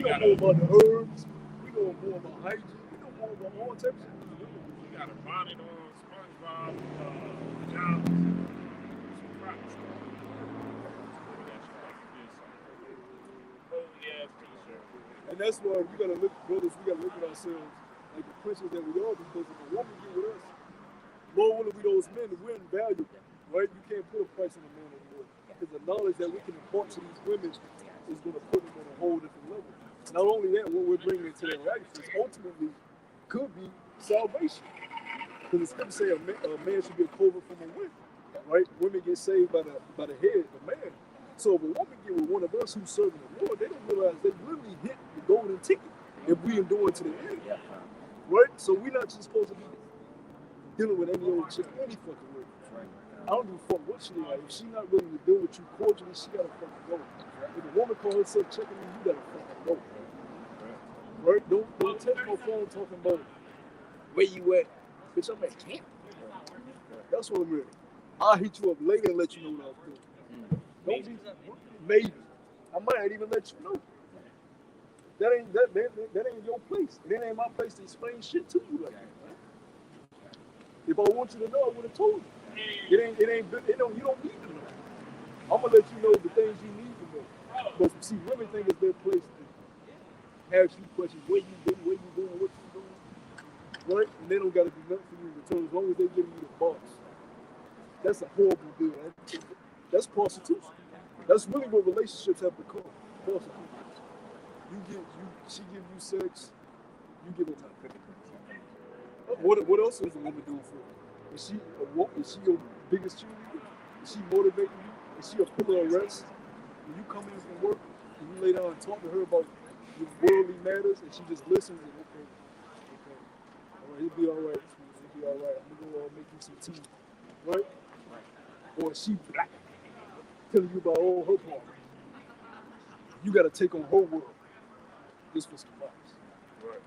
know got more about the herbs. We know more about hygiene. We know more about all types of shit. She got a bonnet on, SpongeBob, pajamas, some Crocs. Holy ass t-shirt. And that's why we gotta look, brothers, we gotta look at ourselves like the princes that we are, because if a woman get with us, more will be those men that we're invaluable, right? You can't put a price on a man anymore. Because the knowledge that we can impart to these women is gonna put them on a whole different level. Not only that, what we're bringing into their life is ultimately could be salvation. Because the scripture say a man should be a covert from a woman, right? Women get saved by the head, the man. So if a woman get with one of us who's serving the Lord, they don't realize they literally hit the golden ticket if we endure to the end. Right? So we're not just supposed to be dealing with any old chick, any fucking way. I don't give a fuck what she like. If she's not willing to deal with you cordially, she gotta fucking go. If a woman calls herself checking you, you gotta fucking go. Right? Don't take my phone talking about where you at. Bitch, I'm at camp. That's what I'm ready. I'll hit you up later and let you know what I was doing. Don't be maybe. I might even let you know. That ain't your place. That ain't my place to explain shit to you like that. Man. If I want you to know, I would have told you. You don't need to know. I'm gonna let you know the things you need to know. But see, women think it's their place to ask you questions. Where you been? Where you doing? What you doing? Right? And they don't gotta do nothing for you in return as long as they give you the boss. That's a horrible deal. That's prostitution. That's really what relationships have become. Prostitution. She give you sex, you give her time. What else is a woman doing for you? Is she your biggest cheerleader? Is she motivating you? Is she a pillar of rest? When you come in from work and you lay down and talk to her about your worldly matters and she just listens and okay, all right, he'll be all right. He'll be all right. I'm gonna go make you some tea, right? Or is she black, telling you about all her problems? You gotta take on her world. Just for some vibes. Right.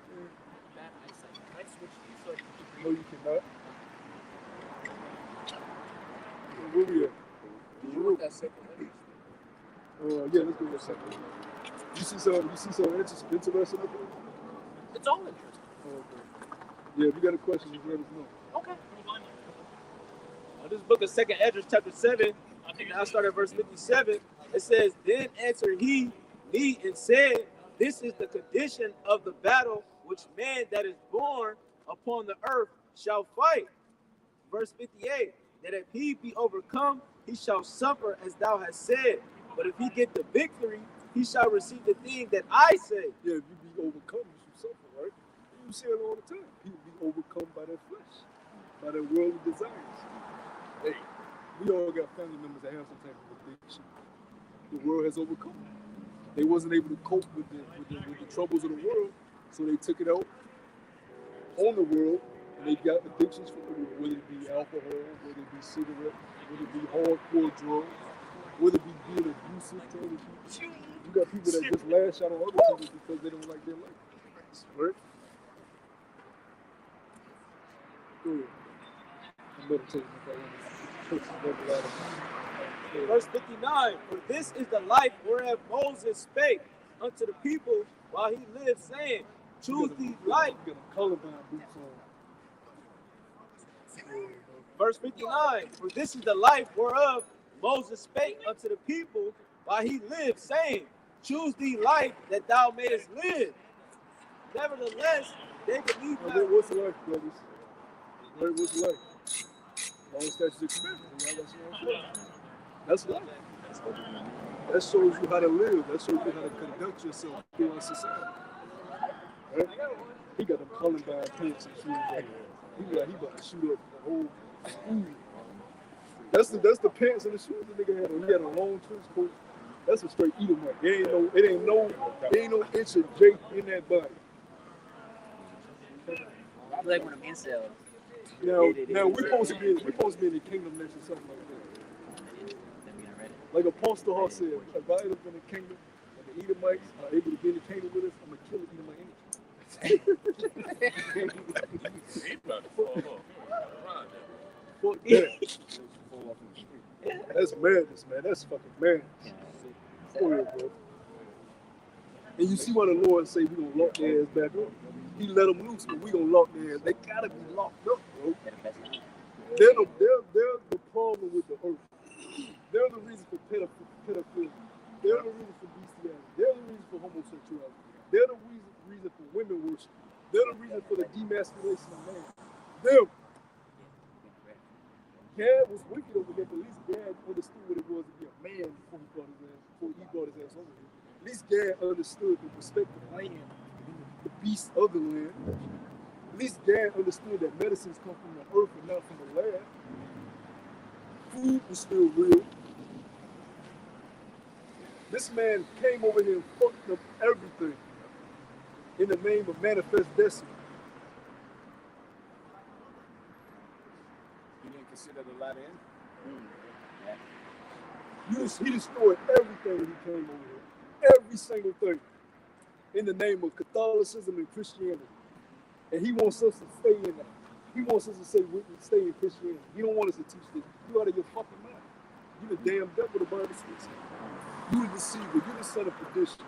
No, you cannot. Where we at? You want that second? Yeah, let's go to the second. You see something interesting up there? It's all interesting. Okay. Yeah, if you got a question, just let us know. Okay. This book of 2 Esdras chapter 7, and I start at verse 57. It says, "Then answered he me and said, This is the condition of the battle which man that is born upon the earth shall fight." Verse 58, "That if he be overcome, he shall suffer as thou hast said. But if he get the victory, he shall receive the thing that I say." Yeah, if you be overcome, you should suffer, right? You see it all the time. People be overcome by their flesh, by their worldly desires. Hey, we all got family members that have some type of addiction. The world has overcome. They wasn't able to cope with the troubles of the world, so they took it out on the world, and they got addictions from it, whether it be alcohol, whether it be cigarettes, whether it be hardcore drugs, whether it be being abusive to other people. people that just lash out on other people because they don't like their life. Right? Go ahead. I'm meditating if I want to put some level out of it. Verse 59, for this is the life whereof Moses spake unto the people while he lived, saying, choose thee life. Get them colorblind boots on. Verse 59, for this is the life whereof Moses spake unto the people while he lived, saying, choose thee life that thou mayest live. Nevertheless, they believe Now, not. what's life, brothers? Right, what's life? Long statutes and commandments. That's life. That shows you how to live. That shows you how to conduct yourself throughout society. Right? He got them columbine pants and shoes. Right? He about to shoot up the whole school. That's the pants and the shoes the nigga had on. He had a long trench coat. That's a straight Edomite. It ain't no inch of Jake in that body. I feel like one of them incels. Now we're supposed to be in the kingdom next or something like that. Like Apostle Hall said, if I end up in the kingdom and the Edomites are able to be in the kingdom with us, I'm gonna kill Edomite. He about to fall off. Fuck that. That's madness, man. That's fucking madness. Go ahead, bro. And you see why the Lord say we gonna lock their ass back up. He let them loose, but we gonna lock their ass. They gotta be locked up, bro. They're the problem with the earth. They're the reason for pedophilia. They're the reason for bestiality. They're the reason for homosexuality. They're the reason for women worship. They're the reason for the demasculation of man. Them. Gad was wicked over here, but at least Gad understood what it was to be a man before he brought his ass over here. At least Gad understood the respect of land and the beasts of the land. At least Gad understood that medicines come from the earth and not from the lab. Food was still real. This man came over here and fucked up everything in the name of manifest destiny. You didn't consider the latter end? He destroyed everything when he came over here. Every single thing. In the name of Catholicism and Christianity. And he wants us to stay in that. He wants us to stay in Christianity. He don't want us to teach this. You out of your fucking mind. You the damn devil, the Bible speaks. You the deceiver. You the son of perdition.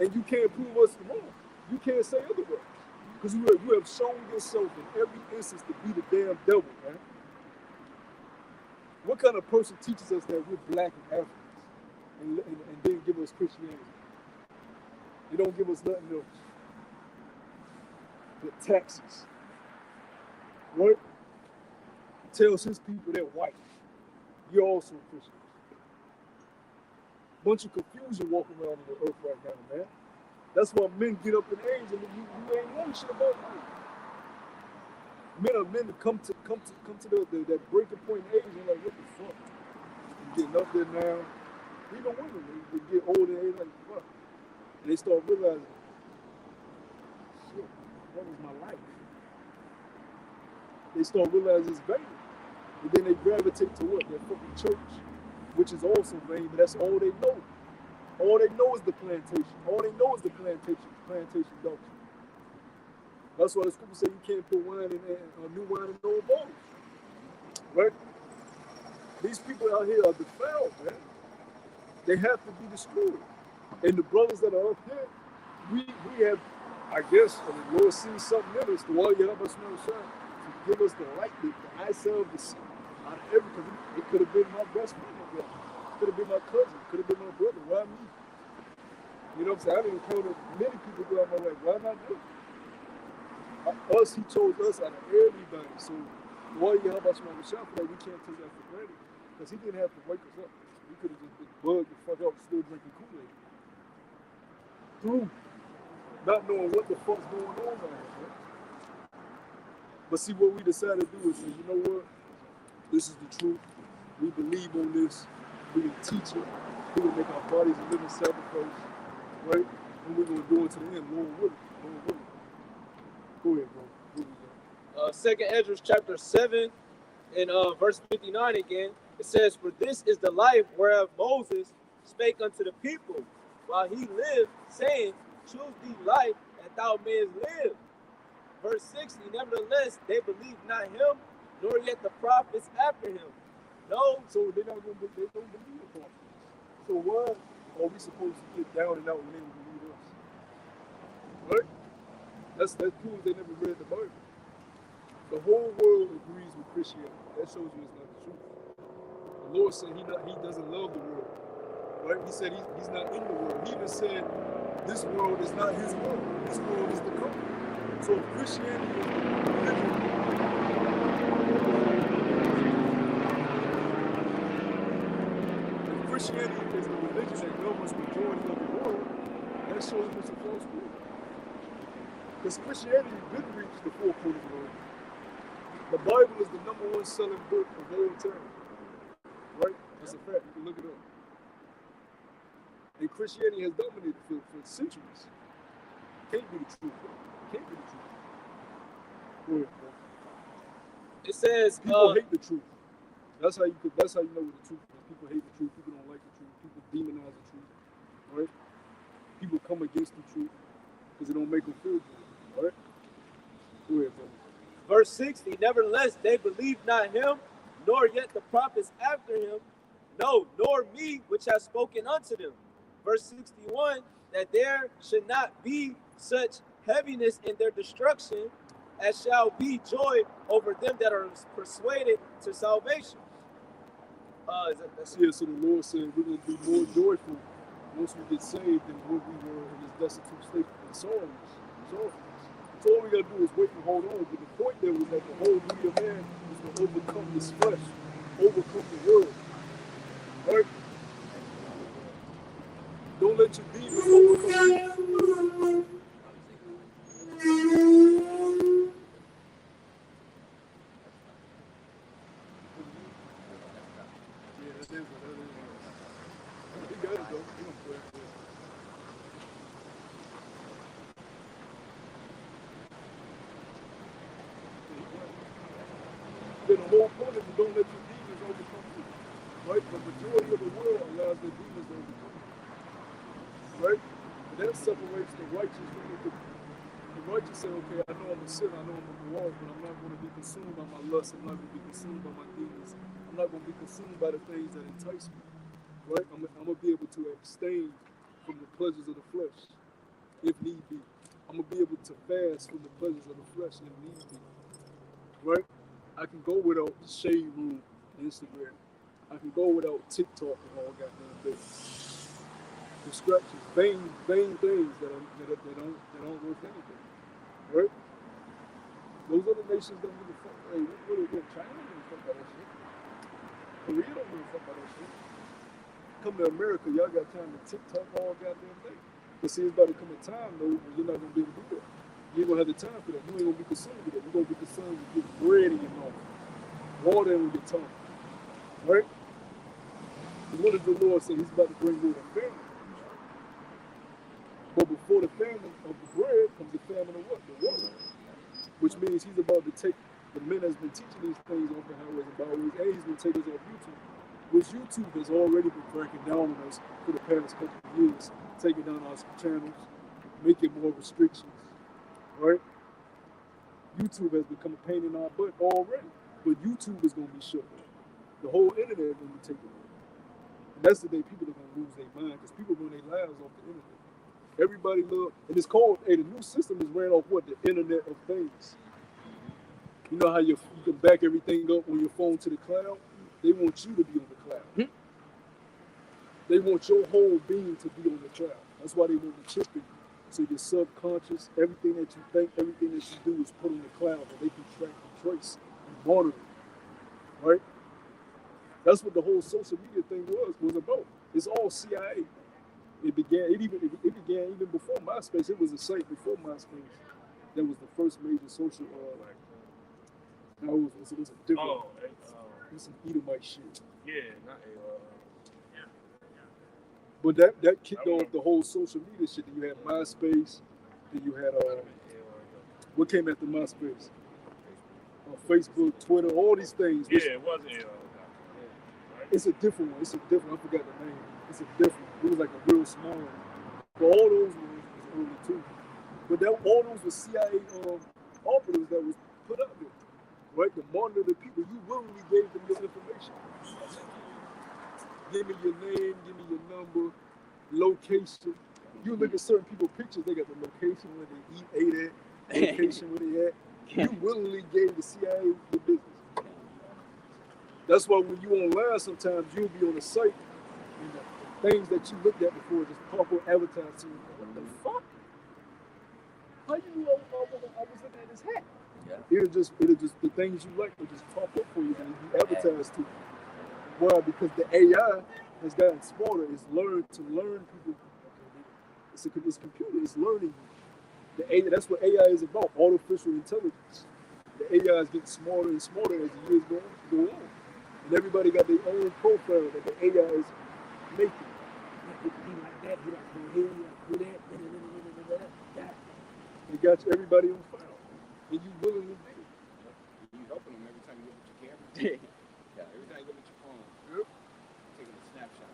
And you can't prove us wrong. You can't say otherwise. Because you have shown yourself in every instance to be the damn devil, man. What kind of person teaches us that we're black and Africans and then give us Christianity? They don't give us nothing else. The taxes. Right? Tells his people they're white. You're also Christian. Bunch of confusion walking around on the earth right now, man. That's why men get up in age and you ain't knowing shit about life. Men to come to that breaking point in age and like, what the fuck? You're getting up there now. Even women, they get older and like, fuck. And they start realizing, shit, that was my life. They start realizing it's vain. And then they gravitate to what? Their fucking church, which is also vain, but that's all they know. All they know is the plantation. All they know is the plantation doctrine. That's why the scripture say you can't put new wine in old bottles. Right? These people out here are defiled, man. They have to be destroyed. And the brothers that are up here, we have, I guess, the Lord sees something in us, the wall you help us know shine, to give us the light, the eyesight of the sea. Out of everything. It could have been my best friend up there. Could have been my cousin. Could have been my brother. Why me? You know what I'm saying? I didn't encounter many people go out my way. Why not me? Us, he chose us out of everybody. So why you help us on the shelf that we can't take that for granted? Because he didn't have to wake us up. We could have just been bugged the fuck up still drinking Kool-Aid. Through not knowing what the fuck's going on out here, man. But see, what we decided to do is say, you know what? This is the truth. We believe on this. We can teach it. We can make our bodies a living sacrifice. Right? And we're going to do it to the end. Lord willing. Lord willing. Go ahead, bro. 2nd Ezra chapter 7 and verse 59 again. It says, "For this is the life whereof Moses spake unto the people, while he lived, saying, Choose thee life, that thou mayest live." Verse 60, "Nevertheless, they believed not him, nor yet the prophets after him. No, So they don't believe the prophets. So why are we supposed to get down and out when they don't believe us? Right? That proves they never read the Bible. The whole world agrees with Christianity. That shows you it's not the truth. The Lord said he doesn't love the world. Right? He said he's not in the world. He even said this world is not his world. This world is the company. So if Christianity is the religion, if Christianity is the religion that governs the majority of the world, that shows it's a false world. Because Christianity didn't reach the four corners of the earth. The Bible is the #1 selling book of all time. Right? That's a fact. You can look it up. And Christianity has dominated for centuries. Can't be the truth, bro. Can't be the truth. Go ahead, bro. it says, People hate the truth. That's how you know what the truth is. People hate the truth. People don't like the truth. People demonize the truth. Right? People come against the truth because it don't make them feel good. Right? Go ahead, bro. verse 60, "Nevertheless, they believed not him, nor yet the prophets after him, no, nor me, which have spoken unto them." Verse 61, "That there should not be such heaviness in their destruction, as shall be joy over them that are persuaded to salvation." That's Yeah, so the Lord said we're going to be more joyful once we get saved than what we were in this destitute state and sorrows. So all we got to do is wait and hold on. But the point there was that the whole duty of man was to overcome this flesh, overcome the world. Right? Don't let your demons overcome you. Yeah, that is. He got it though. He don't play. Then the whole point is to don't let your demons overcome you. Right? The majority of the world allows their demons to overcome you. Right? And that separates the righteous from the wicked. The righteous say, okay, I know I'm a sinner, I know I'm a walk, but I'm not going to be consumed by my lust, I'm not going to be consumed by my demons, I'm not going to be consumed by the things that entice me. Right? I'm going to be able to abstain from the pleasures of the flesh, if need be. I'm going to be able to fast from the pleasures of the flesh, if need be. Right? I can go without Shade Room and Instagram. I can go without TikTok and all goddamn things. Distractions, vain things that aren't worth anything. Right? Those other nations don't give a fuck. Hey, what China don't give a fuck about that shit. Korea don't give a fuck about that shit. Come to America, y'all got time to TikTok all goddamn day. But see, it's about to come a time though when you're not gonna be able to do that. You ain't gonna have the time for that. You ain't gonna be concerned with that. You're gonna be concerned with getting bread in your mouth, water in your tongue. Right? And what does the Lord say? He's about to bring you a famine. But before the famine of the bread comes the famine of what? The water. Which means he's about to take the men that's been teaching these things off the highways and byways, and he's going to take us off YouTube. Which YouTube has already been cracking down on us for the past couple of years, taking down our channels, making more restrictions. Right? YouTube has become a pain in our butt already. But YouTube is going to be shut down. The whole internet is going to be taken over. And that's the day people are going to lose their mind because people run their lives off the internet. Everybody love, and it's called, the new system is ran off what? The Internet of Things. You know how you can back everything up on your phone to the cloud? They want you to be on the cloud. They want your whole being to be on the cloud. That's why they want to chip in you. So your subconscious, everything that you think, everything that you do is put on the cloud that they can track and trace and monitor. Right? That's what the whole social media thing was about. It's all CIA. It began even before MySpace. It was a site before MySpace that was the first major social. Now it was a different. It was some Edomite shit. Yeah, not But that kicked off the whole social media shit. Then you had MySpace. Then you had what came after MySpace? Facebook, Twitter, all these things. Yeah, it wasn't. It's a different one. It's a different. I forgot the name. It's a different. It was like a real small one. But all those ones was early too. But that all those were CIA operatives that was put up there, right? To monitor the people. You willingly gave them your information. Give me your name. Give me your number. Location. You look at certain people's pictures. They got the location where they ate at. Location where they at. You willingly gave the CIA your business. That's why when you online, sometimes you'll be on a site and the things that you looked at before just pop up advertised to you. What the fuck? How you know I was looking at this hat? Yeah. It'll just the things you like will just pop up for you and be advertised to you. Why? Because the AI has gotten smarter. It's learned to learn people. It's computer. It's learning you. The AI, that's what AI is about. Artificial intelligence. The AI is getting smarter and smarter as the years go on. And everybody got their own profile that the AI is making. He like that, he like go here, he like do that. They got everybody on file. And you willingly do it. You helping them every time you look at your camera. Yeah, every time you look at your phone. Yep. Taking a snapshot.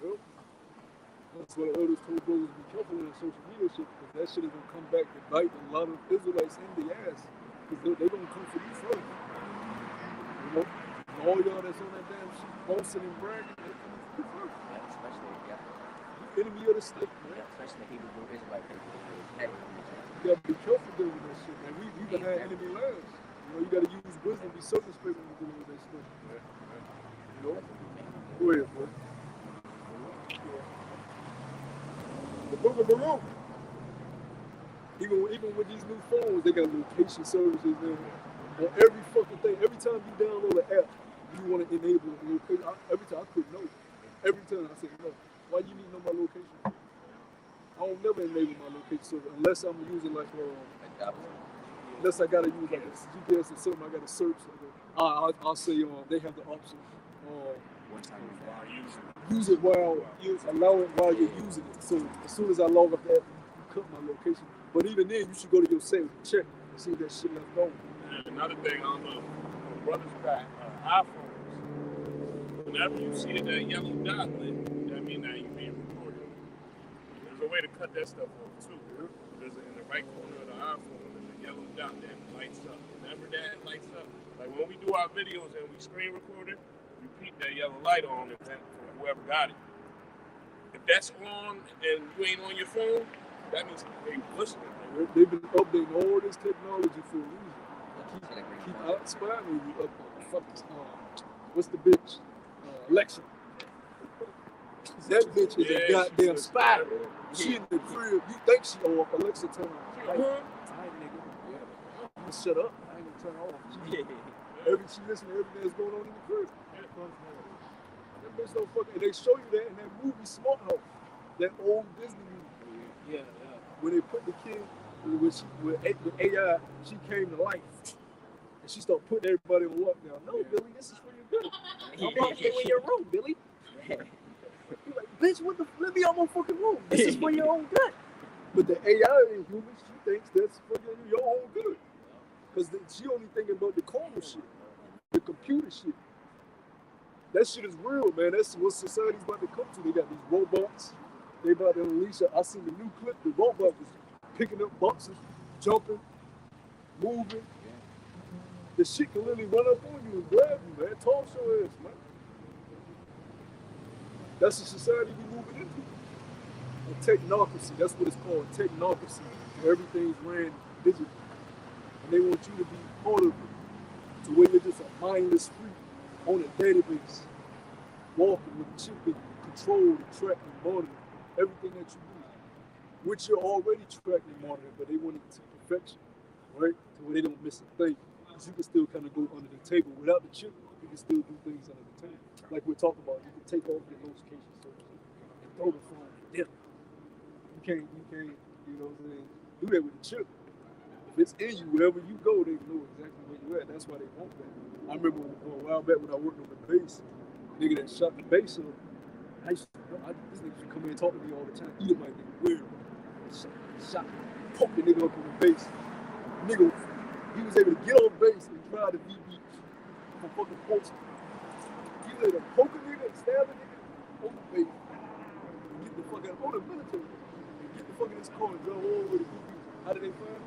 Yep. That's what the elders told brothers to be careful in social media shit, because that shit is gonna come back to bite a lot of Israelites in the ass. Because they're gonna come for you first. You know? And all y'all that's on that damn shit boasting and bragging, they're coming for you first. Yeah, especially, yeah. You enemy of the state, man. Yeah, especially the Hebrew Israelite people. Hey, You gotta be careful dealing with that shit, man. We behind enemy lines. You know, you gotta use wisdom, be circumspect when you're dealing with that stuff. You know? Go ahead, bro. The Book of Baruch. Even with these new phones, they got location services now on every fucking thing. Every time you download an app, you want to enable location. Every time I couldn't know. Every time I said, no, why you need to know my location? I don't never enable my location service unless I'm using like unless I gotta use like a GPS or something. I gotta search. I'll say they have the option. Use it while allow it while you're using it. So as soon as I log up that, you cut my location. But even then, you should go to your settings and check and see if that shit left on. And another thing, I don't know, brothers got iPhones. Whenever you see that yellow dot lit, that means that you're being recorded. There's a way to cut that stuff off too. There's in the right corner of the iPhone, there's a yellow dot that lights up. Whenever that lights up, like when we do our videos and we screen record it, we keep that yellow light on and then for whoever got it. If that's on and you ain't on your phone, that means they listening. They've been updating all this technology for a reason. Keep outsparing you up on what's the bitch? Alexa. That bitch is a goddamn spy. She in the crib. You think she off? Alexa turn on. Like, all right, nigga. Yeah. I'm gonna shut up. I ain't gonna turn off. She listen to everything that's going on in the crib. That bitch don't fucking. And they show you that in that movie Smart House, that old Disney movie. Yeah. When they put the kid with AI, she came to life. And she started putting everybody on lockdown. No, Billy, this is for your good. I'm not you in your room, Billy. You're like, bitch, what the? Let me out my fucking room. This is for your own good. But the AI in human, she thinks that's for your own good. Because she only thinking about the carnal shit, the computer shit. That shit is real, man. That's what society's about to come to. They got these robots. They about to unleash. I seen the new clip. The robot was picking up boxes, jumping, moving. The shit can literally run up on you and grab you, man. Talk your ass, man. That's the society we moving into. A technocracy. That's what it's called. Technocracy. Everything's ran digital. And they want you to be part of it. To where you're just a mindless freak on a database, walking with a chip in you, control and track and monitor everything that you do, which you're already tracking and monitoring, but they want it to perfection, right? To where they don't miss a thing. Because you can still kind of go under the table. Without the chip, you can still do things under the table. Like we're talking about, you can take off your location services and throw the phone for them. You can't, you know what I'm saying, do that with the chip. If it's in you, wherever you go, they know exactly where you're at. That's why they want that. I remember a while back when I worked on the base, nigga that shot the base up, this nigga used to come in and talk to me all the time. Either might be weird. Shot, poked the nigga up on the base. Nigga, he was able to get on base and try to VB from fucking post. He was say the poke a nigga and stab a nigga, oh baby, get the fuck out. Oh, the military, get the fuck in this car and drive all over the people. How did they find him?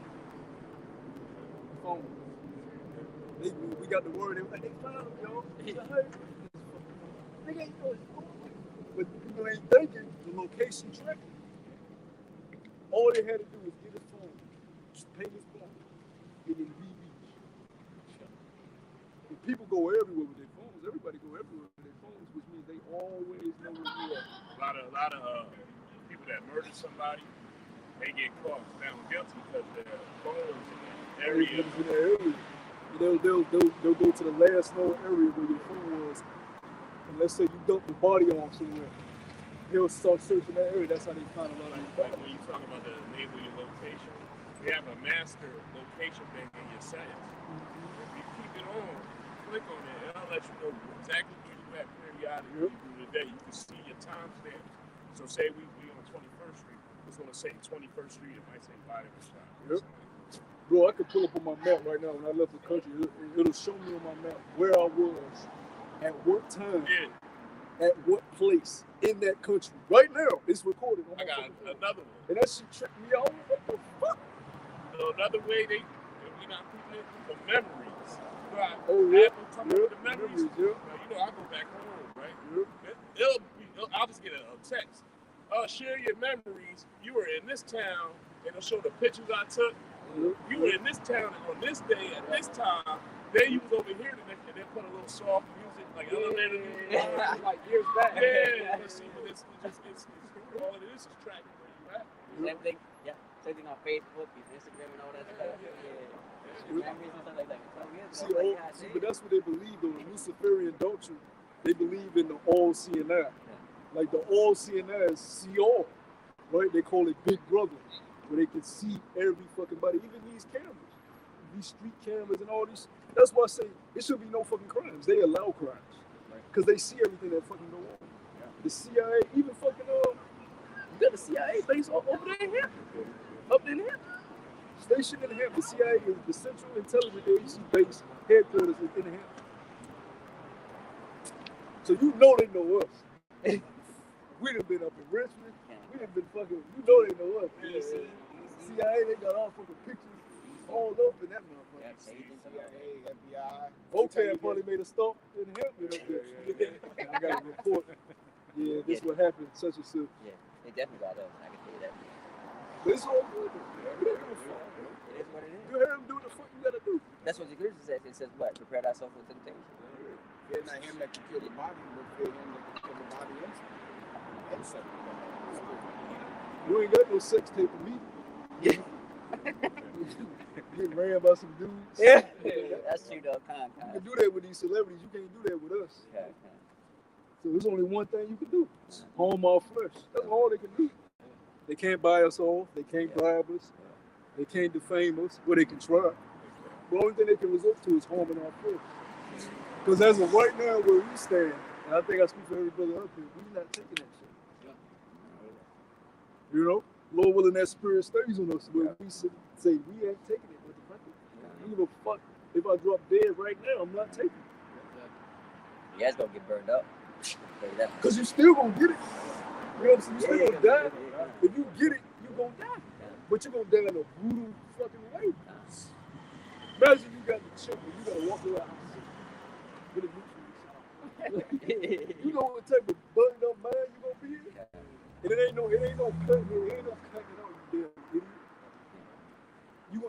Phone. We got the word. They were like, they found him, y'all. Nigga ain't know his phone. But people ain't thinking the location tracking. All they had to do was get his phone, just pay his phone, and then leave each. And people go everywhere with their phones. Everybody go everywhere with their phones, which means they always know where you are. A lot of people that murder somebody, they get caught found guilty because their phones in that area. They'll go to the last known area where your phone was. And let's say you dump the body off somewhere. He'll start searching that area. That's how they find a lot of Like when you talk about the enable your location, we have a master location thing in your settings. If you keep it on, click on it, and I'll let you know exactly where you at periodically through the day. You can see your timestamps. So say we on 21st Street, it's going to say 21st Street. It might say Vitamin Shop. Yep. Bro, I could pull up on my map right now when I left the country. It'll show me on my map where I was, at what time, at what place in that country. Right now, it's recorded. I got another one. And that shit tripped me out. What the fuck? So another way we got people in for memories. You know, talking about the memories. Yeah. Now, you know, I go back home, right? I'll just get a text. Share your memories. You were in this town, and it'll show the pictures I took. You were in this town on this day at this time. Then you was over here, and they put a little soft music, like elevator music, like years back. Yeah, you see, but it's all it is tracking where you at. Same thing, same thing on Facebook, Instagram, and all that stuff. Memories and stuff like that. But that's what they believe though. The Luciferian doctrine, they believe in the all-seeing eye. Like the all-seeing eye is see all, right? They call it Big Brother, where they can see every fucking body, even these cameras, these street cameras and all these. That's why I say it should be no fucking crimes. They allow crimes because they see everything that fucking go on. The CIA, even fucking you got the CIA base over there in Hampton, up in Hampton, stationed in Hampton. The CIA is the Central Intelligence Agency base headquarters is in Hampton. So you know they know us. We done been up in Richmond. We done been fucking. You know they know us. CIA, they got all fucking pictures all up in that motherfucker. CIA, FBI. OTAN probably made a stop in Hampton up there. I got a report. Yeah, this what happened, such and such. Yeah, they definitely got us. I can tell you that. But it's all good. We don't give a fuck. It is what it is. You hear him do what the fuck you gotta do. That's what the scripture says. It says what? Prepare thyself for temptation. Fear not him that can kill the body, but fear him that can kill the body and sex. You ain't got no sex tape with me. Yeah. Getting ran by some dudes. Yeah. That's true though. You can do that with these celebrities. You can't do that with us. Okay. So there's only one thing you can do. Harm our flesh. That's all they can do. They can't buy us off. They can't bribe us. They can't defame us. Well, they can try. The only thing they can resort to is harming our flesh. Because as of right now, where we stand, and I think I speak for every brother up here, we're not taking that shit. You know? Lord willing, that spirit stays on us. Where we say we ain't taking it. I don't give a fuck. If I drop dead right now, I'm not taking it. You guys gonna get burned up. Because you still gonna get it. You know what I'm saying? You still gonna die. If you get it, you gonna die. But you're gonna die in a brutal fucking way. Imagine you got the chip and you gotta walk around with a nutrient. You know what type of buttoned up mind you gonna be in? And it ain't no cutting it out, you damn idiot.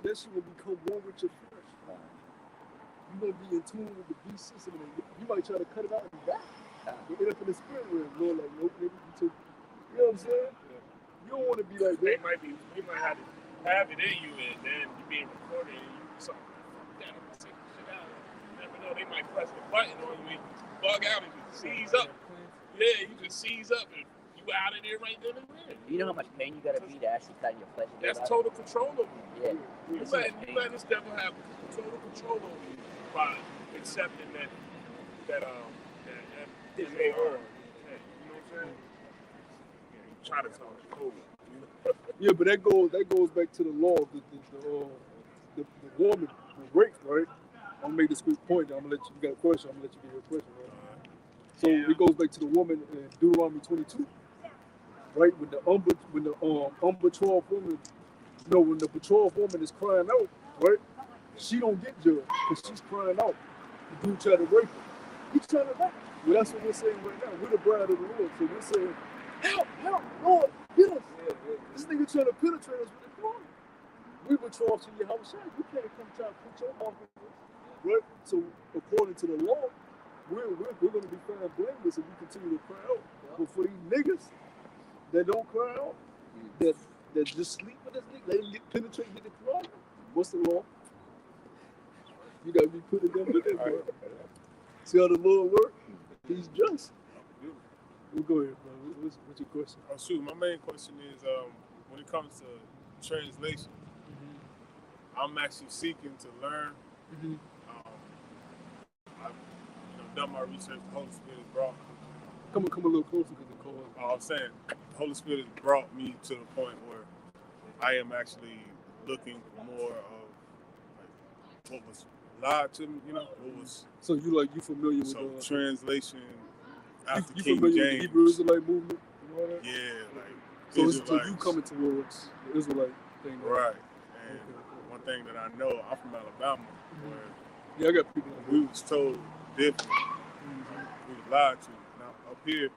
That shit will become one with your flesh. You're gonna be in tune with the beast system, and you might try to cut it out and die. You end up in the spirit realm, Lord, like, nope, maybe you took. You know what I'm saying? You don't want to be like that. They might have it in you, and then you being recorded, and you something. Damn, I'm gonna take this shit out. You never know, they might press the button on you and bug out and just seize up. Yeah, you just seize up and you out of there right then and there. You know how much pain you gotta be to actually cut your flesh? That's total control over you. Yeah. You let this devil have total control over you by accepting that they are. You know what I'm saying? Yeah, try to talk you over. Yeah, but that goes back to the law of the woman who raped, right? I'm gonna make this quick point. I'm gonna let you got a question. I'm gonna let you get your question, right? So Yeah. it goes back to the woman in Deuteronomy 22, right? When the unbetrothed woman, when the betrothed woman is crying out, right? She don't get judged because she's crying out. The dude tried to rape her. He's trying to rape her. Well, that's what we're saying right now. We're the bride of the Lord, so we're saying, help, Lord, get us. This nigga trying to penetrate us with his glory. We betrothed to Yahushua. You can't come try to put your mouth in this, right? So according to the law, we're going to be found blameless if we continue to cry out. But for these niggas that don't cry out, that just sleep with this nigga, let him get penetrated with the Quran. What's the law? You got to be put in them with it, bro. See how the Lord works? He's just. Well, go ahead, bro. What's your question? Oh, shoot. My main question is when it comes to translation, I'm actually seeking to learn. I've done my research. The Holy Spirit has brought. Come a little closer because the call. I'm saying the Holy Spirit has brought me to the point where I am actually looking more of like what was lied to me, what was. So you familiar with translation after you King familiar James? with the Hebrew Israelite movement? You know that? Yeah, like so you coming towards the Israelite thing, right? And one thing that I know, I'm from Alabama, where I got people. We was told different. We was lied to. Now up here,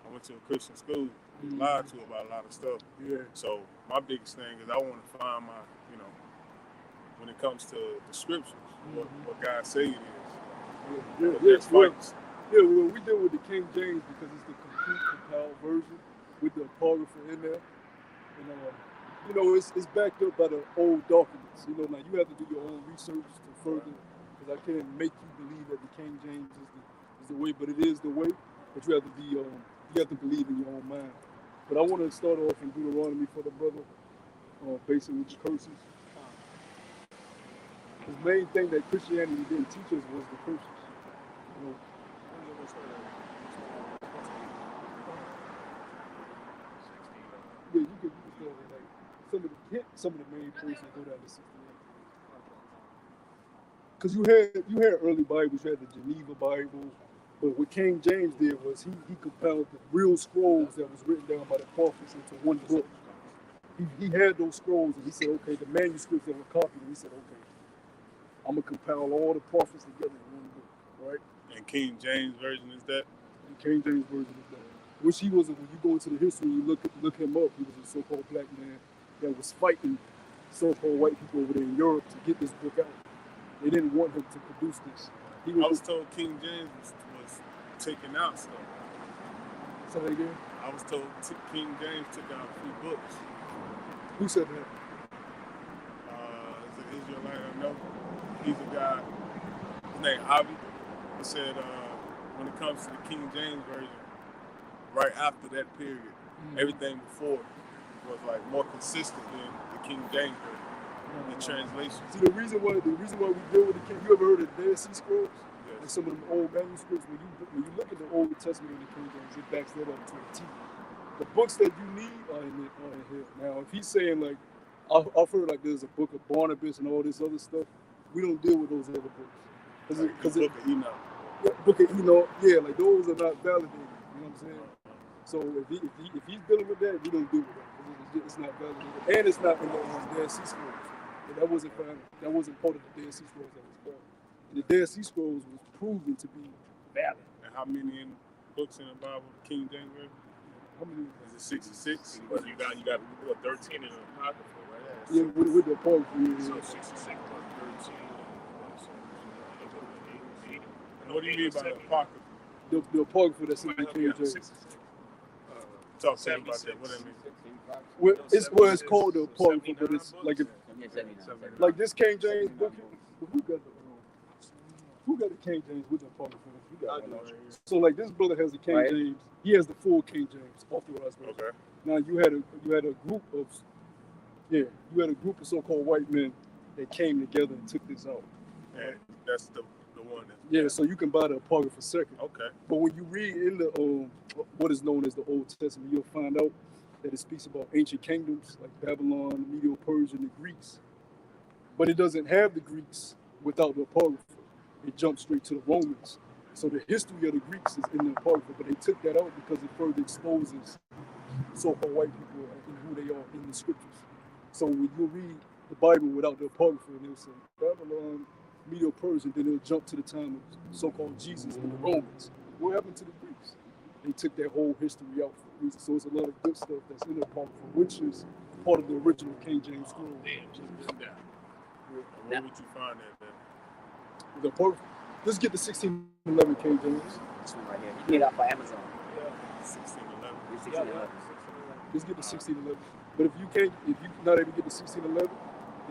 I went to a Christian school. We was lied to about a lot of stuff. Yeah. So my biggest thing is I want to find my, when it comes to the scriptures, what God say it is. Well, we deal with the King James because it's the complete compiled version with the Apocrypha in there. And, it's backed up by the old documents. Now you have to do your own research to further, because I can't make you believe that the King James is the way, but it is the way. But you have to you have to believe in your own mind. But I want to start off in Deuteronomy for the brother, basically with curses. The main thing that Christianity didn't teach us was the curses. Yeah, you can start with like some of the main points that go down to 68. Because you had early Bibles, you had the Geneva Bible, but what King James did was he compiled the real scrolls that was written down by the prophets into one book. He had those scrolls and he said, okay, the manuscripts that were copied, and he said, okay, I'm gonna compile all the prophets together in one book, right? And King James version is that? The King James version is that. Which he was, when you go into the history, you look him up, he was a so-called black man that was fighting so-called white people over there in Europe to get this book out. They didn't want him to produce this. I was told King James was taking out stuff. Say that again? I was told King James took out a few books. Who said that? It's an Israelite I know. He's a guy, his name Avi. He said when it comes to the King James version, right after that period, everything before was like more consistent than the King James version, the translation. See, the reason why we deal with the King, you ever heard of the Dead Sea Scrolls? Yes. Like some of them old manuscripts, when you look at the Old Testament and the King James, it backs that up to a T. The books that you need are in here. Now, if he's saying like, I've heard like there's a book of Barnabas and all this other stuff, we don't deal with those other books. Because the Book of Enoch. Yeah, Book of Enoch, yeah, like those are not validated. You know what I'm saying? So if he's dealing with that, we don't deal with that. It's not validated, and it's not in the Dead Sea Scrolls. And that wasn't part of the Dead Sea Scrolls that was brought. And the Dead Sea Scrolls was proven to be valid. And how many books in the Bible, King James version? How many? Is it 66? But you got 13 in the Apocrypha, right? Yeah, with the Apocrypha. So Yeah. 66 plus 13. And what do you mean by the Apocrypha? The Apocrypha that's in the King James. Talk to me about that. What that mean? It's called the Apocrypha, but it's like like this King James book. Who got the King James with the Apocrypha? You got it. So like this brother has the King James. He has the full King James authorized version. Okay. Now you had a group of so-called white men that came together and took this out. And that's the one that. Yeah, so you can buy the Apocrypha second. Okay. But when you read in the what is known as the Old Testament, you'll find out that it speaks about ancient kingdoms like Babylon, the Medo-Persia, and the Greeks. But it doesn't have the Greeks without the Apocrypha. It jumps straight to the Romans. So the history of the Greeks is in the Apocrypha, but they took that out because it further exposes so-called white people and who they are in the scriptures. So when you read the Bible without the Apocrypha, and they'll say Babylon, Medo-Persian, then they'll jump to the time of so-called Jesus and the Romans. What happened to the Greeks? They took that whole history out for a reason. So it's a lot of good stuff that's in the Apocrypha, which is part of the original King James Scroll. Damn, just been down. Where would you find that then? The Apocrypha. Let's get the 1611 King James. This one right here. You can get it off by Amazon. 1611. It's 1611. Let's get the 1611. But if you're not able to get the 1611,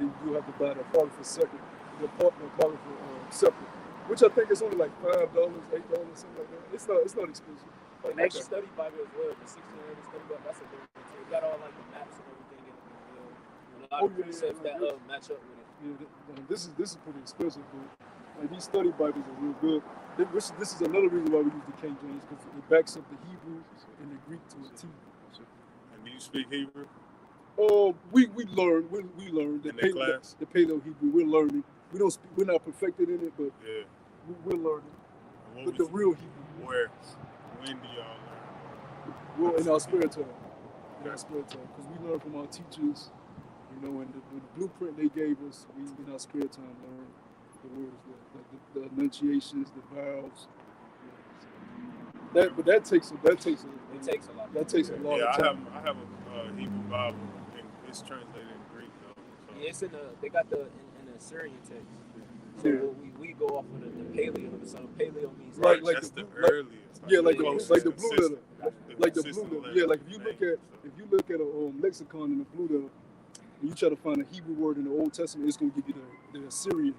then you have to buy the Apocrypha second, the Apocrypha separate, which I think is only like $5, $8, something like that. It's not expensive. But the extra study Bible as well, the 1600 study Bible, that's a good one too. It got all like the maps and everything in it. And a lot of precepts that match up with it. Yeah, this is pretty expensive, but like, these study Bibles are real good. This is another reason why we use the King James, because it backs up the Hebrew and the Greek to a T. And do you speak Hebrew? Oh, we learn the In that class? The Paleo Hebrew. We're learning. We're not perfected in it, but Yeah. we're learning. And what But the was- real Hebrew, Where? When do y'all learn? well, in our spare time, because we learn from our teachers, you know, and the blueprint they gave us. We in our spare time learn the words, like the enunciations, the vowels. But that takes a lot. That takes a lot. Yeah, Yeah, of time. I have a Hebrew Bible, and it's translated in Greek though. So. Yeah, it's they got in the Assyrian text. So Yeah. we go off of the paleo. So paleo means Right, like that's the the blue- like- earliest. Yeah, like closest the blue consistent- letter. the Like the consistent blue letter. letter Yeah, like of if you the look name, at a lexicon in the blue letter, and you try to find a Hebrew word in the Old Testament, it's going to give you the Assyrian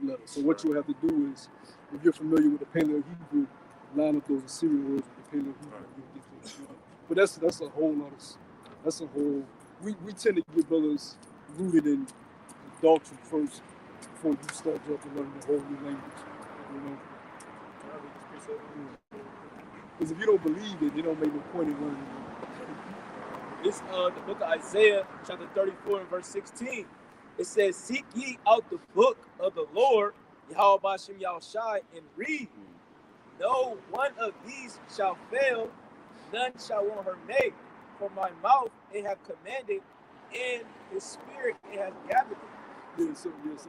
letter. So what you have to do is, if you're familiar with the Paleo Hebrew, line up those Assyrian words with the Paleo Hebrew. Right. You'll get to it. But that's a whole lot of. That's a whole. We tend to get brothers rooted in doctrine first before you start jumping learning the whole new language. You know. Because if you don't believe it, you don't make no point in learning it. It's the book of Isaiah, chapter 34 and verse 16. It says, "Seek ye out the book of the Lord, Yahweh Bashem Yahushai, and read. No one of these shall fail, none shall want her make. For my mouth it hath commanded, and his spirit it hath gathered it." So we read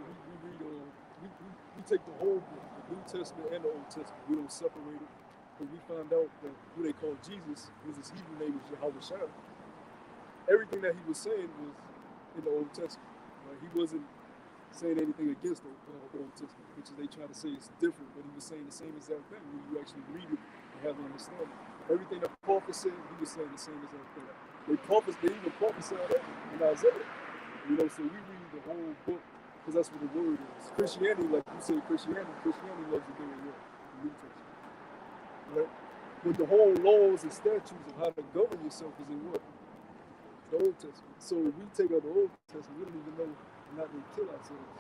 we take the whole book, the New Testament and the Old Testament. We don't separate it. But we found out that who they called Jesus, his Hebrew name was Yahushua. Everything that he was saying was in the Old Testament. Right? He wasn't saying anything against the Old Testament, which is they try to say it's different, but he was saying the same exact thing when you actually read it and have an understanding. Everything that the prophet said, he was saying the same exact thing. They even prophesied that in Isaiah. You know, so we read the whole book because that's what the word is. Christianity, like you say, Christianity loves to do it with the New Testament. Right? But the whole laws and statutes of how to govern yourself is in what? The Old Testament. So if we take out the Old Testament, we don't even know not to kill ourselves,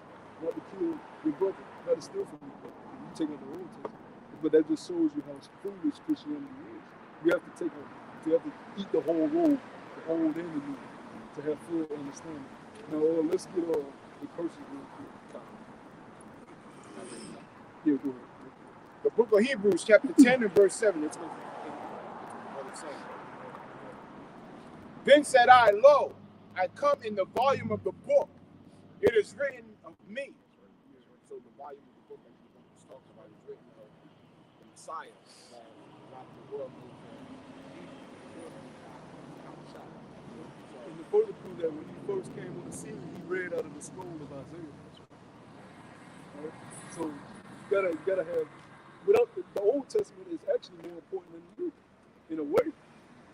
not to kill your brother, not to steal from your brother. You take out the Old Testament. But that just shows you how foolish Christianity is. You have to eat the whole roll, the old and the new, to have full understanding. Now let's get the curses real quick. Yeah, go ahead. The book of Hebrews, chapter 10 and verse 7. It's what it's saying. Then said I, Lo, I come in the volume of the book. It is written of me. So the volume of the book that he talks about is written of the Messiah. Throughout the world. And the further proof that when he first came on the scene, he read out of the scroll of Isaiah. Right? So you gotta have. Without the Old Testament is actually more important than the New, in a way,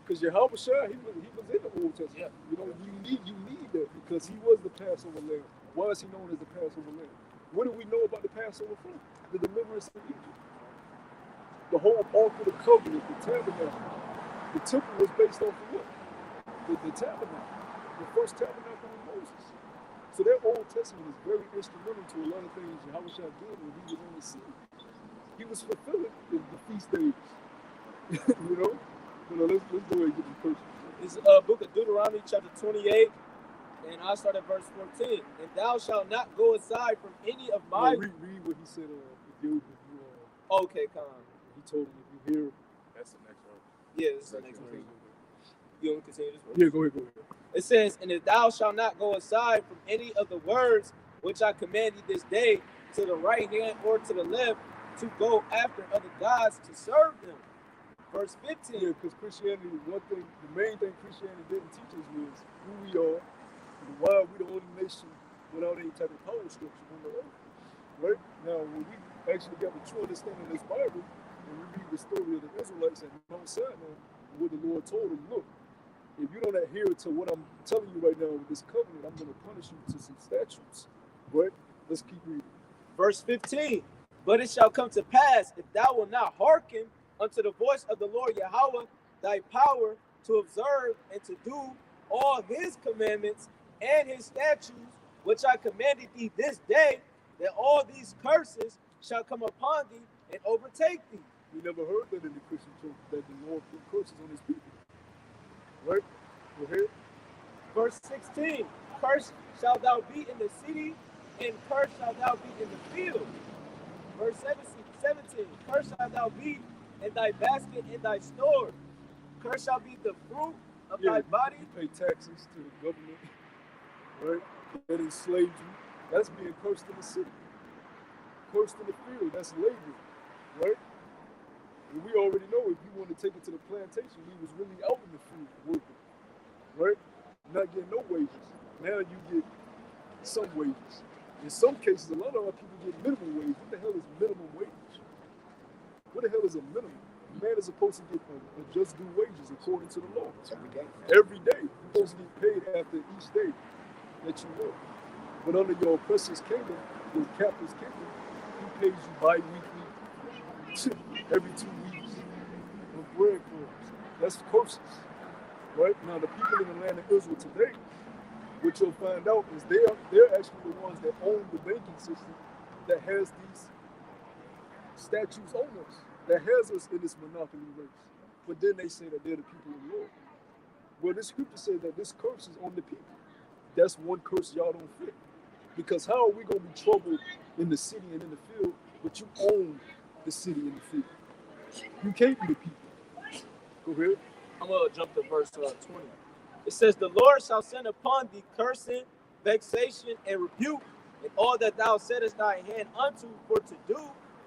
because Yahushua he was in the Old Testament. Yeah. You know, you need that because he was the Passover lamb. Why is he known as the Passover lamb? What do we know about the Passover from? The deliverance of Egypt. The whole Ark of the Covenant, the tabernacle. The temple was based off of what? The tabernacle. The first tabernacle of Moses. So that Old Testament is very instrumental to a lot of things Yahushua did when he was on the scene. He was fulfilling the feast days. You know? Let's go ahead and get the first. It's book of Deuteronomy, chapter 28, and I start at verse 14. And thou shalt not go aside from any of my... Read what he said if you Okay, Con. He told him, if you hear, That's the next one. Yeah, this is the next one. You want to continue this one? yeah, go ahead. It says, and if thou shalt not go aside from any of the words which I command thee this day, to the right hand or to the left, to go after other gods to serve them. Verse 15. Yeah, because Christianity, the main thing Christianity didn't teach us was who we are, and why we the only nation without any type of power structure on the earth. Right? Now, when we actually got the true understanding of this Bible, and we read the story of the Israelites at Mount Sinai, what the Lord told them, look, if you don't adhere to what I'm telling you right now with this covenant, I'm going to punish you to some statutes. Right? Let's keep reading. Verse 15. But it shall come to pass, if thou wilt not hearken unto the voice of the Lord Yahweh, thy power to observe and to do all his commandments and his statutes, which I commanded thee this day, that all these curses shall come upon thee and overtake thee. We never heard that in the Christian church, that the Lord put curses on his people. Right? Go ahead. Verse 16. Cursed shalt thou be in the city, and cursed shalt thou be in the field. Verse 17. Cursed shalt thou be in thy basket and thy store. Cursed shall be the fruit of thy body. You pay taxes to the government, right? That enslaved you. That's being cursed in the city. Cursed in the field, that's labor, right? And we already know if you want to take it to the plantation, we was really out in the field working, right? Not getting no wages. Now you get some wages. In some cases, a lot of our people get minimum wage. What the hell is minimum wage? What the hell is a minimum? A man is supposed to get a just due wages according to the law. Every day. Every day. You're supposed to get paid after each day that you work. But under your oppressor's kingdom, your captor's kingdom, he pays you bi-weekly, every 2 weeks, of breadcrumbs. That's curses. Right? Now, the people in the land of Israel today, what you'll find out is they're actually the ones that own the banking system that has these statutes on us, that has us in this monopoly race. But then they say that they're the people of the Lord. Well, this scripture says that this curse is on the people. That's one curse y'all don't fit. Because how are we going to be troubled in the city and in the field, but you own the city and the field? You can't be the people. Go ahead. I'm going to jump to verse 20. It says, the Lord shall send upon thee cursing, vexation, and rebuke, and all that thou settest thy hand unto for to do,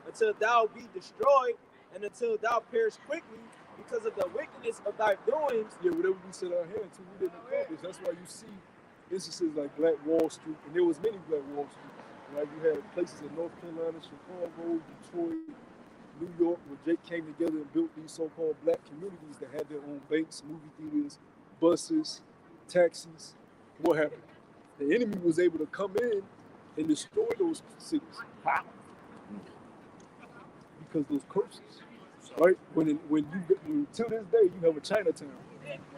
until thou be destroyed, and until thou perish quickly, because of the wickedness of thy doings. Yeah, whatever we set our hand to, we didn't accomplish. That's why you see instances like Black Wall Street, and there was many Black Wall Streets. Right? You had places in North Carolina, Chicago, Detroit, New York, where Jake came together and built these so-called black communities that had their own banks, movie theaters, buses, taxis. What happened? The enemy was able to come in and destroy those cities. How? Because those curses, right? When till this day you have a Chinatown,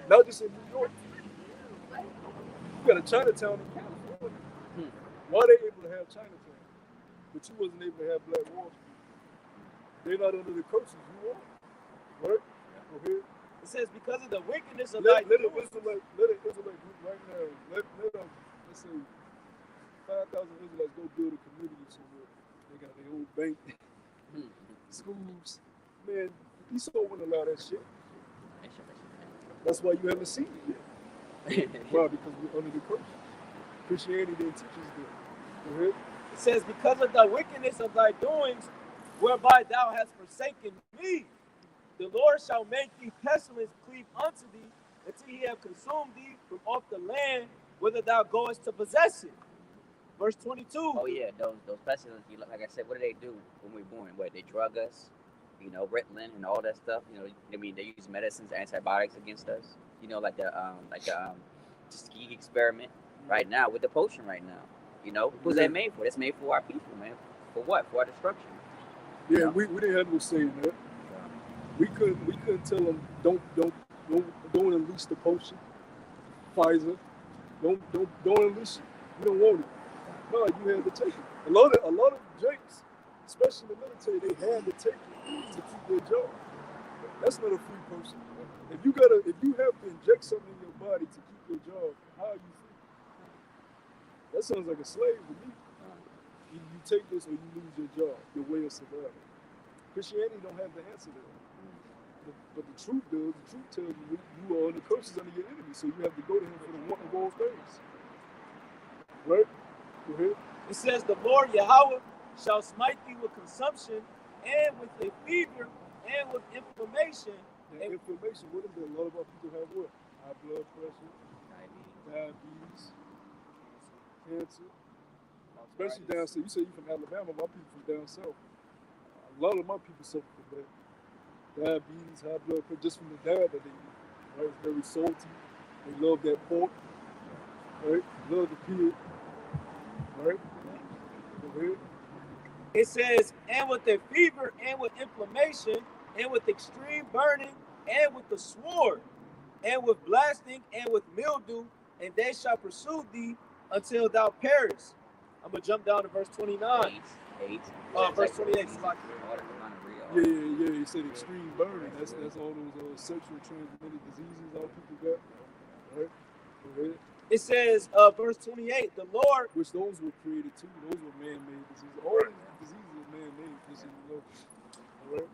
not just in New York. You got a Chinatown in California. Why are they able to have Chinatown, but you wasn't able to have Black Wall Street? They're not under the curses you are, right? Go ahead. It says, because of the wickedness of Let thy an doings. Israelite group right now, let let's say 5,000 Israelites go build a community somewhere. They got their own bank, schools. Man, Esau wouldn't allow that shit. That's why you haven't seen it yet. Why? Because we're under the curse. Christianity didn't teach us that. Go ahead. It says, because of the wickedness of thy doings, whereby thou hast forsaken me, the Lord shall make thee pestilence cleave unto thee, until he have consumed thee from off the land, whither thou goest to possess it. Verse 22. Oh yeah, those pestilence. Like I said, what do they do when we're born? What, they drug us? You know, Ritalin and all that stuff. You know, I mean, they use medicines, antibiotics against us. You know, like the Tuskegee experiment right now with the potion right now. You know, who's that made for? It's made for our people, man. For what? For our destruction. Yeah, You know? we didn't have no say in that. We couldn't tell them don't unleash the potion. Pfizer, don't unleash it. We don't want it. No, you had to take it. A lot of Jakes, especially in the military, they had to take it to keep their job. That's not a free person. If you have to inject something in your body to keep your job, how are you free? That sounds like a slave to me. You take this or you lose your job, your way of survival. Christianity don't have the answer to that. But the truth does. The truth tells you you are under curses under your enemy, so you have to go to him for the one of all things. Right? Go ahead. It says, the Lord Yahweh shall smite thee with consumption and with a fever and with inflammation. That inflammation, what is that? A lot of our people have what? High blood pressure, diabetes, cancer. Especially down south. You say you from Alabama, my people from down south. A lot of my people suffer from that. Diabetes, high blood pressure, just from the diet that they eat. Right? It's very salty. They love that pork. Right? Love the pig. Right? Go ahead. It says, and with a fever and with inflammation and with extreme burning and with the sword and with blasting and with mildew, and they shall pursue thee until thou perish. I'm going to jump down to verse 29. Verse 28. Yeah. He said extreme burning. That's all those sexual transmitted diseases all people got. Right? Go ahead. It says, verse 28, the Lord... Which those were created too. Those were man-made diseases. All these diseases are man-made. Just so you know. All right?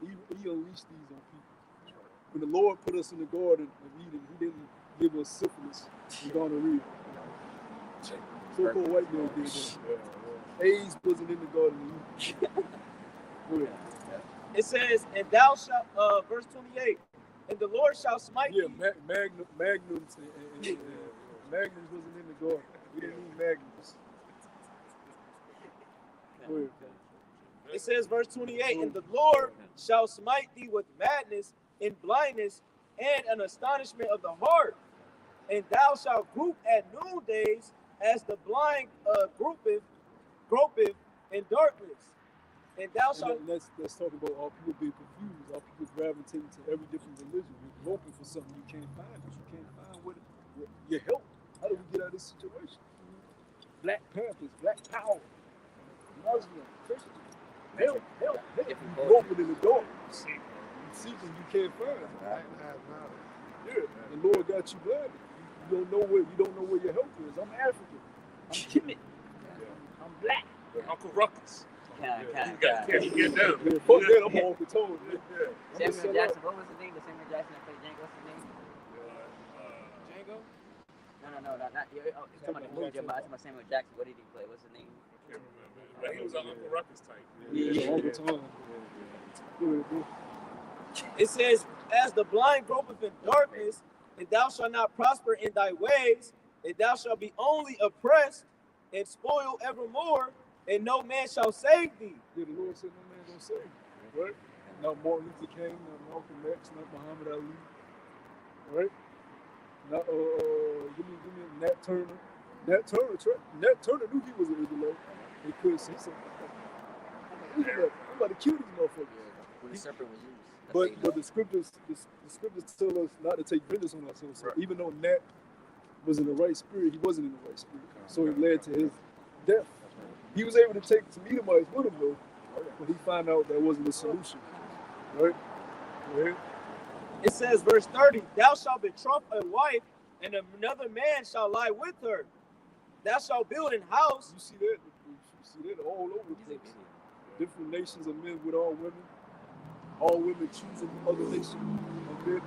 He unleashed these on people. When the Lord put us in the Garden of Eden, he didn't give us syphilis and gonorrhea. So-called white man did that. AIDS wasn't in the Garden of Eden. Go ahead. It says, and thou shalt, verse 28, and the Lord shall smite thee. Magnums wasn't in the Garden. We didn't need magnums. Go ahead. It says, verse 28, and the Lord shall smite thee with madness and blindness and an astonishment of the heart. And thou shalt group at noondays as the blind gropeth in darkness. And thou shalt... Let's talk about all people being confused, all people gravitating to every different religion. You're groping for something you can't find, but you can't find what your help. How do we get out of this situation? Black Panthers, Black Power, Muslim, Christian. Help. You groping in the dark. You seeking, you can't find. Yeah, the Lord got you blinded. You don't know where your help is. I'm African. I'm timid. I'm black. Uncle Ruckus. Can't Can't get down. Yeah, fuck that, I'm on control. Samuel Jackson, what was the name? The Samuel Jackson that played Django, what's his name? Django? No, not you. Oh, it's talking about the movie, but it's about Samuel Jackson. What did he play? What's his name? I can't remember. But he was an Uncle Ruckus type. Yeah, all the time. It says, as the blind gropeth in darkness, and thou shalt not prosper in thy ways, and thou shalt be only oppressed and spoiled evermore, and no man shall save thee. Yeah, the Lord said no man gonna save you, right? Not Martin Luther King, not Malcolm X, not Muhammad Ali, right? Not give me Nat Turner. Nat Turner knew he was an Israelite. He could say something. I'm about to kill these motherfuckers. When the serpent was used. But the scriptures tell us not to take vengeance on ourselves. So even though Nat was in the right spirit, he wasn't in the right spirit. So it led to his death. He was able to take some Edomites with him though, but he found out that wasn't the solution. Right? Right? It says, verse 30, thou shalt betroth a wife, and another man shall lie with her. Thou shalt build an house. You see that all over the place. Different nations of men with all women choosing other nations of men.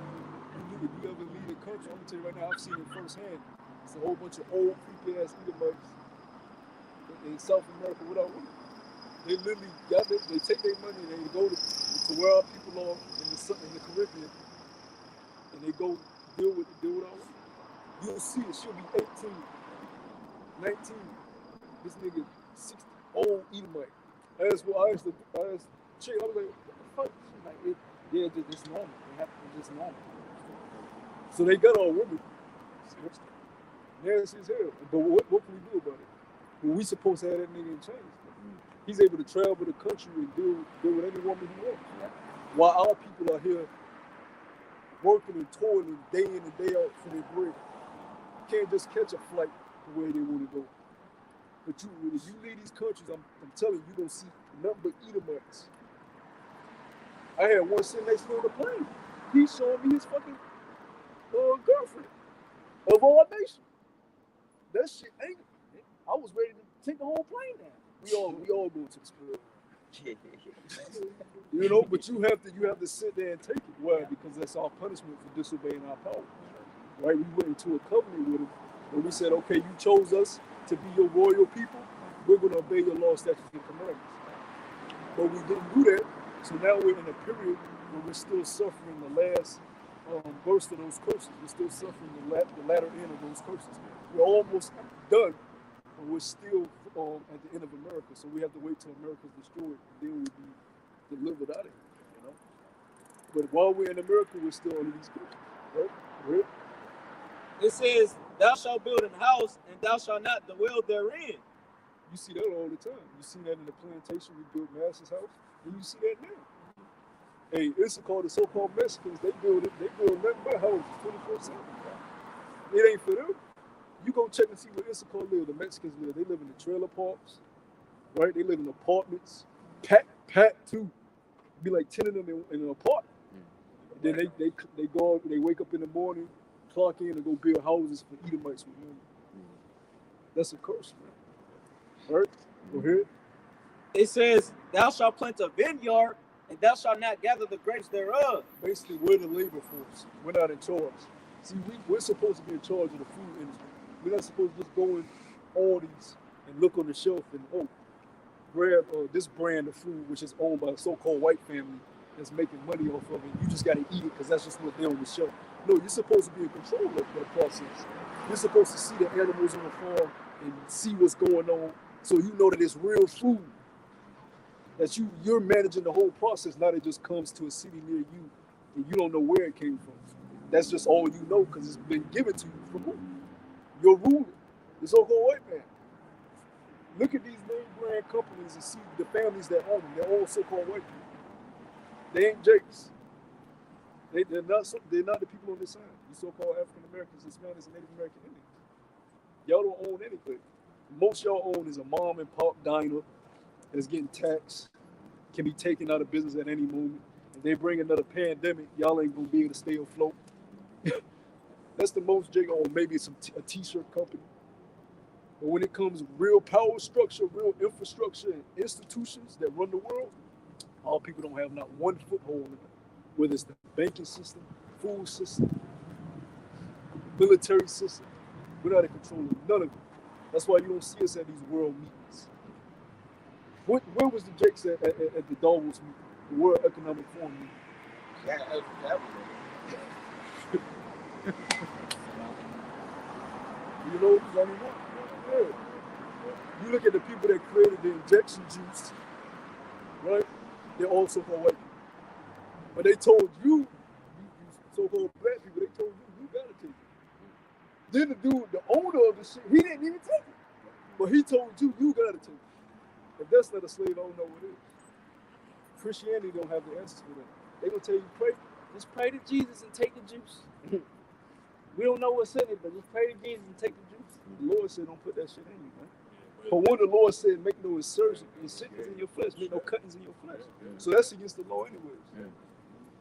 If you ever leave a country, I'm gonna tell you right now, I've seen it firsthand. It's a whole bunch of old creepy ass Edomites in South America without women. They literally they take their money and they go to where our people are in the Caribbean, and they go deal with our women. You'll see it. She'll be 18, 19. This nigga 60, old Edomite. I asked chick, I was like, what the fuck? She's like, it's normal. It's normal. So they got all women. Nasty as hell. But what can we do about it? Well, we supposed to have that nigga in chains. He's able to travel the country and deal with any woman he wants. While our people are here working and toiling day in and day out for their bread. You can't just catch a flight the way they want to go. But if you leave these countries, I'm telling you, you're going to see nothing but Edomites. I had one sitting next to me on the plane. He's showing me his fucking girlfriend of all nations. That shit ain't. I was ready to take the whole plane down. We all go to the spirit. You know, but you have to sit there and take it. Why? Because that's our punishment for disobeying our power. Right? We went into a covenant with him, and we said, okay, you chose us to be your royal people. We're going to obey your law, statutes, and commandments. But we didn't do that, so now we're in a period where we're still suffering the last burst of those curses. We're still suffering the latter end of those curses. We're almost done, but we're still at the end of America. So we have to wait till America's destroyed, and then we'll be delivered out of here. You know. But while we're in America, we're still under these curses. Right? Right? It says, "Thou shalt build an house, and thou shalt not dwell therein." You see that all the time. You see that in the plantation we built Master's house, and you see that now. Hey, Issachar, the so-called Mexicans, they build nothing but houses 24/7. It ain't for them. You go check and see where Issachar live. The Mexicans live. They live in the trailer parks, right? They live in apartments, packed too. Be like 10 of them in an apartment. Then they go, they wake up in the morning, clock in, and go build houses for Edomites with money. That's a curse, man. Right? Go ahead. It says, "Thou shalt plant a vineyard, and thou shalt not gather the grapes thereof." Basically, we're the labor force. We're not in charge. See, we're supposed to be in charge of the food industry. We're not supposed to just go in Aldi's and look on the shelf and, grab this brand of food, which is owned by a so-called white family that's making money off of it. You just got to eat it because that's just what they're on the shelf. No, you're supposed to be in control of that process. You're supposed to see the animals on the farm and see what's going on so you know that it's real food. That you're managing the whole process, not it just comes to a city near you and you don't know where it came from. That's just all you know because it's been given to you from who? Your ruler, the so-called white man. Look at these name brand companies and see the families that own them. They're all so-called white people. They ain't Jakes. They're not the people on this side. The so-called African Americans, Hispanics, and Native American Indians. Y'all don't own anything. Most y'all own is a mom and pop diner that's getting taxed, can be taken out of business at any moment. If they bring another pandemic, y'all ain't gonna be able to stay afloat. That's the most Jake own. Maybe it's a t-shirt company. But when it comes real power structure, real infrastructure, and institutions that run the world, all people don't have not one foothold in it. Whether it's the banking system, food system, military system, we're not in control of none of it. That's why you don't see us at these world meetings. Where was the Jakes at the Davos meeting, the World Economic Forum meeting? That was You know, yeah. You look at the people that created the injection juice, right? They're all so-called white people. But they told you so-called black people, they told you gotta take it. Then the dude, the owner of the shit, he didn't even take it. But he told you gotta take it. If that's not a slave, I don't know what it is. Christianity don't have the answers for that. They gonna tell you, just pray to Jesus and take the juice. We don't know what's in it, but just pray to Jesus and take the juice. The Lord said, don't put that shit in you, man. But when the Lord said, make no incisions in your flesh, make no cuttings in your flesh. So that's against the law anyways. You're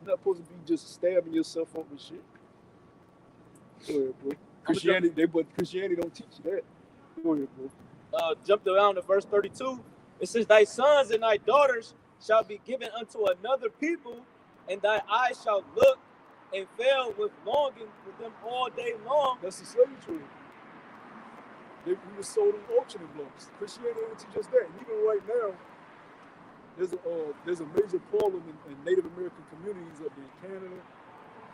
not supposed to be just stabbing yourself up with shit. Go ahead, bro. Christianity don't teach you that. Go ahead, bro. Jumped around to verse 32. It says, "Thy sons and thy daughters shall be given unto another people, and thy eyes shall look and fail with longing for them all day long." That's the slave trade. We were sold in auctioning blocks. Christianity don't teach us that. And even right now, there's a major problem in Native American communities up in Canada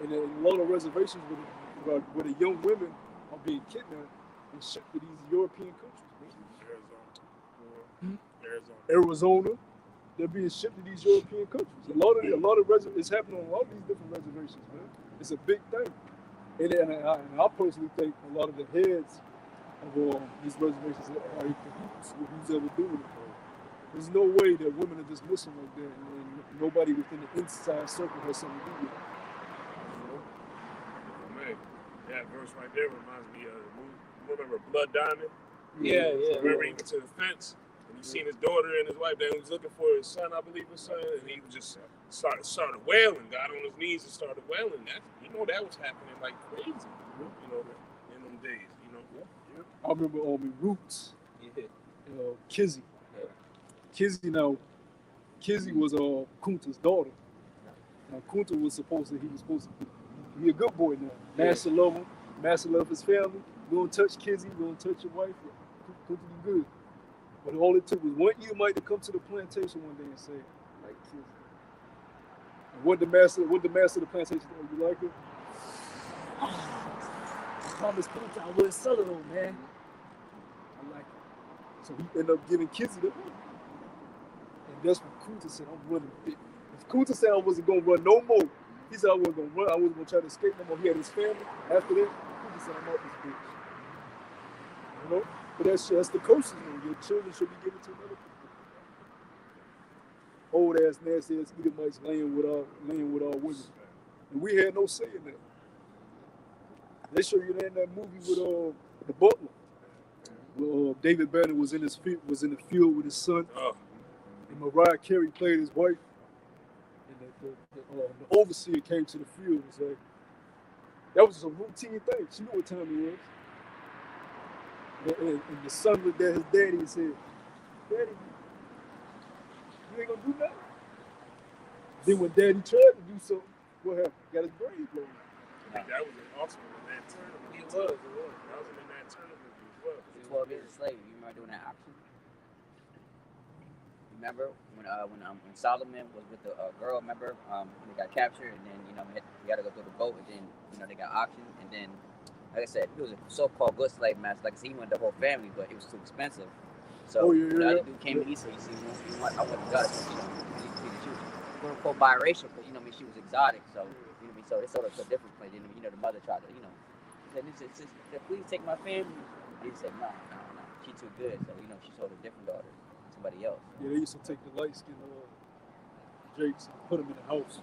and in a lot of reservations where the young women are being kidnapped and shipped to these European countries. Arizona, they're being shipped to these European countries. A lot of it's happening on a lot of these different reservations, man. It's a big thing, and I personally think a lot of the heads of these reservations are in cahoots with who's ever doing it. There's no way that women are just missing like that, and nobody within the inside circle has something to do with it. Man, that verse right there reminds me of remember Blood Diamond? Yeah. Remember he went to the fence and he seen his daughter and his wife. They was looking for his son, I believe his son, and he just started wailing. Got on his knees and started wailing. That that was happening like crazy. In them days. I remember Roots, Kizzy. Kizzy now, Kizzy was Kunta's daughter. Now Kunta was supposed to be a good boy now. Master love him, master love his family. We don't touch Kizzy, we don't touch your wife. Kunta be good. But all it took was one Edomite to come to the plantation one day and say, like Kizzy. And what the master of the plantation told you like it? Thomas Kunta, I wouldn't sell it on, man. I like it. So he ended up giving Kizzy the money. And that's what Kunta said, I'm running big. If Kunta said I wasn't gonna run no more, he said I wasn't gonna run, I wasn't gonna try to escape no more. He had his family. After that, Kunta said I'm out this bitch. You know? But that's the curses, man. Your children should be given to another people. Old ass, nasty ass Edomites laying with our women. And we had no say in that. They show you that in that movie with the Butler. Where David Banner was in the field with his son. Oh, And Mariah Carey played his wife. And the overseer came to the field and said, that was a routine thing. She knew what time it was. And the son looked at his daddy and said, Daddy, you ain't gonna do nothing? Then when daddy tried to do something, what happened? Got his brain blown. that was also in that tournament. It was. That was in that tournament as well. 12 years a slave. You remember doing that auction? Remember when Solomon was with the girl? Remember when they got captured and then we had to go through the boat and then they got auctioned and then like I said, he was a so-called good slave master. Like I said, he wanted the whole family, but it was too expensive. So the other dude came to Esau. You see, I went to God. She was quote unquote biracial because she was exotic. So so they sold her to a different place. The mother tried to he said, please take my family. He said no, she's too good. So she sold a different daughter. Somebody else. Yeah, they used to take the light-skinned Jakes and put them in the house.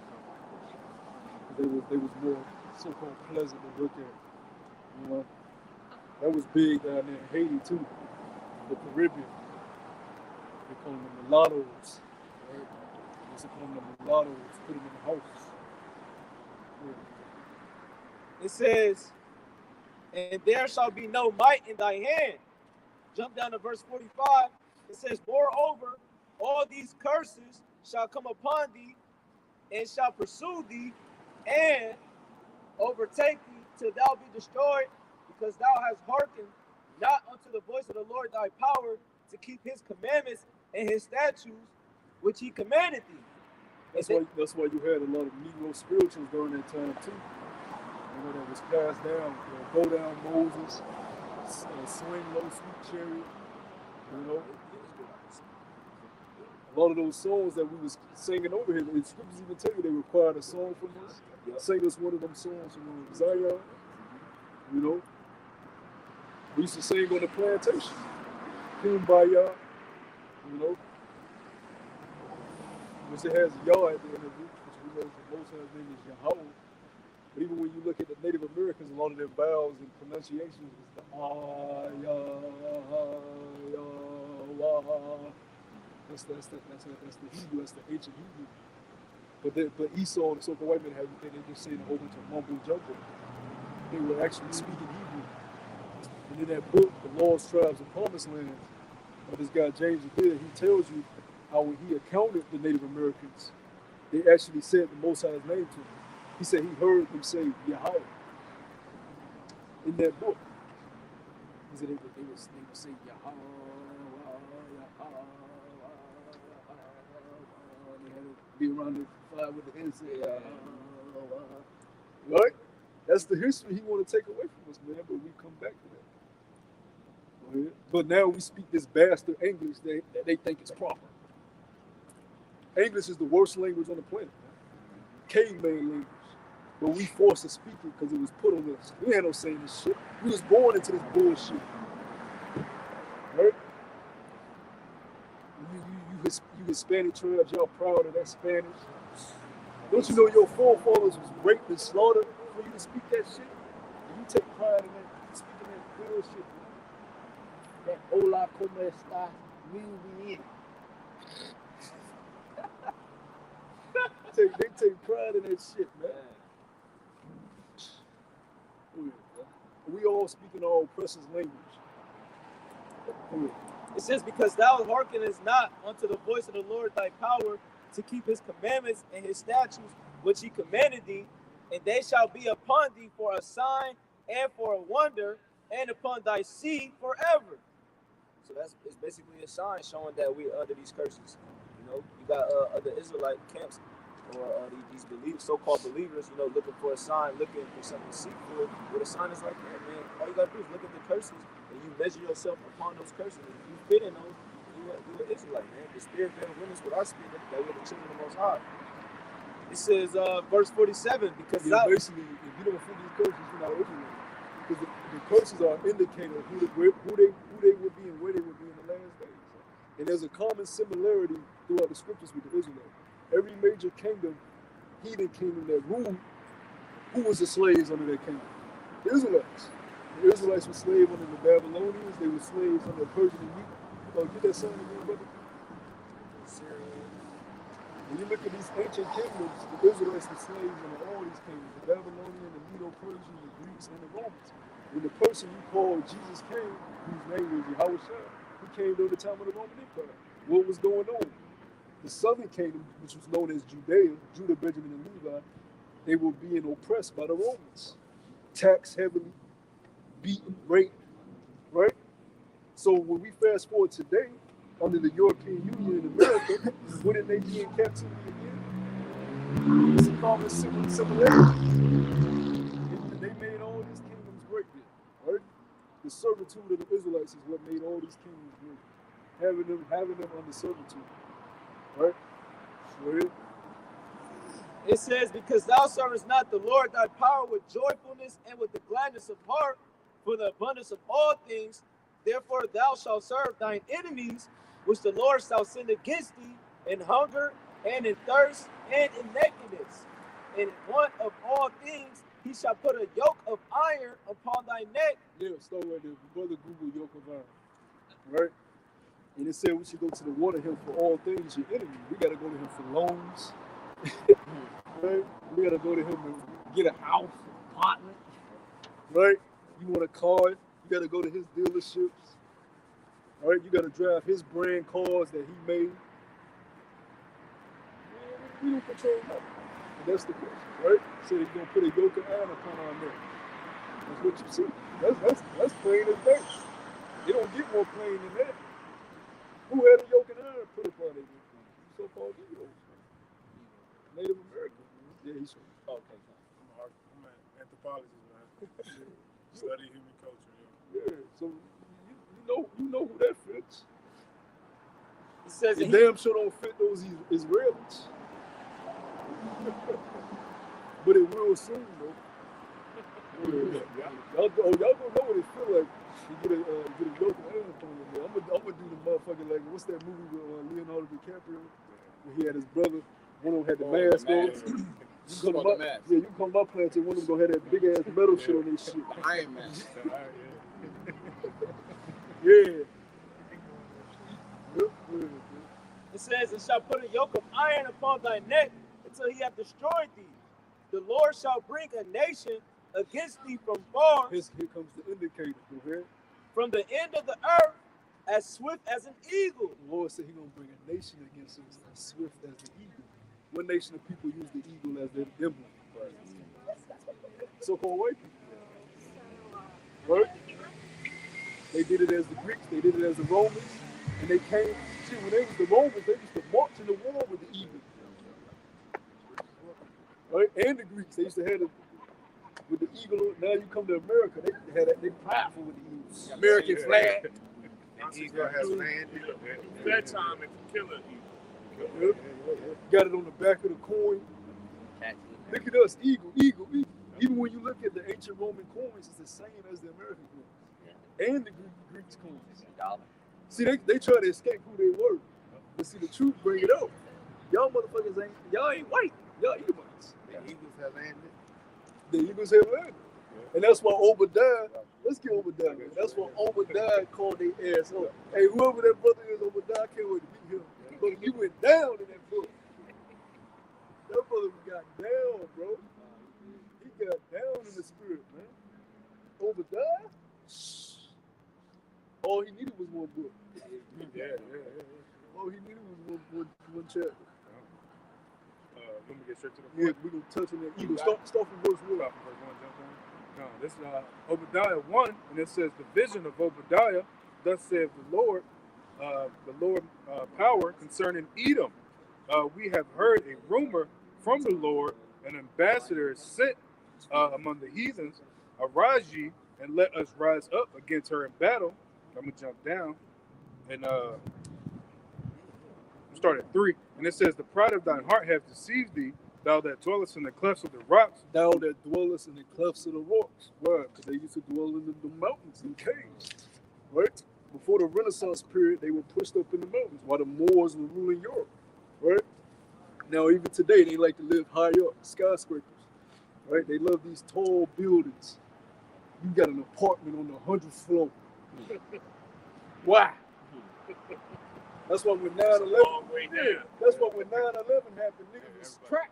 They was more so-called pleasant to look at. That was big down there in Haiti too, the Caribbean. They call them the mulattoes. Right? They used to call them the mulattoes, put them in the house. It says, and there shall be no might in thy hand. Jump down to verse 45. It says, moreover, all these curses shall come upon thee and shall pursue thee and overtake thee till thou be destroyed, because thou hast hearkened not unto the voice of the Lord thy power to keep his commandments and his statutes, which he commanded thee. That's why you had a lot of Negro spirituals during that time too. That was passed down. Go down Moses, swing low, sweet chariot. A lot of those songs that we was singing over here, the scriptures even tell you they required a song from us. Sing us one of them songs from Zion. We used to sing on the plantation. Kumbaya. Which it has a yard at the end of it, which we know the most High's name is Yahweh. But even when you look at the Native Americans, a lot of their vowels and pronunciations is the That's the Hebrew, that's the ancient Hebrew. But Esau and the so-called white men they just saying a whole bunch of mumbo jumbo. They were actually speaking Hebrew. And in that book, The Lost Tribes of Promised Land, by this guy James Adair, he tells you how when he accounted the Native Americans, they actually said the Most High's name to them. He said he heard them say Yahweh in that book. He said they would say Yahweh. They had to be around the fire with the end say Yahweh. Right? That's the history he want to take away from us, man. But we come back to that. But now we speak this bastard English that they think is proper. English is the worst language on the planet. Caveman language. But we forced to speak it because it was put on us. We had no saying this shit. We was born into this bullshit. Right? You Hispanic tribes, y'all proud of that Spanish. Don't you know your forefathers was raped and slaughtered for you to speak that shit? And you take pride in that, speaking that bullshit. That hola, como esta, muy bien. They take pride in that shit, man. We all speaking our oppressor's language. It says, because thou hearkenest not unto the voice of the Lord thy power to keep his commandments and his statutes which he commanded thee, and they shall be upon thee for a sign and for a wonder, and upon thy seed forever. So it's basically a sign showing that we're under these curses. You know, you got other Israelite camps or these so-called believers, you know, looking for a sign, looking for something to seek for. Where the sign is right there, man. All you gotta do is look at the curses, and you measure yourself upon those curses. And if you fit in those, you're an Israelite, man. The Spirit bears witness with our spirit that we're the children of the Most High. It says, verse 47, because basically, if you don't fit these curses, you're not Israelite. Because the curses are an indicator of who they would be and where they would be in the last days. And there's a common similarity throughout the scriptures with the Israelites. Every major kingdom, heathen kingdom that ruled, who was the slaves under their kingdom? The Israelites. The Israelites were slaves under the Babylonians. They were slaves under the Persian and Medes. Oh, get that sign again, brother. When you look at these ancient kingdoms, the Israelites were slaves under all these kingdoms: the Babylonian, the Medo-Persian, the Greeks, and the Romans. When the person you call Jesus came, whose name was Yahushua, he came during the time of the Roman Empire. What was going on? The southern kingdom, which was known as Judea, Judah, Benjamin, and Levi, they were being oppressed by the Romans, taxed heavily, beaten, raped, right? So when we fast forward today, under the European Union in America, wouldn't they be in captivity again? It's a common similarity. They made all these kingdoms great then, right? The servitude of the Israelites is what made all these kingdoms great. Having them under servitude. Right? Right? It says, because thou servest not the Lord thy power with joyfulness and with the gladness of heart, for the abundance of all things, therefore thou shalt serve thine enemies, which the Lord shall send against thee in hunger and in thirst and in nakedness. And in want of all things, he shall put a yoke of iron upon thy neck. Yeah, start right there. Brother Google yoke of iron. Right? And it said we should go to the water him for all things, your enemy. We got to go to him for loans. Right? We got to go to him and get a house, apartment. Right? You want a car, you got to go to his dealerships. All right? You got to drive his brand cars that he made. We don't control nothing. And that's the question, right? So he's going to put a yoke of iron upon our neck. That's what you see. That's plain as day. They don't get more plain than that. Who had a yoke and iron put upon their neck? So-called Negroes. Native Americans. Yeah, he's Okay. I'm an anthropologist, man. Study human culture. Yeah, so you know who that fits. It says It damn sure don't fit those Israelis. But it will soon, though. Y'all gonna know what it feel like. You get a yoke of iron upon your neck. I'm gonna do the motherfucking, like, what's that movie with Leonardo DiCaprio? Where he had his brother, one of them had the mask on. You can come to my plant and one of them gonna have that big ass metal shit on this shit. Iron Man. Yeah. It says, and shall put a yoke of iron upon thy neck until he hath destroyed thee. The Lord shall bring a nation against thee from far. Here comes the indicator. Go ahead. From the end of the earth, as swift as an eagle. The Lord said he's going to bring a nation against us as swift as the eagle. What nation of people use the eagle as their emblem? So-called white people. Right? They did it as the Greeks. They did it as the Romans. And they came, see, when they was the Romans, they used to march in the war with the eagle. Right? And the Greeks, they used to have it with the eagle. Now you come to America, they had that, they prideful with the eagles. American flag. The eagle has landed. That time it can kill an eagle. Got it on the back of the coin. Look at us, eagle. Even when you look at the ancient Roman coins, it's the same as the American coins. And the Greeks coins. See, they try to escape who they were. But see, the truth bring it up. Y'all motherfuckers ain't white. Y'all Edomites. The eagles have landed. The eagles have landed. And that's why Obadiah, let's get Obadiah, man. That's why Obadiah called their ass up. Hey, whoever that brother is, Obadiah, I can't wait to meet him. But he went down in that book. That brother got down, bro. He got down in the spirit, man. Obadiah? All he needed was one book. Yeah. All he needed was one chapter. Let me get straight to the Yeah, point. we're going to touch on that. Either start from verse 1. Stop at verse 1, jump in. No, this is Obadiah 1, and it says, the vision of Obadiah, thus saith the Lord power concerning Edom. We have heard a rumor from the Lord, an ambassador is sent among the heathens. Arise ye, and let us rise up against her in battle. I'm going to jump down, and start at 3. And it says, the pride of thine heart hath deceived thee, thou that dwellest in the clefts of the rocks. Thou that dwellest in the clefts of the rocks. Why? Because they used to dwell in the mountains and caves. Right? Before the Renaissance period, they were pushed up in the mountains while the Moors were ruling Europe. Right? Now, even today, they like to live high up, skyscrapers. Right? They love these tall buildings. You got an apartment on the 100th floor. Why? That's why when 9/11, Long way down. yeah, that's why when 9/11 happened, niggas was trapped.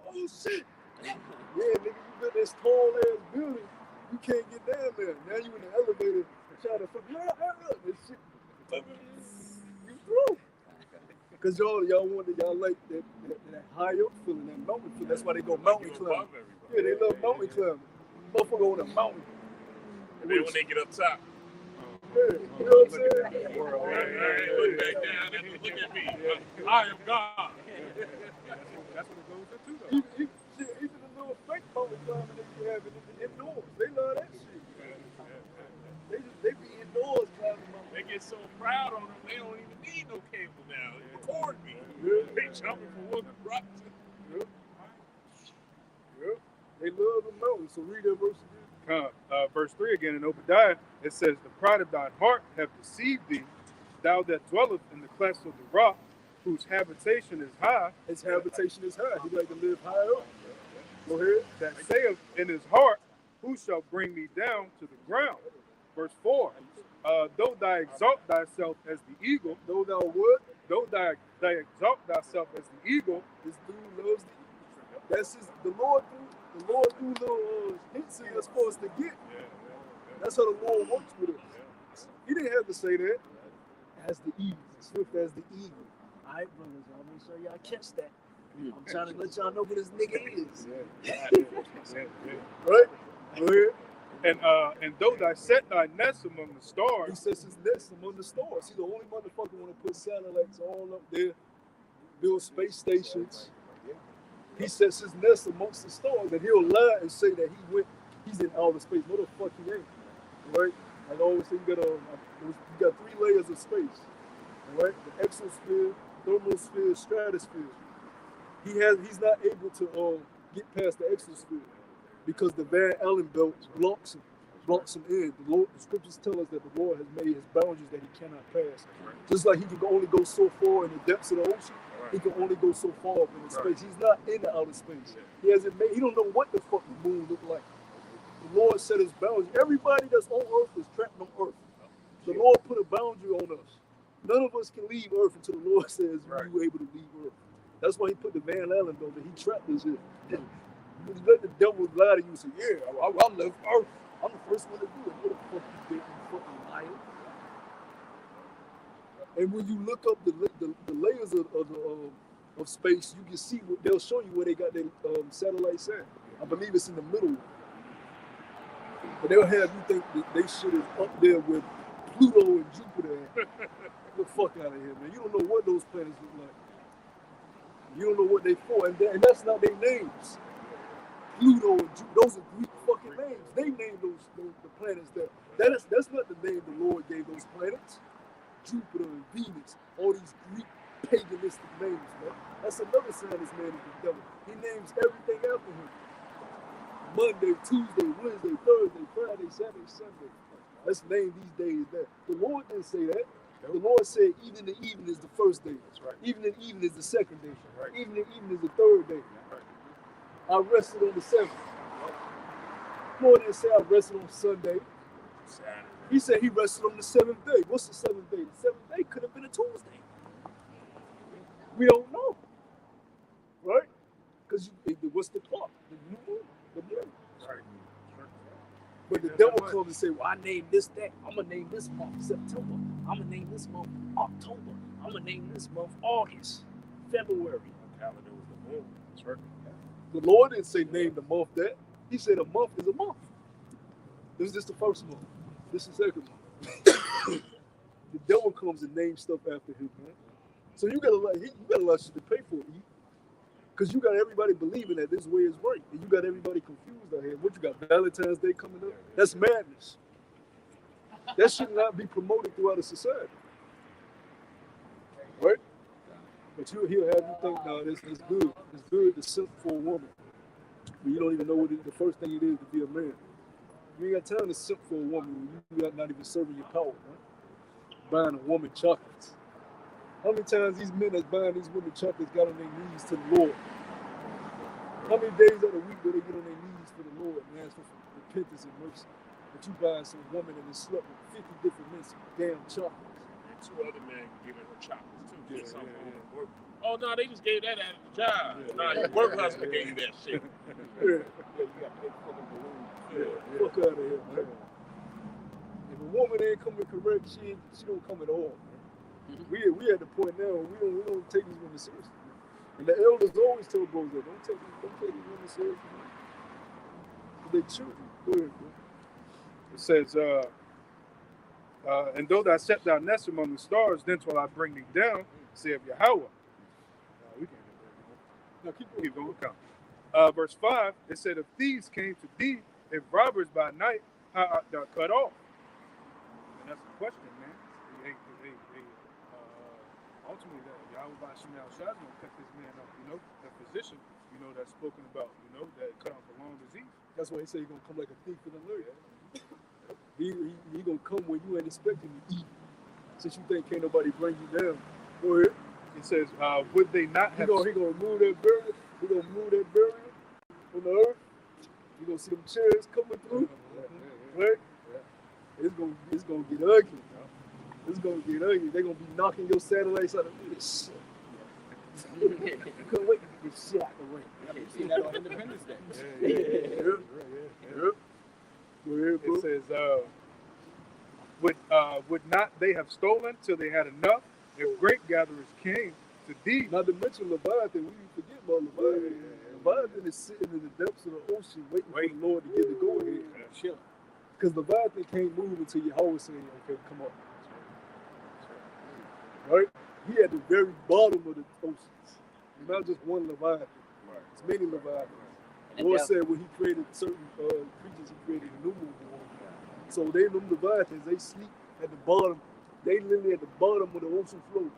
Oh shit! Yeah, nigga, you built this tall ass building, you can't get down there. Now you in the elevator trying to fucking this shit. You through. Cause y'all like that high up feeling, that mountain feeling. That's why they go mountain climbing. Yeah, they love mountain climbing. Motherfucker on a mountain. And then when they get up top, Yeah, you know what I'm saying? hey, look back down and look at me. I am God. That's what it goes into, though. Even the little fake mountain climbing that you have indoors, they love that shit. They be indoors climbing mountains. They get so proud on them, they don't even need no cable now. Record me. They jumping from one rock to Yeah. They love the mountains. So read that verse again. Verse 3 again in Obadiah, it says, the pride of thine heart hath deceived thee, thou that dwellest in the clefts of the rock, whose habitation is high. His habitation is high. He like to live high up. Go ahead. That saith in his heart, who shall bring me down to the ground? Verse 4, though thou exalt thyself as the eagle, Though thou would, though thou exalt thyself as the eagle, this dude loves the eagle. That's his, the Lord do little hints in us for us to get. That's how the Lord works with us. He didn't have to say that. As the eagle, swift as the eagle. All right, brothers, I'll make sure y'all catch that. I'm trying to let y'all know who this nigga is. Right? Go ahead. and though thou set thy nest among the He stars, sets his nest among the stars. He's the only motherfucker want to put satellites all up there, build space stations. He sets his nest amongst the stars, and he'll lie and say that he's in outer space. No, the fuck he ain't. Right? Like I always say, you got 3 layers of space. Right? The exosphere, thermosphere, stratosphere. He's not able to get past the exosphere because the Van Allen belt blocks him in. The scriptures tell us that the Lord has made his boundaries that he cannot pass. Just like he can only go so far in the depths of the ocean, he can only go so far up in the space. He's not in the outer space. He don't know what the fuck the moon look like. The Lord set his boundaries. Everybody that's on earth is trapped on earth. The Lord put a boundary on us. None of us can leave earth until the Lord says you were able to leave earth. That's why he put the Van Allen belt. He trapped us here. You let the devil lie to you and say, yeah, I left earth. I'm the first one to do it. What the fuck you did, you fucking liar? And when you look up the layers of space, you can see they'll show you where they got their satellites at. I believe it's in the middle. But they'll have you think that they shit is up there with Pluto and Jupiter. Get the fuck out of here, man. You don't know what those planets look like. You don't know what they for, and that's not their names. Pluto and Jupiter, those are Greek fucking names. They named the planets there. That's not the name the Lord gave those planets. Jupiter and Venus, all these Greek paganistic names, man. That's another sign this man is the devil. He names everything after him. Monday, Tuesday, Wednesday, Thursday, Friday, Saturday, Sunday. Let's name these days that. The Lord didn't say that. The Lord said even the evening is the first day. That's right. Even the evening is the second day. Right. Even the evening is the third day. Right. I rested on the 7th. Lord didn't say I rested on Sunday. Saturday. He said he rested on the 7th day. What's the 7th day? The 7th day could have been a Tuesday. We don't know. Right? Because what's the clock? The new moon. The moon. Right. But the devil comes and say, well, I named this that. I'm going to name this month September. I'm going to name this month October. I'm going to name this month August, February. My calendar was the moon. It's working. The Lord didn't say name the month that. He said a month is a month. This is just the first month. This is the second month. The devil comes and names stuff after him, man. So you got a lot of shit to pay for it. Because you got everybody believing that this way is right. And you got everybody confused out here. What you got, Valentine's Day coming up? That's madness. That should not be promoted throughout a society. Right? But he'll have you think, no, it's good. It's good to simp for a woman. But you don't even know what the first thing it is to be a man. You ain't got time to simp for a woman when you got not even serving your power, man. Buying a woman chocolates. How many times these men that's buying these women chocolates got on their knees to the Lord? How many days out of the week do they get on their knees for the Lord and ask for repentance and mercy? But you buying some woman and then slept with 50 different men some damn chocolates. And 2 other men giving her chocolates too. Get something on work. Oh no, they just gave that at the job. Nah, your work husband gave you that shit. You got to pay for the balloon. Fuck out of here, man. If a woman ain't coming correct, she don't come at all. We at the point now we don't take these women seriously. And the elders always tell bros that don't take these women seriously. They children. Go ahead, bro. It says, and though thou set thy nest among the stars, then will I bring thee down, saith Yahweh. We can't do that. No, keep going. Count. Verse 5, it said, if thieves came to thee, if robbers by night, how art thou cut off? And that's the question, man. Ultimately, Yahweh by Shemal Shaz gonna cut this man off, that physician, that's spoken about, that cut off a long disease. That's why he said he's gonna come like a thief in the night. He gonna come when you ain't expecting to eat. Since you think can't nobody bring you down. Go ahead. It says, would they not have... He gonna remove that barrier. He gonna remove that barrier from the earth. You gonna see them chairs coming through. Right? It's gonna get ugly. It's gonna get ugly. They're gonna be knocking your satellites out of this shit. You couldn't wait to get this shit out the way. You see that on Independence Day. Yep. It says, would not they have stolen till they had enough? If grape gatherers came to thee. Not to mention Leviathan, we forget about Leviathan. Leviathan is sitting in the depths of the ocean waiting for the Lord to give the go ahead. Chilling. Because Leviathan can't move until Yahweh says, okay, come on. Right? He at the very bottom of the oceans. Not just one Leviathan. It's many Leviathans. The Lord said when he created certain creatures, he created innumerable ones. So them Leviathans, they sleep at the bottom. They literally at the bottom of the ocean floor.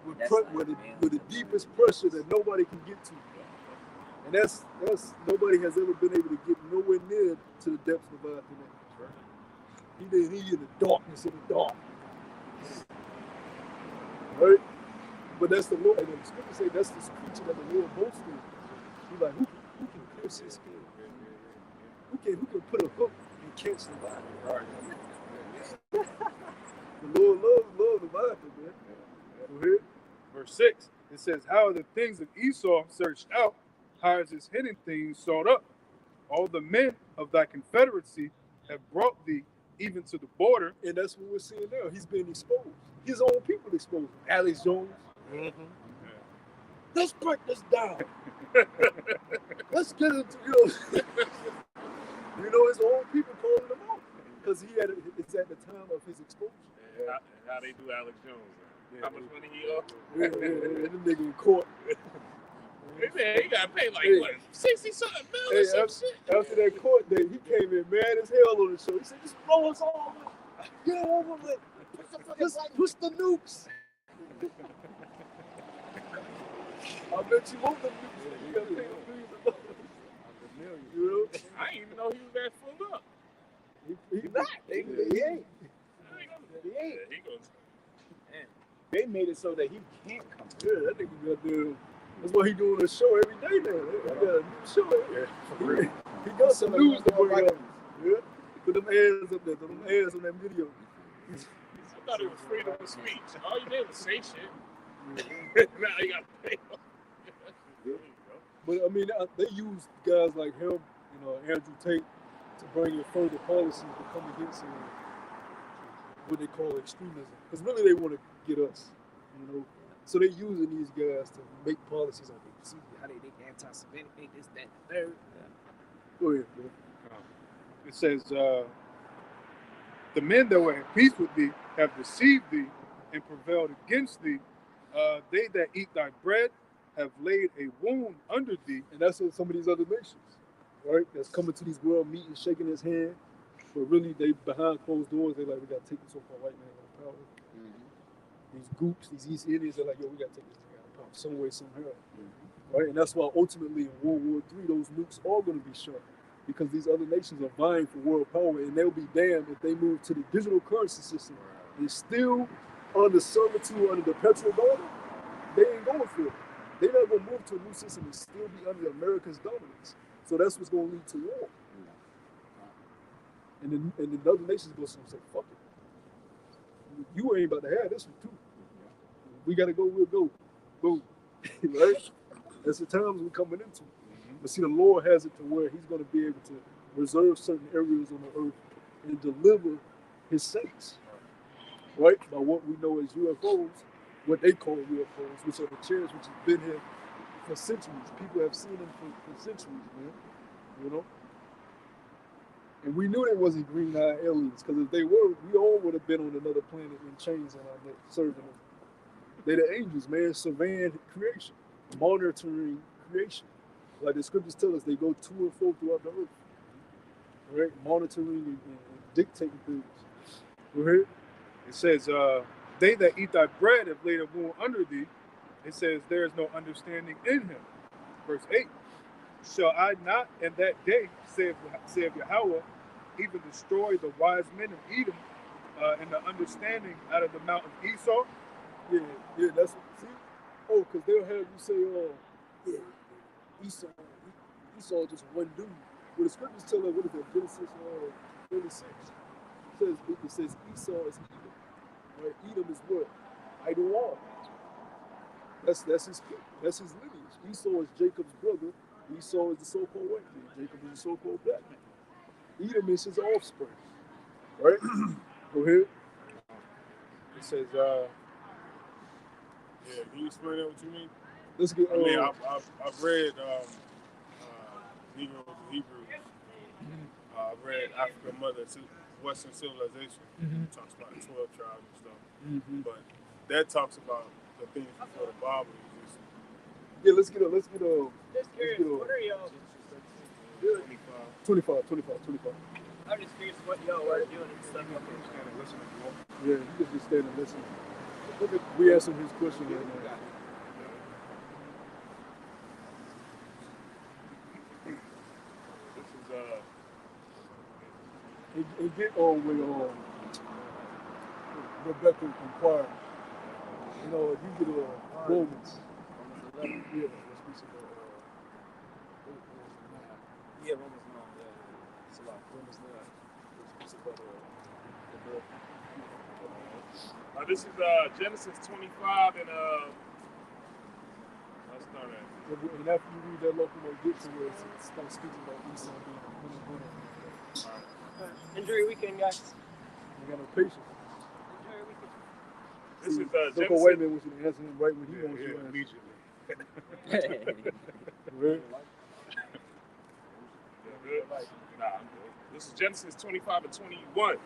With the deepest pressure that nobody can get to. And that's nobody has ever been able to get nowhere near to the depths of Leviathan. He in the darkness of the dark. Right? But that's the Lord. And the scripture say that's this creature that the Lord boasts in. He's like, who can pierce his skin? Who can put a hook and catch the body? The Lord loves the Leviathan, man. Go ahead. Verse 6, it says, how are the things of Esau searched out? How is his hidden things sought up? All the men of thy confederacy have brought thee even to the border. And that's what we're seeing now. He's being exposed. His own people exposed. Alex Jones. Mm-hmm. Let's break this down. Let's get into his own people calling him out because it's at the time of his exposure. Yeah. How they do Alex Jones? How much money he owe? Them nigga in court. Man, he got paid like what, 60-something million or some shit. After that court day, he came in mad as hell on the show. He said, "Just blow us all. Get over with. Just push the nukes." I bet you want the nukes. You gotta pay $1 million. You know? I didn't even know he was that full up. He not. He ain't. He ain't. He goes. They made it so that he can't come. Yeah, that nigga got the. That's why he doing a show every day now. He got a new show. He got some news to bring up. Yeah. Put them ads up there. Put them ads on that video. I thought it was freedom of speech. All you did was say shit. Now you got to pay. But I mean, they use guys like him, Andrew Tate, to bring in further policies to come against what they call extremism. Because really they want to get us, you know. So they're using these guys to make policies on it. See how they anti-Semitic, they this, that, and the third. Go ahead, bro. It says, the men that were at peace with thee have deceived thee and prevailed against thee. They that eat thy bread have laid a wound under thee. And that's in some of these other nations, right? That's coming to these world meetings, shaking his hand, but really they behind closed doors. They like, we gotta take this so-called white man out of power. These goops, these East Indians, they're like, yo, we gotta take this guy out of power some way, somehow, right? And that's why ultimately in World War III, those nukes are gonna be shot because these other nations are vying for world power, and they'll be damned if they move to the digital currency system and still under servitude under the petrodollar. They ain't going for it. They're not gonna move to a new system and still be under America's dominance. So that's what's gonna lead to war. And then the other nations go say, fuck it. You ain't about to have this one too. We gotta go, we'll go. Boom. Right? That's the times we're coming into. But see, the Lord has it to where he's gonna be able to reserve certain areas on the earth and deliver his saints. Right? By what we know as UFOs, what they call UFOs, which are the chairs which have been here for centuries. People have seen them for centuries, man. You know? And we knew they wasn't green-eyed aliens, because if they were, we all would have been on another planet in chains on our neck, serving them. They're the angels, man, surveying creation, monitoring creation. Like the scriptures tell us, they go to and fro throughout the earth. Right? Monitoring and dictating things. Go ahead. It says, they that eat thy bread have laid a wound under thee. It says, there is no understanding in him. Verse 8, shall I not in that day, saith Yahweh, even destroy the wise men of Edom and the understanding out of the mountain of Esau? Yeah, that's what, see? Oh, because they'll have you say, Esau just one dude. Well, the scriptures tell us, what is that, Genesis 36? It says Esau is Edom. Right? Edom is what? Idol. That's his lineage. Esau is Jacob's brother. Esau is the so-called white man. Jacob is the so-called black man. Edom is his offspring. Right? Go ahead. It says, Yeah, can you explain that what you mean? Let's get. I mean, I've read Negroes and Hebrews. I've read African Mother to Western Civilization. It talks about the 12 tribes and stuff. But that talks about the things before the Bible existed. Yeah, let's get Just curious, what are y'all? 25. I'm just curious what y'all are doing and stuff. Yeah, you can just stand and listen. We answered his question right now. This is And get on with Rebecca inquiring. You know, you get Romans. Yeah, let's be some Yeah, Romans 9. it's a lot. Romans 9. Let's be some this is Genesis 25 and let's start at. And after you read that local, we'll get to where it starts speaking about Esau being a Enjoy your weekend, guys. We got no patience. Enjoy your weekend. This is Local Genesis. white man wants you to answer him right when he wants you to answer. immediately. Right? Nah, this is Genesis 25 and 21.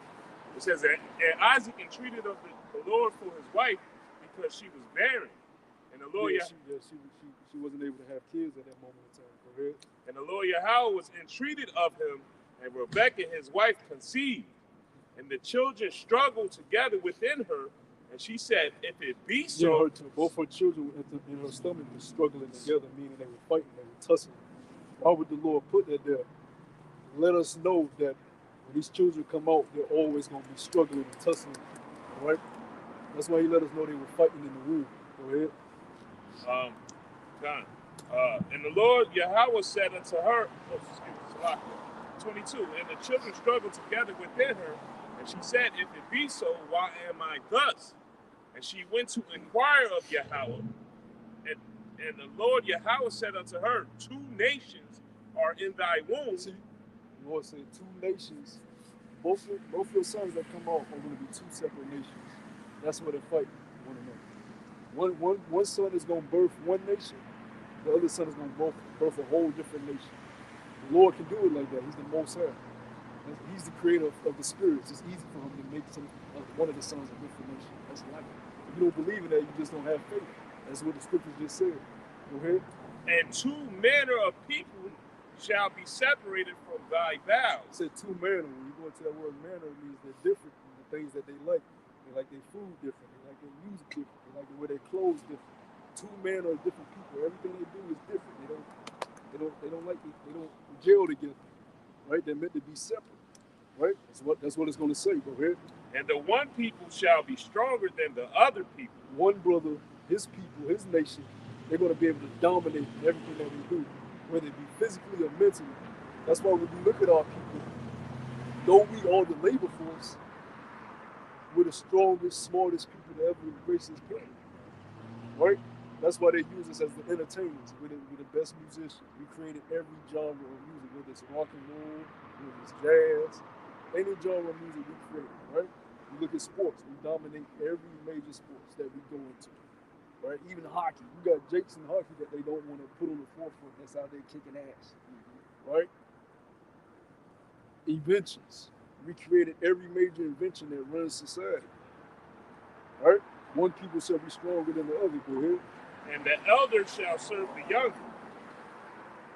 It says that and Isaac entreated of the Lord for his wife because she was barren. And the Lord She wasn't able to have kids at that moment in time. Go ahead. And the Lord Yahweh was entreated of him, and Rebekah his wife conceived. And the children struggled together within her, and she said, if it be Yeah, so, her too. Both her children in her stomach were struggling together, meaning they were fighting, they were tussling. Why would the Lord put that there? Let us know that when these children come out, they're always going to be struggling and tussling. All right? That's why he let us know they were fighting in the womb. Go ahead. And the Lord Yahweh said unto her, 22, and the children struggled together within her, and she said, if it be so, why am I thus? And she went to inquire of Yahweh, and the Lord Yahweh said unto her, 2 nations are in thy womb, The Lord said 2 nations, both your sons that come out are going to be 2 separate nations. That's where they're fighting one another. One son is going to birth one nation, the other son is going to birth a whole different nation. The Lord can do it like that. He's the Most High. He's the creator of the spirits. It's easy for him to make one of the sons a different nation. That's life. If you don't believe in that, you just don't have faith. That's what the scriptures just said. Go ahead. And 2 manner of people shall be separated from thy vows. It said 2 manner. When you go into that word manner, it means they're different from the things that they like. They like their food different. They like their music different. They like the way they clothes different. 2 manner of different people. Everything they do is different. They don't like it. They don't gel together. Right? They're meant to be separate. Right? That's what it's going to say. Go ahead. And the one people shall be stronger than the other people. One brother, his people, his nation, they're going to be able to dominate everything that we do, whether it be physically or mentally. That's why when you look at our people, though we are the labor force, we're the strongest, smartest people to ever embrace this planet. Right? That's why they use us as the entertainers. We're the best musicians. We created every genre of music, whether it's rock and roll, whether it's jazz, any genre of music we created, right? You look at sports, we dominate every major sports that we go into, right? Even hockey. You got Jakes in hockey that they don't want to put on the forefront. That's how they're kicking ass, right? Inventions. We created every major invention that runs society, right? One people shall be stronger than the other. Go ahead. And the elder shall serve the younger.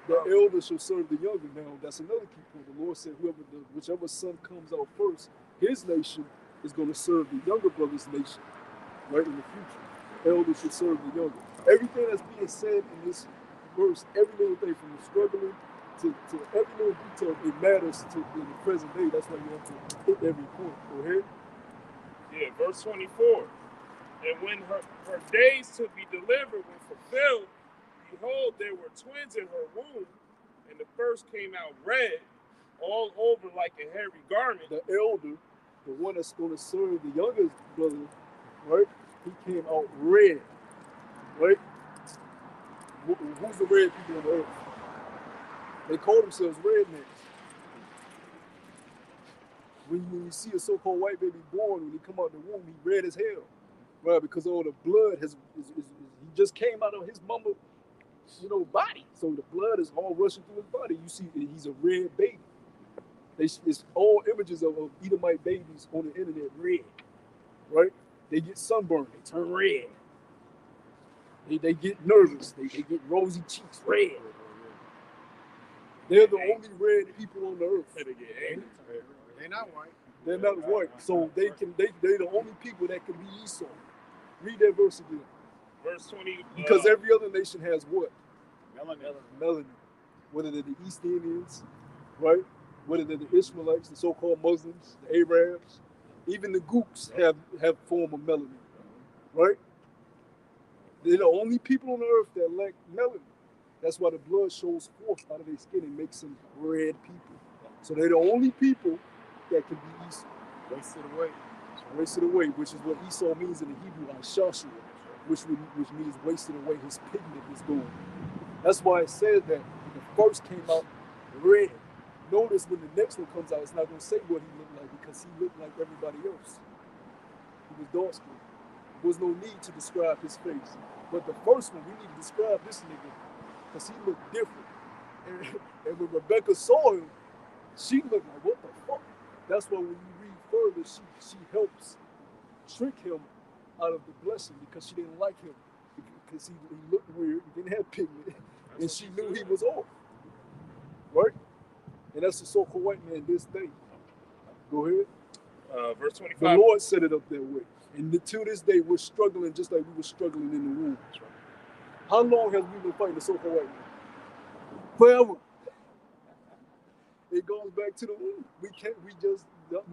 The elder shall serve the younger. Now, that's another key point. The Lord said, whichever son comes out first, his nation is going to serve the younger brother's nation, right, in the future. The elder should serve the younger. Everything that's being said in this verse, every little thing from the struggling to every little detail, it matters in the present day. That's why you have to hit every point. Go ahead. Yeah, verse 24. And when her days to be delivered were fulfilled, behold, there were twins in her womb, and the first came out red, all over like a hairy garment. The elder, the one that's going to serve the youngest brother, right? He came out red, right? Who's the red people on the earth? They call themselves rednecks. When you see a so-called white baby born, when he come out the womb, he red as hell. Right, because all the blood he just came out of his mama, body. So the blood is all rushing through his body. You see, he's a red baby. It's all images of Edomite babies on the internet, red. Right? They get sunburned, they turn red. They get nervous, they get rosy cheeks, red. They're the only red people on the earth. They're not white. They're not white, so they're the only people that can be Esau. Read that verse again. Verse 20. Because every other nation has what? Melanin. Whether they're the East Indians, right? Whether they're the Ishmaelites, the so-called Muslims, the Arabs, even the Gooks have form of melanin, right? They're the only people on the earth that lack melanin. That's why the blood shows forth out of their skin and makes them red people. So they're the only people that can be Esau. Wasted away, which is what Esau means in the Hebrew, like Shashua, which means wasted away. His pigment is gone. That's why it says that the first came out red. Notice when the next one comes out, it's not going to say what he looked like because he looked like everybody else. He was dark skinned. There was no need to describe his face. But the first one, we need to describe this nigga because he looked different. And when Rebecca saw him, she looked like, what the fuck? That's why when you read further, she helps trick him out of the blessing because she didn't like him because he looked weird, he didn't have pigment, and she knew he was off. Right? And that's the so-called white man this day. Go ahead. Verse 25. The Lord set it up that way. And to this day, we're struggling just like we were struggling in the womb. How long has we been fighting the so-called white man? Forever. It goes back to the womb. We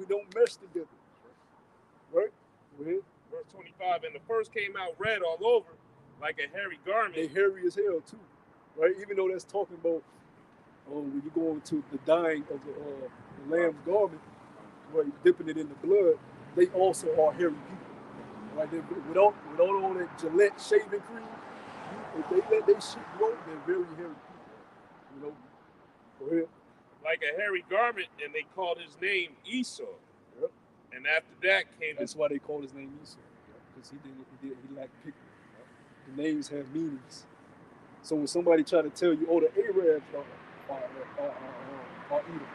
don't mesh together. Right? Go ahead. Verse 25. And the first came out red all over, like a hairy garment. They hairy as hell too. Right? Even though that's talking about when you go into the dyeing of the lamb's garment, right, dipping it in the blood, they also are hairy people. Right? Without all that Gillette shaving cream, if they let their shit grow, they're very hairy people. Go ahead. like a hairy garment, and they called his name Esau. Yep. And after that came That's why they call his name Esau, because he lacked pigment. The names have meanings. So when somebody try to tell you, oh, the Arabs are Edom,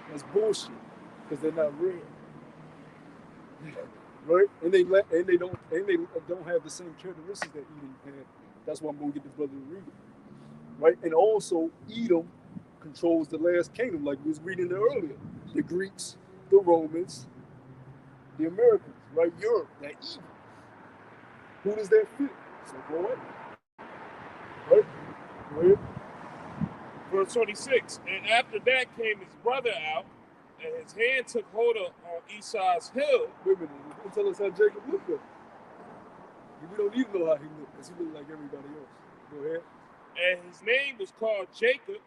that's bullshit, because they're not red, right? And they don't have the same characteristics that Edom had. That's why I'm gonna get the brother to read it, right? And also Edom controls the last kingdom, like we was reading there earlier. The Greeks, the Romans, the Americans, right? Europe, that evil. Who does that fit? So go ahead. Right? Go ahead. verse 26. And after that came his brother out, and his hand took hold on Esau's heel. Wait a minute. Don't tell us how Jacob looked though. We don't need to know how he looked, because he looked like everybody else. Go ahead. And his name was called Jacob.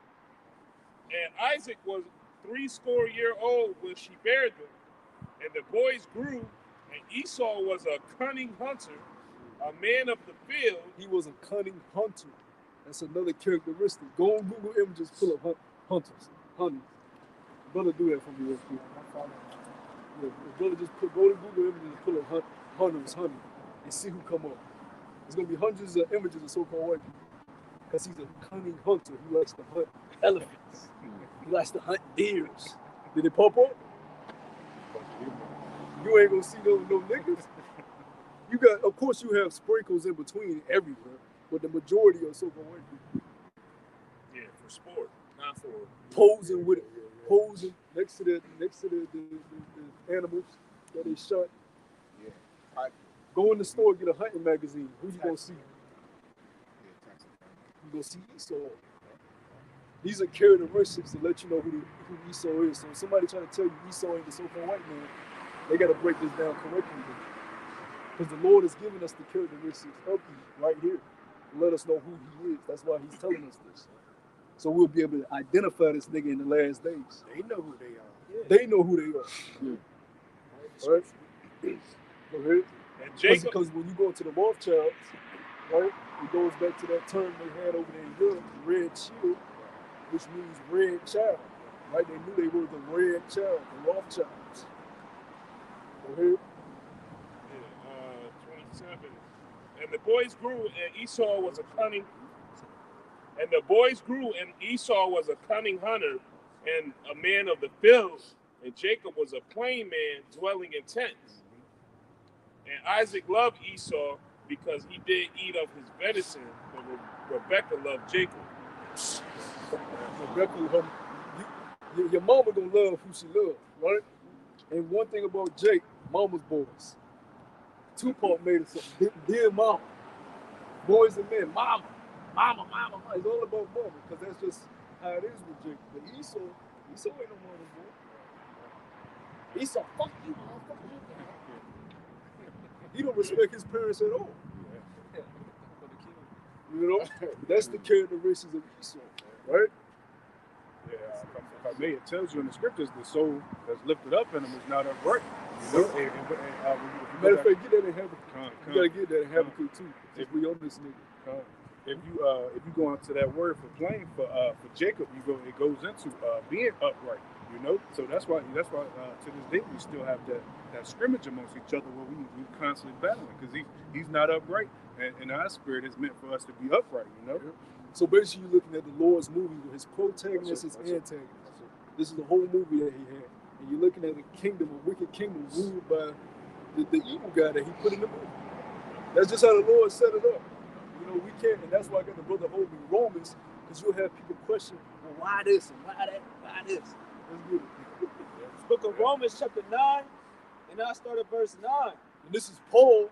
And Isaac was 80 when she bare them. And the boys grew, and Esau was a cunning hunter, a man of the field. He was a cunning hunter. That's another characteristic. Go on Google Images, pull up hunters. Brother, do that for me real quick. Yeah, brother, just go to Google Images and pull up hunters, and see who come up. There's gonna be hundreds of images of so-called white people, because he's a cunning hunter. He likes to hunt elephants. He likes to hunt deers. Did it pop up? You ain't gonna see no niggas. You got, of course, you have sprinkles in between everywhere, but the majority are so-called white people. Yeah, for sport, not for posing with it, posing next to the animals that they shot. Yeah. Go in the store, get a hunting magazine. Who you gonna see? You gonna see Esau. These are characteristics to let you know who Esau is. So if somebody trying to tell you Esau ain't the so-called white man, they got to break this down correctly. Because the Lord has given us the characteristics of him right here to let us know who he is. That's why he's telling us this. So we'll be able to identify this nigga in the last days. They know who they are. Yeah. They know who they are. Yeah. All right? Go ahead. And Jacob, because when you go into the Rothschilds, right, it goes back to that term they had over there in Europe, red shield, which means red child. Right? They knew they were the red child, the Rothschilds. Go ahead. 27. And the boys grew, and Esau was a cunning. And the boys grew, and Esau was a cunning hunter and a man of the field, and Jacob was a plain man dwelling in tents. And Isaac loved Esau because he did eat of his venison, but Rebekah loved Jacob. Rebekah, your mama gonna love who she loves, right? And one thing about Jake, mama's boys. Tupac made it something. Dear mama. Boys and men, mama. Mama. It's all about mama, because that's just how it is with Jake. But Esau ain't no mama's boy. Esau, fuck you, motherfucker. He don't respect his parents at all. You know? That's the characteristics of Esau, right? Yeah, if I may, it tells you in the scriptures the soul that's lifted up in him is not upright. You know? Matter of fact, get that in Habakkuk. You gotta get that in Habakkuk too. If we on this nigga. If you go into that word for plain for Jacob, it goes into being upright. You know, so that's why to this day we still have that scrimmage amongst each other where we constantly battling, because he's not upright, and our spirit is meant for us to be upright. You know. So basically, you're looking at the Lord's movie with his protagonist, his antagonist. This is the whole movie that he had, and you're looking at a kingdom, a wicked kingdom ruled by the evil guy that he put in the movie. That's just how the Lord set it up. You know, we can't, and that's why I got the brother hold me Romans, because you'll have people question, well, why this and why that, why this? Let's get it. Book of Romans chapter 9, and I start at verse 9. And this is Paul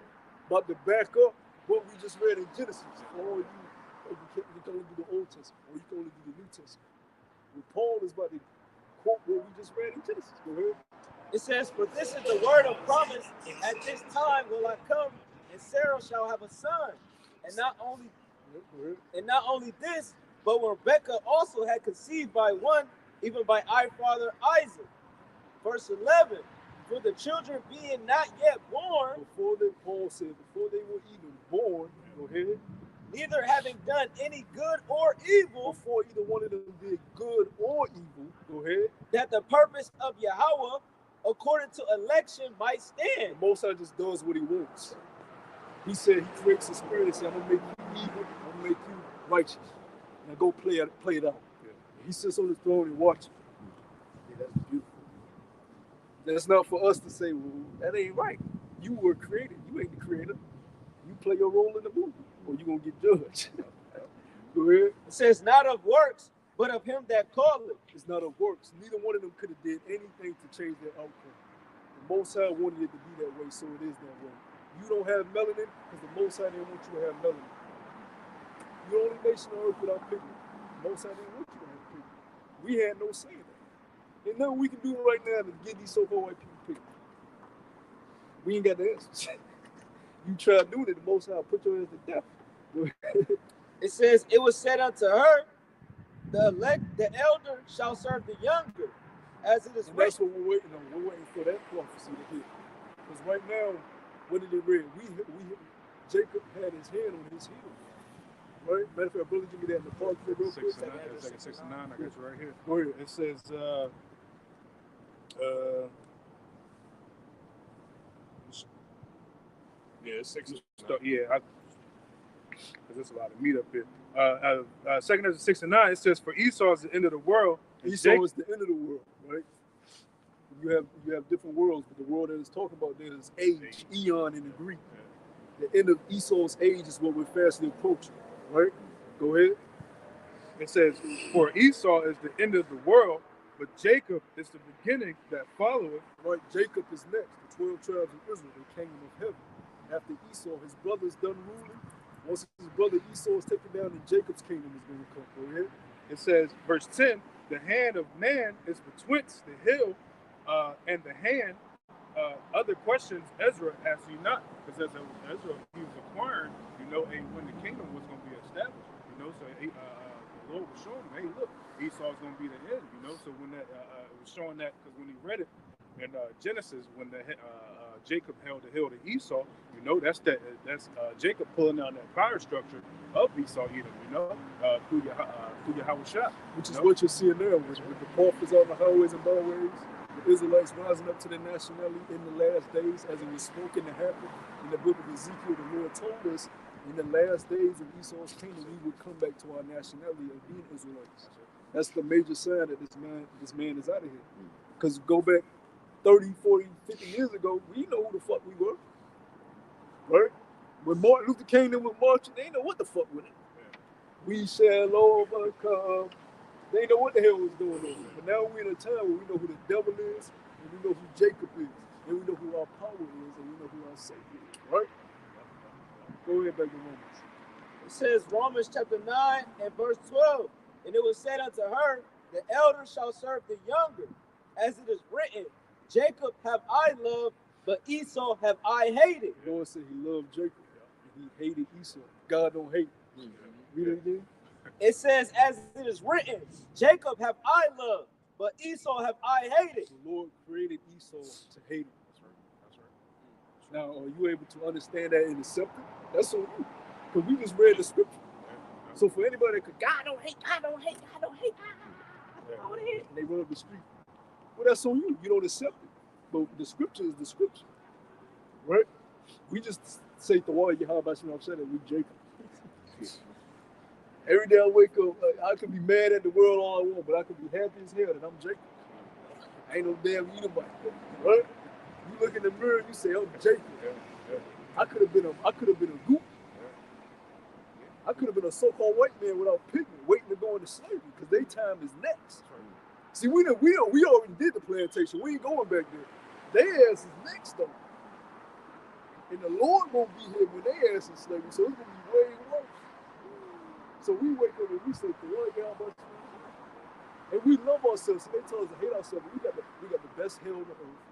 about to back up what we just read in Genesis. Or you can only do the Old Testament, or you can only do the New Testament. When Paul is about to quote what we just read in Genesis. Go ahead. It says, "For this is the word of promise. At this time will I come, and Sarah shall have a son. And not only this, but Rebekah also had conceived by one, even by our father Isaac." Verse 11, "For the children being not yet born," Paul said, before they were even born, go ahead, neither having done any good or evil, Before either one of them did good or evil, go ahead. that the purpose of Yahweh, according to election, might stand. The Most High just does what he wants. He said he creates a spirit and said, I'm gonna make you evil, I'm gonna make you righteous. Now go play it out. Yeah. He sits on the throne and watches. Yeah, that's beautiful. That's not for us to say, well, that ain't right. You were created. You ain't the creator. You play your role in the movie, or you gonna get judged. Go ahead. It says, not of works, but of him that calleth. It's not of works. Neither one of them could have did anything to change their outcome. The Most High wanted it to be that way, so it is that way. You don't have melanin because the Most High didn't want you to have melanin. You're the only nation on earth without pigment. The Most High didn't want you to have pigment. We had no say in that. There's nothing we can do right now to get these so-called white people pigment. We ain't got the answers. You try doing it, the Most High put your ass to death. It says, it was said unto her, the elder shall serve the younger, as it is And that's written. what we're waiting on. We're waiting for that prophecy to hit. Because right now, what did it read? Jacob had his hand on his heel. Right? Matter of fact, brother, give me that in the park real quick. 69, it's like a 69, I got you right here. Go ahead. It says, Yeah, it's 6. yeah, because there's a lot of meat up here. Second Ezra 69, it says, for Esau is the end of the world. and Esau Jacob- is the end of the world, right? You have different worlds, but the world that it's talking about there is age, eon in the Greek. The end of Esau's age is what we're fastly approaching, right? Go ahead. It says, for Esau is the end of the world, but Jacob is the beginning that followeth. Right, Jacob is next, the 12 tribes of Israel, the kingdom of heaven. After Esau, his brother's done ruling. Once his brother Esau is taken down, then Jacob's kingdom is going to come. Go ahead. It says, verse 10, the hand of man is betwixt the hill and the hand. Other questions Ezra asked you not, because as Ezra, he was acquiring, when the kingdom was going to be established, so the Lord was showing him, hey, look, Esau's going to be the head, so when that, it was showing that, because when he read it in Genesis, when Jacob held the hill to Esau, that's Jacob pulling down that power structure of Esau, through Yahweh Shah. Which is what you're seeing there with the prophets on the highways and byways, the Israelites rising up to their nationality in the last days, as it was spoken to happen in the book of Ezekiel. The Lord told us in the last days of Esau's kingdom, we would come back to our nationality of being Israelites. That's the major sign that this man is out of here. Because go back 30, 40, 50 years ago, we know who the fuck we were. Right? When Martin Luther came in with marching, they didn't know what the fuck with it. We shall overcome. They didn't know what the hell was going on. But now we're in a time where we know who the devil is, and we know who Jacob is, and we know who our power is, and we know who our Savior is. Right? Go ahead back to Romans. It says, Romans chapter 9 and verse 12, and it was said unto her, the elder shall serve the younger, as it is written, Jacob have I loved, but Esau have I hated. The Lord said he loved Jacob, and he hated Esau. God don't hate. Read it again. It says, as it is written, Jacob have I loved, but Esau have I hated. The Lord created Esau to hate him. That's right. Now, are you able to understand that and accept it? That's on you. Because we just read the scripture. So for anybody that could, God don't hate, God don't hate, God don't hate, God don't hate, and they run up the street, well, that's on you. You don't accept it. But the scripture is the scripture. Right? We just say the word Yahweh said it with Jacob. Every day I wake up, I could be mad at the world all I want, but I could be happy as hell that I'm Jacob. I ain't no damn Edomite. Right? You look in the mirror and you say, I'm Jacob. I could have been a goop. I could have been a so-called white man without pigment, waiting to go into slavery, because their time is next. See, we already did the plantation. We ain't going back there. Their ass is next though. And the Lord gonna be here when their ass is slavery, so it's gonna be way worse. So we wake up and we say, the Lord got us, and we love ourselves. So they tell us to hate ourselves. We got the best hair on the earth.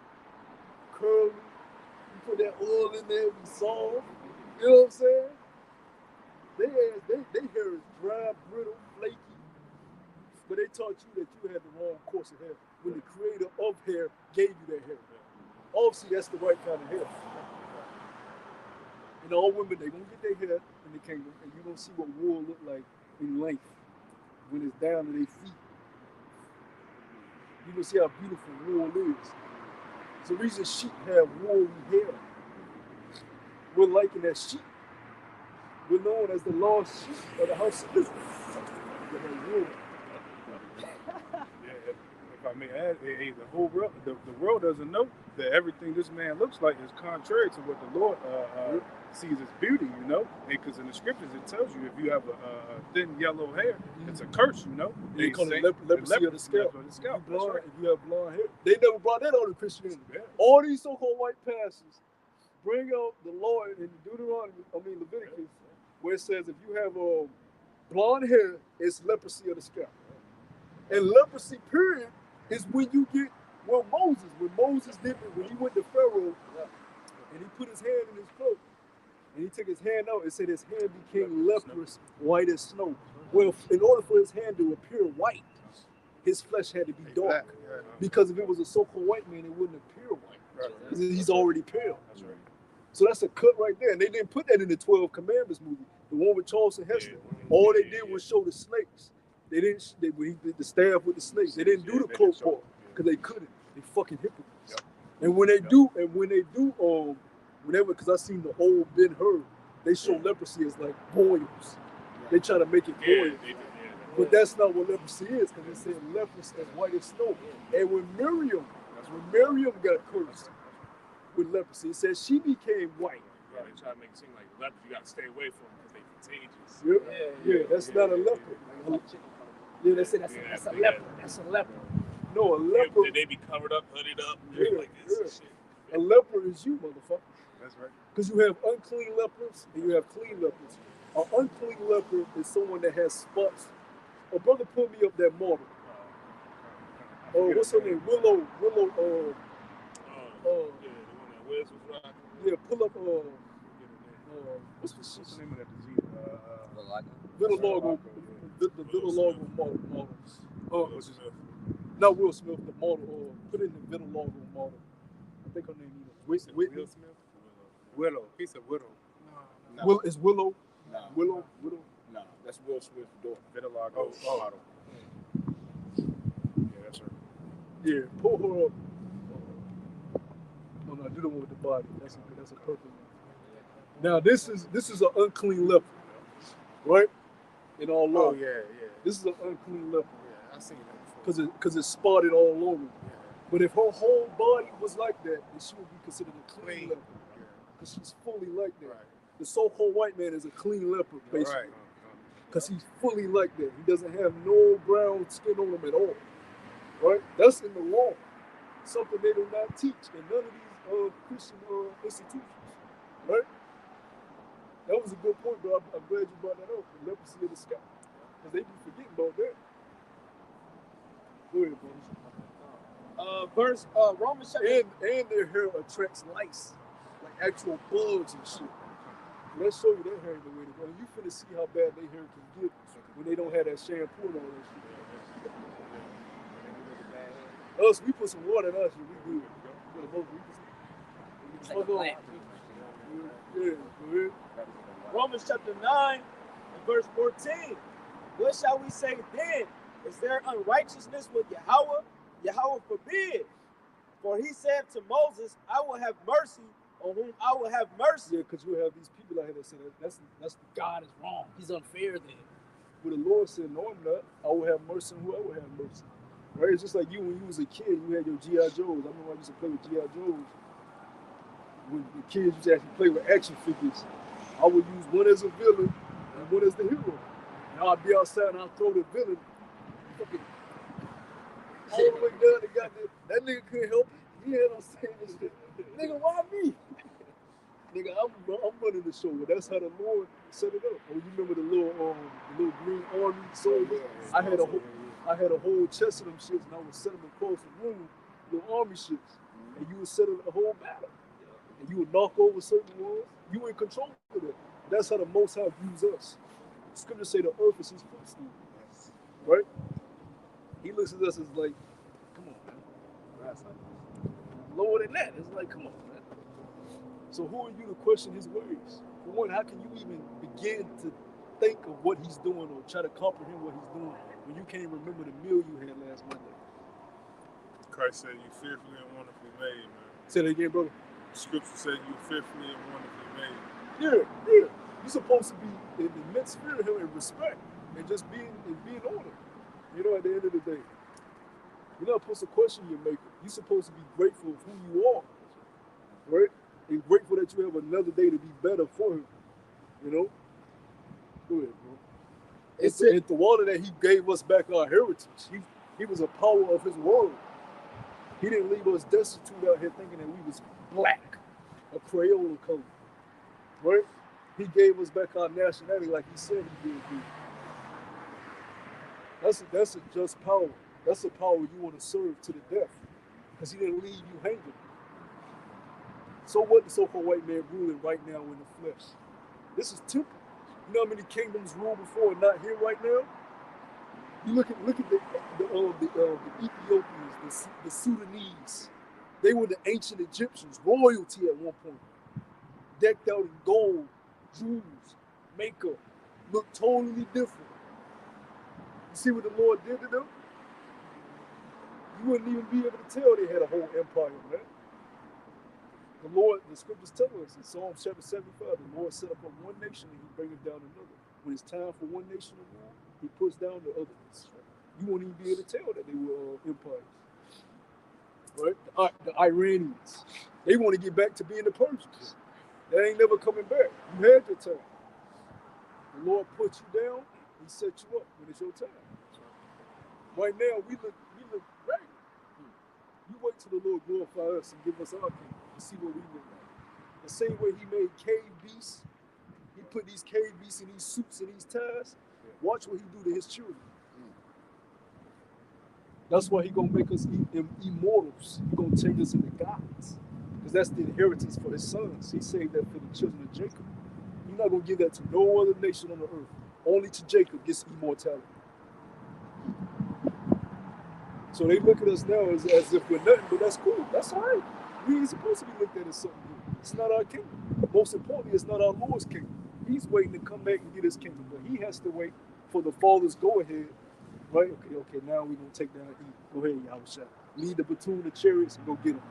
Curly. You put that oil in there, we soft. You know what I'm saying? They hair is dry, brittle, flaky. But they taught you that you had the wrong course of hair when the creator of hair gave you that hair. Obviously, that's the right kind of hair. And all women, they gonna get their hair in the kingdom, and you gonna see what wool look like in length when it's down to their feet. You gonna see how beautiful wool is. It's the reason sheep have woolly hair. We're liking that sheep. We're known as the lost sheep of the house of Israel. They have wool. Yeah, if I may add, the whole world, the world doesn't know that everything this man looks like is contrary to what the Lord sees as beauty, you know? Because in the scriptures it tells you if you have a thin yellow hair, it's a curse, you know? They call say it leprosy of the scalp. Of the scalp. If you That's blonde, right. if you have blonde hair, they never brought that on to Christianity. Yeah. All these so-called white pastors bring out the law in Leviticus, where it says if you have blonde hair, it's leprosy of the scalp. And leprosy, period, is when you get, when Moses did it, when he went to Pharaoh and he put his hand in his cloak and he took his hand out, it said his hand became leprous, white as snow. Well, in order for his hand to appear white, his flesh had to be dark. Because if it was a so-called white man, it wouldn't appear white. Because he's already pale. That's right. So that's a cut right there. And they didn't put that in the 12 Commandments movie, the one with Charleston Heston. All they did was show the snakes. They didn't. When he did the staff with the snakes, they didn't do the cloak part because they couldn't. They fucking hypocrites. And when they do, whenever, because I seen the old Ben Hur, they show leprosy as like boils. They try to make it boils. But that's not what leprosy is, because they said leprosy as white as snow. And when Miriam got cursed with leprosy, it says she became white. Yeah, they try to make it seem like leopard, you got to stay away from them because they contagious. Yeah, that's not a leopard. Yeah, they say that's a leopard. That's a leopard. No, a leopard. They be covered up, hooded up, like this and shit. A leopard is you, motherfucker. That's right. Because you have unclean leopards and you have clean leopards. An unclean leopard is someone that has spots. A brother put me up that model. What's her name? Willow. Yeah, the one that Wiz was rocking. Yeah, pull up. What's the What's the name of that disease? Vitiligo. The vitiligo model. Will Smith. Not Will Smith, the model. Put in the vitiligo model. I think her name is Whitney. Will Smith? Willow. He said Widow. No. Is Willow? No. Willow? No, that's Will Smith's daughter. Vitiligo model. Yeah, that's her. Yeah, pull her up. No, do the one with the body. That's a purple one. Now this is an unclean leopard, right? In all law. Oh, yeah. This is an unclean leopard Yeah, I've seen that before. because it's spotted all over. But if her whole body was like that, then she would be considered a clean leopard. Because she's fully like that. Right. The so-called white man is a clean leopard, basically. Right. Because he's fully like that. He doesn't have no brown skin on him at all. Right? That's in the law. Something they do not teach in none of these Christian institutions. Right? That was a good point, bro. I'm glad you brought that up. The leprosy of the scalp. Because they be forgetting about that. Go ahead, bro. Romans chapter. And their hair attracts lice. Like actual bugs and shit. Let's show you that hair the way to go. You finna see how bad their hair can get when they don't have that shampoo and all that shit. Us, we put some water in us and we good. It's like a plant. Yeah, go ahead. Romans chapter 9 and verse 14. What shall we say then? Is there unrighteousness with Yahweh? Yahweh forbid. For he said to Moses, I will have mercy on whom I will have mercy. Yeah, because you have these people out here that say that's God is wrong. He's unfair then. But the Lord said, no, I'm not. I will have mercy on who I will have mercy. Right? It's just like you when you was a kid, you had your G.I. Joes. I remember I used to play with G.I. Joes. When the kids used to actually play with action figures, I would use one as a villain and one as the hero. And I'd be outside and I'd throw the villain fucking all the way down the goddamn. That nigga couldn't help it. He had on saying this shit. Nigga, why me? Nigga, I'm running the show. That's how the Lord set it up. Oh, you remember the little green army soldiers? I had a whole chest of them shits, and I would set them across the room, little army shits, and you would settle the whole battle, and you would knock over certain ones. You were in control of it. That's how the Most High views us. The scriptures say the earth is His footstool, right? He looks at us as like, come on, man. That's like lower than that. It's like, come on, man. So who are you to question His ways? For one, how can you even begin to think of what he's doing or try to comprehend what he's doing when you can't remember the meal you had last Monday? Christ said, "You fearfully and wonderfully made, man." Say that again, brother. The scripture said, "You fearfully and wonderfully made." Yeah. You're supposed to be in the midst of him in respect and just being on him. You know, at the end of the day, you're not supposed to question your maker. You're supposed to be grateful of who you are, right? And grateful that you have another day to be better for him. You know? Go ahead, bro. It's the water that he gave us back our heritage. He was a power of his word. He didn't leave us destitute out here thinking that we was black, a Crayola color, right? He gave us back our nationality like he said he did. That's a just power. That's a power you want to serve to the death, because he didn't leave you hanging. So what the so-called white man ruling right now in the flesh? This is temporal. You know how many kingdoms ruled before and not here right now? You look at the Ethiopians, the Sudanese. They were the ancient Egyptians, royalty at one point, decked out in gold, jewels, makeup, looked totally different. You see what the Lord did to them? You wouldn't even be able to tell they had a whole empire, man. The scriptures tell us in Psalm chapter 75, the Lord set up one nation and he bringeth down another. When it's time for one nation to rule, he puts down the others. You won't even be able to tell that they were empires. Right? The Iranians, they want to get back to being the Persians. That ain't never coming back. You had your time. The Lord put you down, he set you up when it's your time. Right now, we look right. You wait till the Lord glorify us and give us our kingdom and see what we look like. The same way he made cave beasts, he put these cave beasts in these suits and these ties. Watch what he do to his children. That's why he gonna make us immortals. He gonna change us into gods, because that's the inheritance for his sons. He saved that for the children of Jacob. He's not gonna give that to no other nation on the earth. Only to Jacob gets immortality. So they look at us now as if we're nothing, but that's cool. That's all right. We ain't supposed to be looked at as something good. It's not our kingdom. Most importantly, it's not our Lord's kingdom. He's waiting to come back and get his kingdom, but he has to wait for the Father's go ahead. Right? Okay, now we're going to take down Eve. Go ahead, Yahushua. Lead the platoon of chariots and go get them.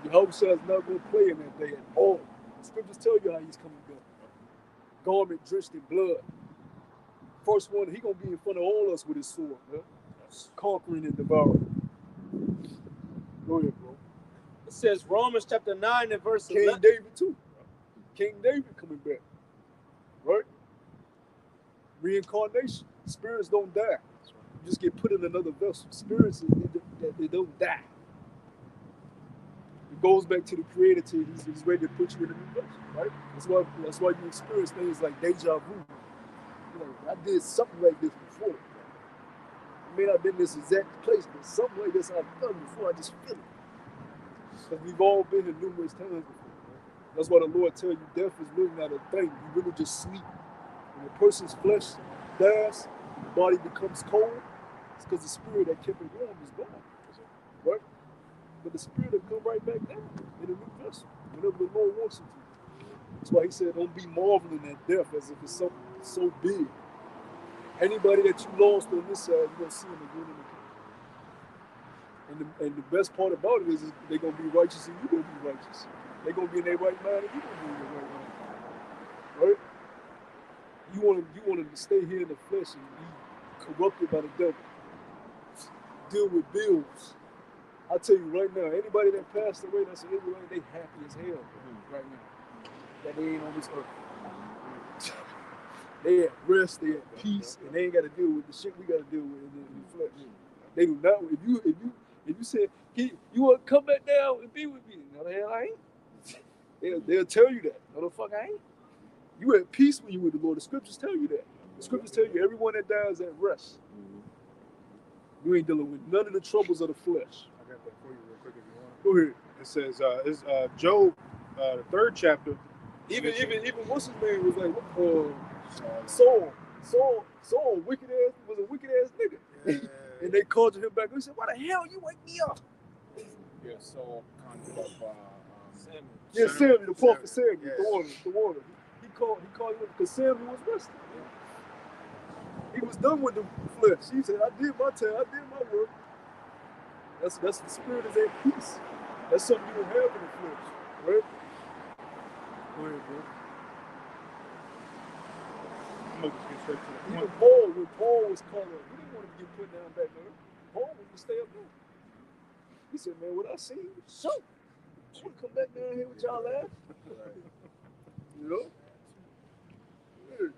And Yahushua is not going to play in that day at all. The scriptures tell you how he's coming back. Garment drenched in blood. First one, he going to be in front of all us with his sword, man. Conquering and devouring. Go ahead, bro. It says Romans chapter 9 and verse King 11. David too. King David coming back. Right? Reincarnation. Spirits don't die. You just get put in another vessel. Spirits, they don't die. It goes back to the Creator till he's ready to put you in a new vessel, right? That's why you experience things like deja vu. You know, I did something like this before. I may not have been in this exact place, but something like this I've done before. I just feel it. Because we've all been here numerous times before. Right? That's why the Lord tells you death is really not a thing. You really just sleep. When a person's flesh dies, the body becomes cold. It's because the spirit that kept it warm is gone. Right? But the spirit will come right back down in a new vessel whenever the Lord wants it to. That's why he said, don't be marveling at death as if it's something so big. Anybody that you lost on this side, you're going to see them again and again. And the best part about it is they're going to be righteous and you're going to be righteous. They're going to be in their right mind and you're going to be in your right mind. Right? You want to stay here in the flesh and be corrupted by the devil. Deal with bills. I tell you right now, anybody that passed away that's an Israelite, they happy as hell right now. That they ain't on this earth. They at rest, they at peace, and they ain't got to deal with the shit we got to deal with in the flesh. They do not. If you said, you want to come back down and be with me? No, the hell I ain't. They'll tell you that. No, the fuck I ain't. You at peace when you with the Lord. The scriptures tell you that. The scriptures tell you everyone that dies at rest. You ain't dealing with none of the troubles of the flesh. I got that for you real quick if you want. Go ahead. It says, it's Job, the 3rd chapter. Even what's his name was like Saul, wicked ass, was a wicked ass nigga. Yeah. And they called him back. They said, "Why the hell you wake me up?" Yeah, Saul conjured up Samuel. Yeah, Samuel, the prophet Samuel, Yes. the warner. He called him because Samuel was resting. He was done with the flesh. He said, I did my time, I did my work. That's the spirit is at peace. That's something you don't have in the flesh, right? Go ahead, bro. I'm gonna just get straight to the Even point. Paul, when Paul was called up, he didn't want to get put down back there. Paul wanted to stay up there. He said, man, what I see, so I want to come back down here with y'all at. You know? Yeah.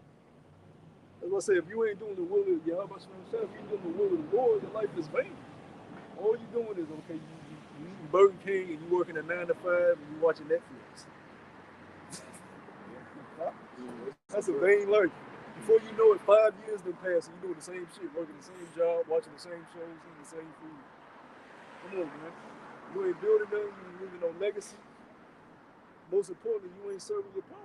That's why I say, if you ain't doing the will of Yahweh, if you ain't doing the will of the Lord, your life is vain. All you're doing is, okay, you eating Burger King and you working a 9 to 5 and you watching Netflix. That's a vain life. Before you know it, 5 years done pass and you're doing the same shit, working the same job, watching the same shows, eating the same food. Come on, man. You ain't building nothing, you ain't leaving no legacy. Most importantly, you ain't serving your power.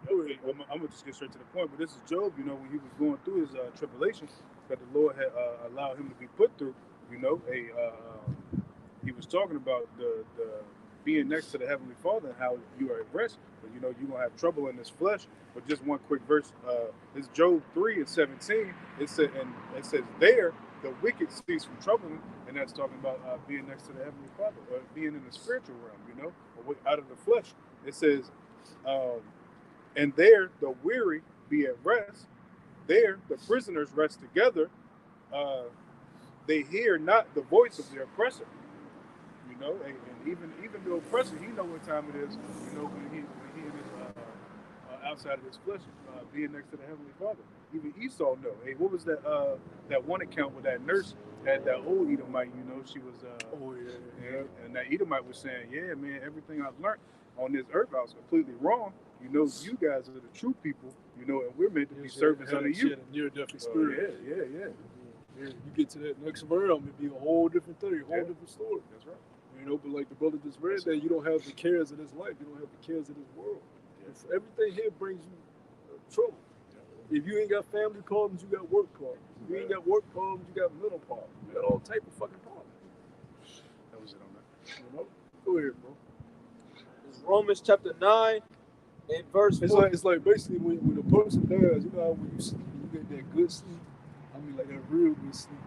I'm gonna just get straight to the point. But this is Job. You know, when he was going through his tribulation that the Lord had allowed him to be put through. You know, he was talking about the being next to the Heavenly Father and how you are at rest. But you know, you're gonna have trouble in this flesh. But just one quick verse. It's Job 3:17. It says there the wicked cease from troubling, and that's talking about being next to the Heavenly Father, or being in the spiritual realm. You know, or out of the flesh. It says. And there the weary be at rest. There the prisoners rest together. They hear not the voice of the oppressor. You know, and even the oppressor, he know what time it is. You know, when he is outside of his flesh, being next to the Heavenly Father. Even Esau know. Hey, what was that one account with that nurse had that old Edomite? You know, she was. And that Edomite was saying, yeah, man, everything I've learned on this earth, I was completely wrong. You know, you guys are the true people, you know, and we're meant to be servants under you. Near-death experience. Yeah. You get to that next realm, it'd be a whole different thing, a whole different story. That's right. You know, but like the brother just read that, you don't have the cares of this life, you don't have the cares of this world. Yeah. Everything here brings you trouble. Yeah. If you ain't got family problems, you got work problems. If you ain't got work problems, you got mental problems. You got all type of fucking problems. That was it on that. You know? Go ahead, bro. It's Romans chapter 9 and verse 4. It's like basically when a person dies, you know how when you sleep, you get that good sleep. I mean, like that real good sleep.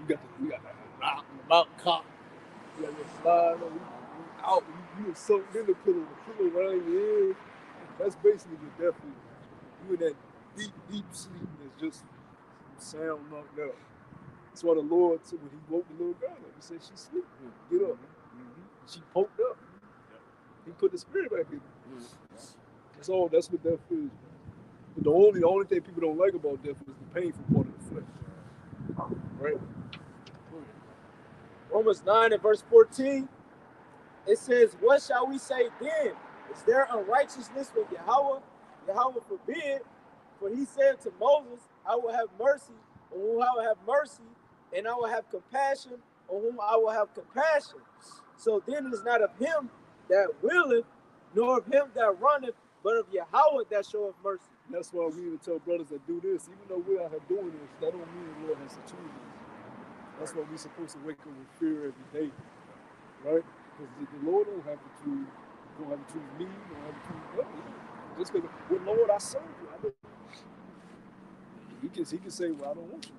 You got that rock in the mountain top. You got that slide on you out. You soaked in the pillow around your ear. That's basically what death is. You in that deep sleep that's just sound knocked out. That's why the Lord said when he woke the little girl up, he said, she sleep. Get up. Mm-hmm. She poked up. He put the spirit back in. That's what death is. But the only thing people don't like about death is the painful part of the flesh. Right? Romans 9 and verse 14. It says, what shall we say then? Is there unrighteousness with Yahweh? Yahweh forbid. For he said to Moses, I will have mercy on whom I will have mercy, and I will have compassion on whom I will have compassion. So then it is not of him that willeth, nor of him that runneth, but of Yahweh that showeth mercy. That's why we even tell brothers that do this, even though we're out here doing this, that don't mean the Lord has to choose us. That's why we're supposed to wake up with fear every day, right? Because the Lord don't have to choose. Don't have to choose me. Don't have to choose you. Just because, well, Lord, I serve you. I don't. He can say, well, I don't want you.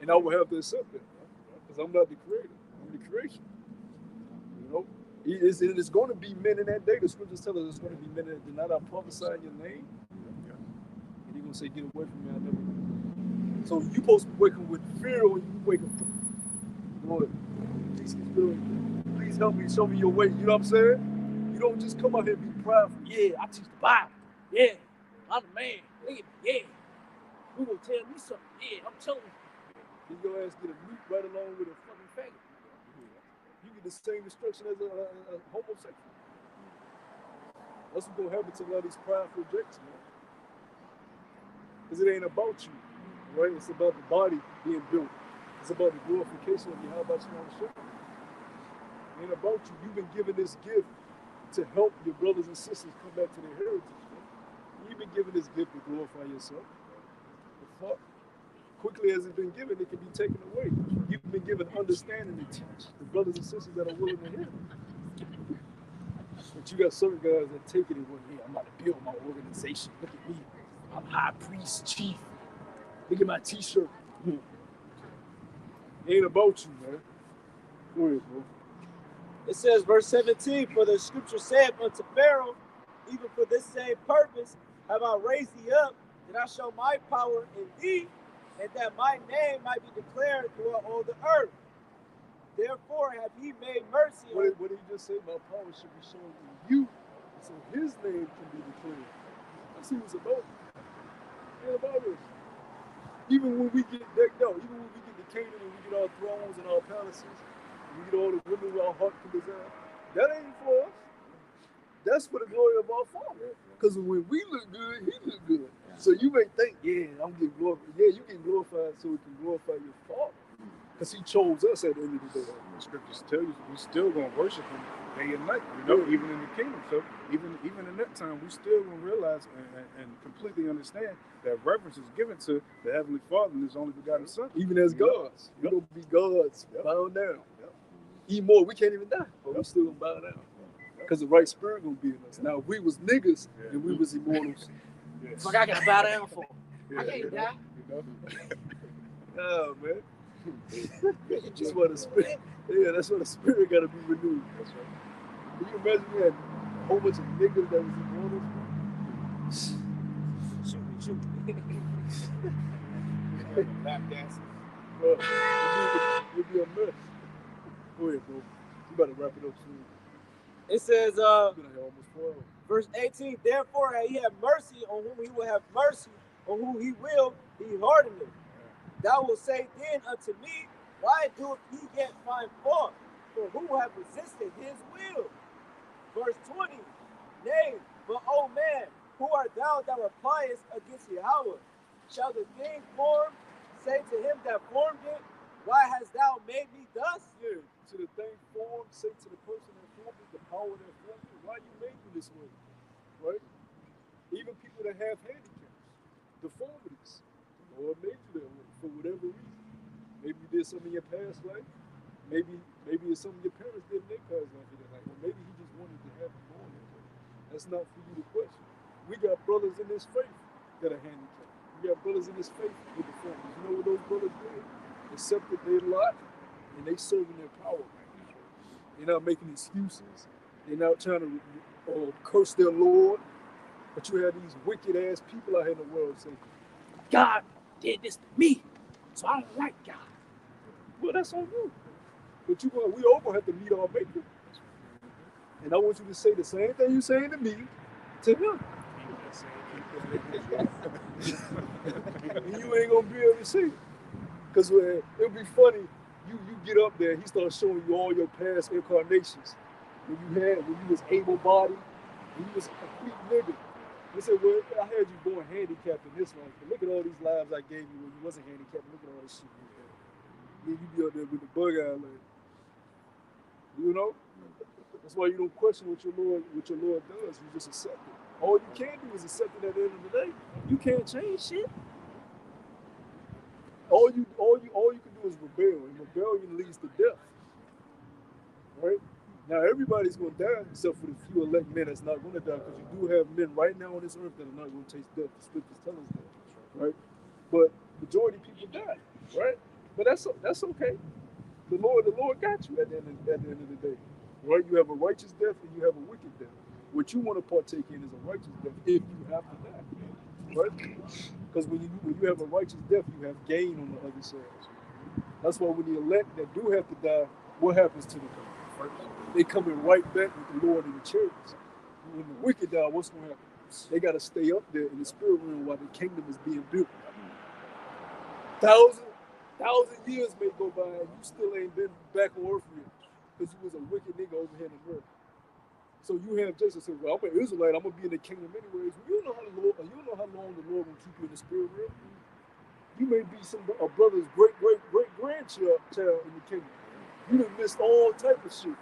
And I will have to accept that, because I'm not the creator. I'm the creation. You know? It's going to be men in that day. The scriptures tell us it's going to be men in that day. Not I prophesy in your name. And he's going to say, get away from me. I never knew. So you're supposed to be waking with fear when you wake up. Lord, please help me, show me your way. You know what I'm saying? You don't just come out here and be prideful. Yeah, I teach the Bible. Yeah, I'm the man. Look at me. Yeah. Who gonna tell me something? Yeah, I'm telling you. Then your ass get a meat right along with a fucking faggot. You get the same instruction as a homosexual. That's what's gonna happen to a lot of these prideful jakes, man. Because it ain't about you, right? It's about the body being built. It's about the glorification of Yahweh Shemashah. It ain't about you. You've been given this gift to help your brothers and sisters come back to their heritage. Man. You've been given this gift to glorify yourself. The fuck? Quickly as it's been given, it can be taken away. You've been given understanding to teach the brothers and sisters that are willing to hear. But you got certain guys that take it and went, yeah, I'm about to build my organization. Look at me. I'm high priest, chief. Look at my t-shirt. It ain't about you, man. Go ahead, bro. It says, verse 17, for the scripture said unto Pharaoh, even for this same purpose have I raised thee up, that I show my power in thee, and that my name might be declared throughout all the earth. Therefore have he made mercy on What did he just say? My power should be shown in you, so his name can be declared. That's what it's about. It ain't about us. Even when we get decked out, even when we get to Canaan and we get our thrones and our palaces, and we get all the women with our heart can desire, that ain't for us. That's for the glory of our Father. Because when we look good, he look good. So you may think, yeah, I'm getting glorified. Yeah, you get glorified so we can glorify your Father. Because he chose us at the end of the day. The scriptures tell you we still gonna worship him day and night, you know, even in the kingdom. So even in that time, we still gonna realize and completely understand that reverence is given to the Heavenly Father and His only begotten Son. Even as gods. We're going to be gods, bow down. Even more, we can't even die, but we still going to bow down. Because the right spirit going to be in us. Now, if we was niggas and we was immortals, Fuck, I gotta bow down for. Yeah, I can't die. You know? nah, man. You just want to spirit. Yeah, that's why the spirit got to be renewed. That's right. Can you imagine we had a whole bunch of niggas that was immortals? Shoot me. Lap dancing. Bro, it'd be a mess. Go ahead, bro. You better wrap it up soon. It says, We're going to have almost 4 hours. verse 18, therefore he have mercy on whom he will have mercy, on whom he will, he hardened it. Thou wilt say then unto me, why doeth he yet find fault? For who have resisted his will? Verse 20, nay, but O man, who art thou that repliest against Yahweh? Shall the thing formed say to him that formed it, why hast thou made me thus? Yeah, to the thing formed, say to the person that formed it, the power that formed it, why you made you this way, right? Even people that have handicaps, deformities, the Lord made you that way for whatever reason. Maybe you did something in your past life. Maybe it's something your parents did in their past life. Or maybe he just wanted to have you born that way. That's not for you to question. We got brothers in this faith that are handicapped. We got brothers in this faith with deformities. You know what those brothers did? Accepted their lot, and they serving their power. They're not making excuses. They're not trying to curse their Lord. But you have these wicked ass people out here in the world saying, God did this to me, so I don't like God. Well, that's on you. But we all gonna have to meet our maker. And I want you to say the same thing you're saying to me, to him. And you ain't gonna be able to see it. Because it'll be funny, you get up there, he starts showing you all your past incarnations. When you was able-bodied, when you was a complete nigga. They said, well, I had you born handicapped in this life, but look at all these lives I gave you when you wasn't handicapped. Look at all this shit you had. Then you be up there with the bug eye like, you know? That's why you don't question what your Lord does. You just accept it. All you can do is accept it at the end of the day. You can't change shit. All you can do is rebel, and rebellion leads to death. Right? Now everybody's gonna die except for the few elect men that's not gonna die, because you do have men right now on this earth that are not gonna taste death. The scriptures tell us that, right? But majority of people die, right? But that's okay. The Lord got you at the end of the day, right? You have a righteous death and you have a wicked death. What you want to partake in is a righteous death if you have to die, right? Because when you have a righteous death, you have gain on the other side. That's why when the elect that do have to die, what happens to them? Right? They coming right back with the Lord in the chariots. When the wicked die, what's going to happen? They got to stay up there in the spirit realm while the kingdom is being built. Thousand years may go by and you still ain't been back on earth yet, because you was a wicked nigga over here in the earth. So you have Jason say, well, I'm an Israelite, I'm gonna be in the kingdom anyways. You know how long the Lord will keep you in the spirit realm. You may be a brother's great grandchild in the kingdom. You done missed all type of shit.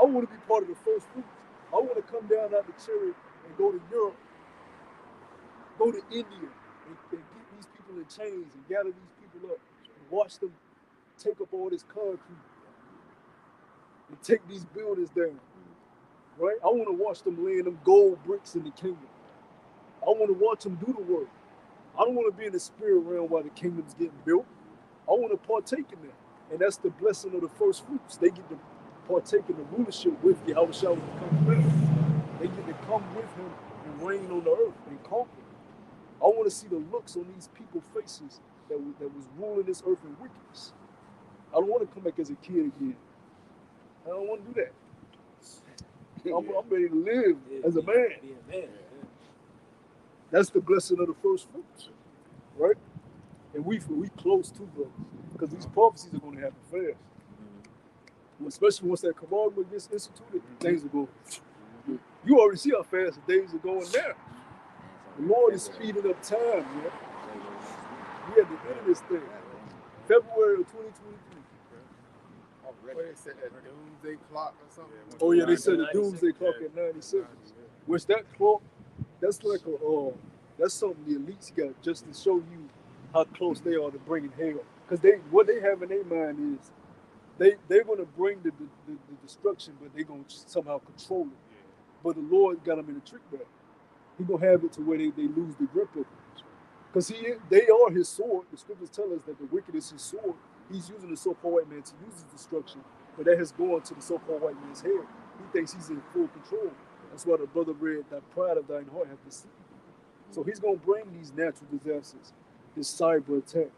I want to be part of the first fruits. I want to come down out the chariot and go to Europe, go to India, and get these people in chains and gather these people up and watch them take up all this concrete and take these buildings down. right? I want to watch them laying them gold bricks in the kingdom. I want to watch them do the work. I don't want to be in the spirit realm while the kingdom's getting built. I want to partake in that. And that's the blessing of the first fruits. They get to partake in the rulership with Yahweh Shah when he comes back. They get to come with him and reign on the earth and conquer. I want to see the looks on these people's faces that was ruling this earth in wickedness. I don't want to come back as a kid again. I don't want to do that. I'm ready to live as a man. Be a man. That's the blessing of the first fruits, right? And we close too, brothers, because these prophecies are going to happen fast. Especially once that commandment gets instituted, things are going. You already see how fast the days are going now. The Lord is speeding up time, man. We at the end of this thing. February of 2023. What they said, that doomsday clock or something? Oh yeah, they said the doomsday clock at 96. Which that clock, that's like that's something the elites got just to show you how close they are to bringing hell. Because what they have in their mind is they're going to bring the destruction, but they're going to somehow control it. But the Lord got them in a trick bag. He going to have it to where they lose the grip of it. Because they are his sword. The scriptures tell us that the wicked is his sword. He's using the so-called white man to use his destruction, but that has gone to the so-called white man's head. He thinks he's in full control. That's why the brother read, that pride of thine heart hath deceived you. So he's going to bring these natural disasters, this cyber attack.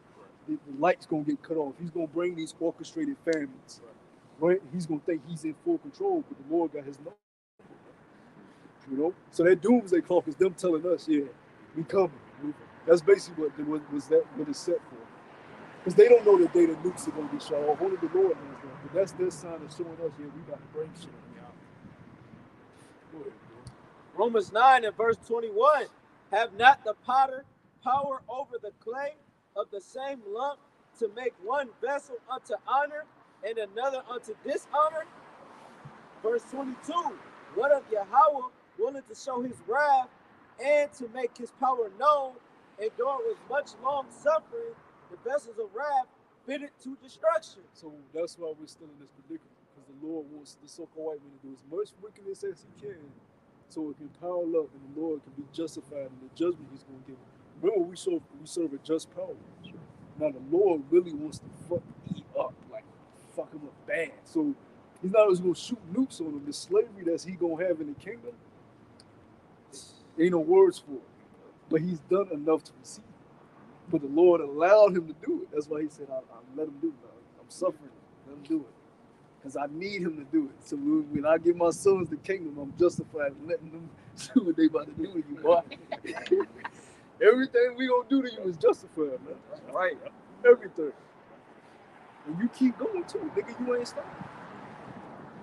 The light's going to get cut off. He's going to bring these orchestrated famines. Right? He's going to think he's in full control, but the Lord got his number. You know? So that doomsday clock is them telling us, yeah, we coming. That's basically what it's set for. Because they don't know the day the nukes are going to be shot off. Only the Lord knows that. But that's their sign of showing us, yeah, we got to bring shit. Go ahead, bro. Romans 9 and verse 21. Have not the potter power over the clay of the same lump to make one vessel unto honor and another unto dishonor? Verse 22. What of Yahweh willing to show his wrath and to make his power known, enduring with much long suffering the vessels of wrath fitted to destruction? So that's why we're still in this predicament, because the Lord wants the so-called white man to do as much wickedness as he can, so it can pile up and the Lord can be justified in the judgment he's going to give. Remember, we serve a just power. Now the Lord really wants to fuck E up, like fuck him up bad. So he's not just going to shoot nukes on him. The slavery that he going to have in the kingdom, ain't no words for it. But he's done enough to receive it. But the Lord allowed him to do it. That's why he said, I'll let him do it. I'm suffering. Let him do it. Because I need him to do it. So when I give my sons the kingdom, I'm justified in letting them do what they about to do to you, boy. Everything we gonna do to you is justified, man. Right. Everything. And you keep going too. Nigga, you ain't stopping.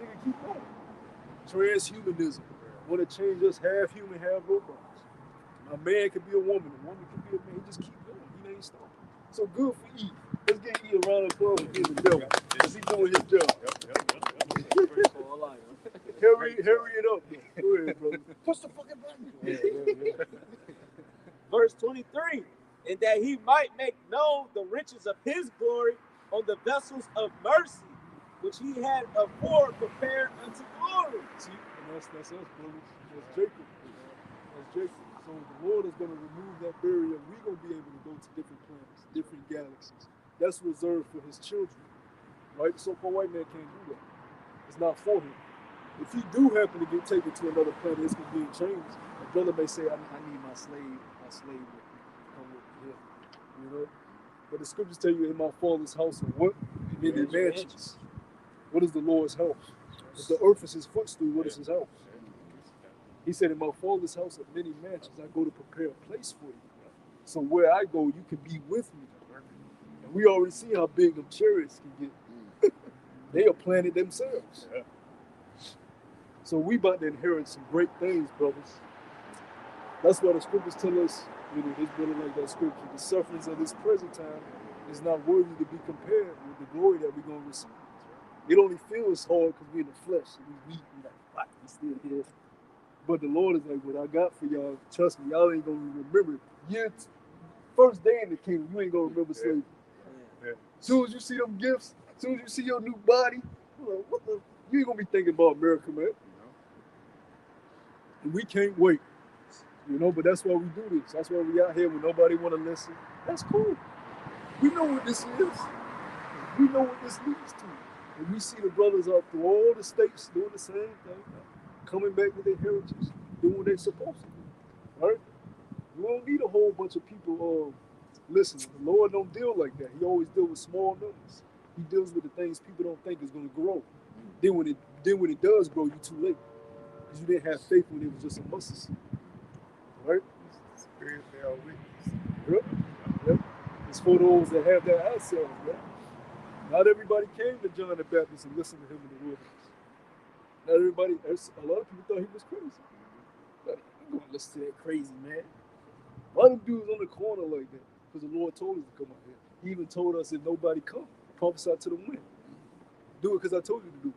Nigga, keep going. Transhumanism. Want to change us half human, half robots. A man could be a woman could be a man. He just keep going. He ain't stopping. So good for E. Let's get E a round of applause and give the devil. Because he's doing his job. Hurry it up, man. Go ahead, brother. Push the fucking button. Verse 23. And that he might make known the riches of his glory on the vessels of mercy, which he had afore prepared unto glory. See, and that's us, brothers. That's Jacob. That's Jacob. So the Lord is going to remove that barrier. We're going to be able to go to different planets, different galaxies. That's reserved for his children, right? The so-called white man can't do that. It's not for him. If he do happen to get taken to another planet, it's going to be in chains. A brother may say, I need my slave with me. Come with him, you know? But the scriptures tell you, in my father's house are what? Many mansions. What is the Lord's house? If the earth is his footstool, what is his house? He said, in my father's house are many mansions. I go to prepare a place for you. So where I go, you can be with me. And we already see how big them chariots can get. They are planted themselves. Yeah. So we about to inherit some great things, brothers. That's why the scriptures tell us, it's really like that scripture, the sufferings of this present time is not worthy to be compared with the glory that we're going to receive. It only feels hard because we're in the flesh and we weak and like, what? We still here. But the Lord is like, what I got for y'all, trust me, y'all ain't going to remember. First day in the kingdom, you ain't going to remember slavery. Yeah. As soon as you see them gifts, as soon as you see your new body, you're like, what the? You ain't going to be thinking about America, man. And we can't wait. You know, but that's why we do this. That's why we out here when nobody want to listen. That's cool. We know what this is. We know what this leads to. And we see the brothers up through all the states doing the same thing, coming back to their heritage, doing what they're supposed to do. Right? We don't need a whole bunch of people listening. The Lord don't deal like that. He always deals with small numbers. He deals with the things people don't think is going to grow. Then when it does grow, you're too late. Because you didn't have faith when it was just a mustard seed. Right? Spirit bear witness. Yep. Yep. It's for those that have that ourselves, right? Not everybody came to John the Baptist and listened to him in the wilderness. Not everybody, a lot of people thought he was crazy. Like, you gonna listen to that crazy man? Why them dudes on the corner like that? Because the Lord told us to come out here. He even told us if nobody come, prophesy to the wind. Do it because I told you to do it.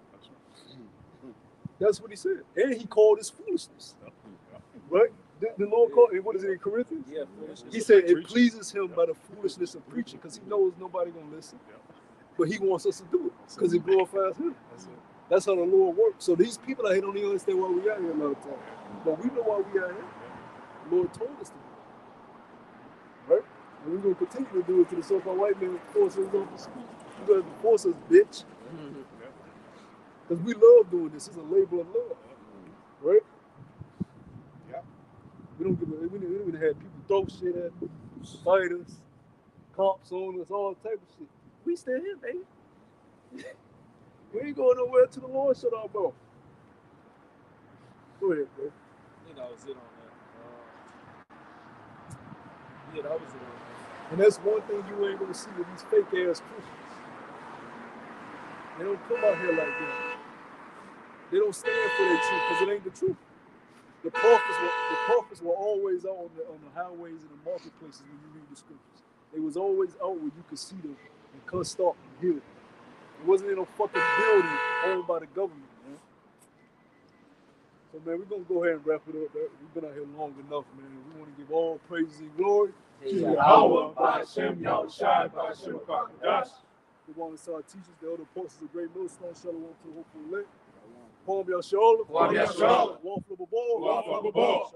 That's what he said. And he called this foolishness. Right? The Lord called it, what is it in Corinthians? Yeah, He said it pleases him by the foolishness of preaching because he knows nobody gonna listen. But he wants us to do it because it glorifies him. That's how the Lord works. So these people out here don't even understand why we out here a lot of times. But we know why we out here. The Lord told us to do it. Right? And we're going to continue to do it to the so-called white man force us off the school. You're going to force us, bitch. Because we love doing this. It's a labor of love. Right? Yeah. We don't give a, we even had people throw shit at us, fight us, cops on us, all type of shit. We still here, baby. We ain't going nowhere till the Lord shut our mouth. Go ahead, bro. I think that was it on that. Yeah, that was it on that. And that's one thing you ain't gonna see with these fake ass Christians. They don't come out here like that. They don't stand for their truth because it ain't the truth. The prophets were always out on the highways and the marketplaces when you read the scriptures. They was always out where you could see them and come stop and hear them. It wasn't in no fucking building owned by the government, man. So, man, we're going to go ahead and wrap it up. We've been out here long enough, man. We want to give all praises and glory To Yahweh, Ba'ashem, Yahushai, Ba'ashem, Ba'akadosh. The one that saw teachers, the other apostles of great millstone, shalom to the hopeful elect. Palm Yashal, Palm Yashal. Wall Flipper Ball. Wall Flipper Ball.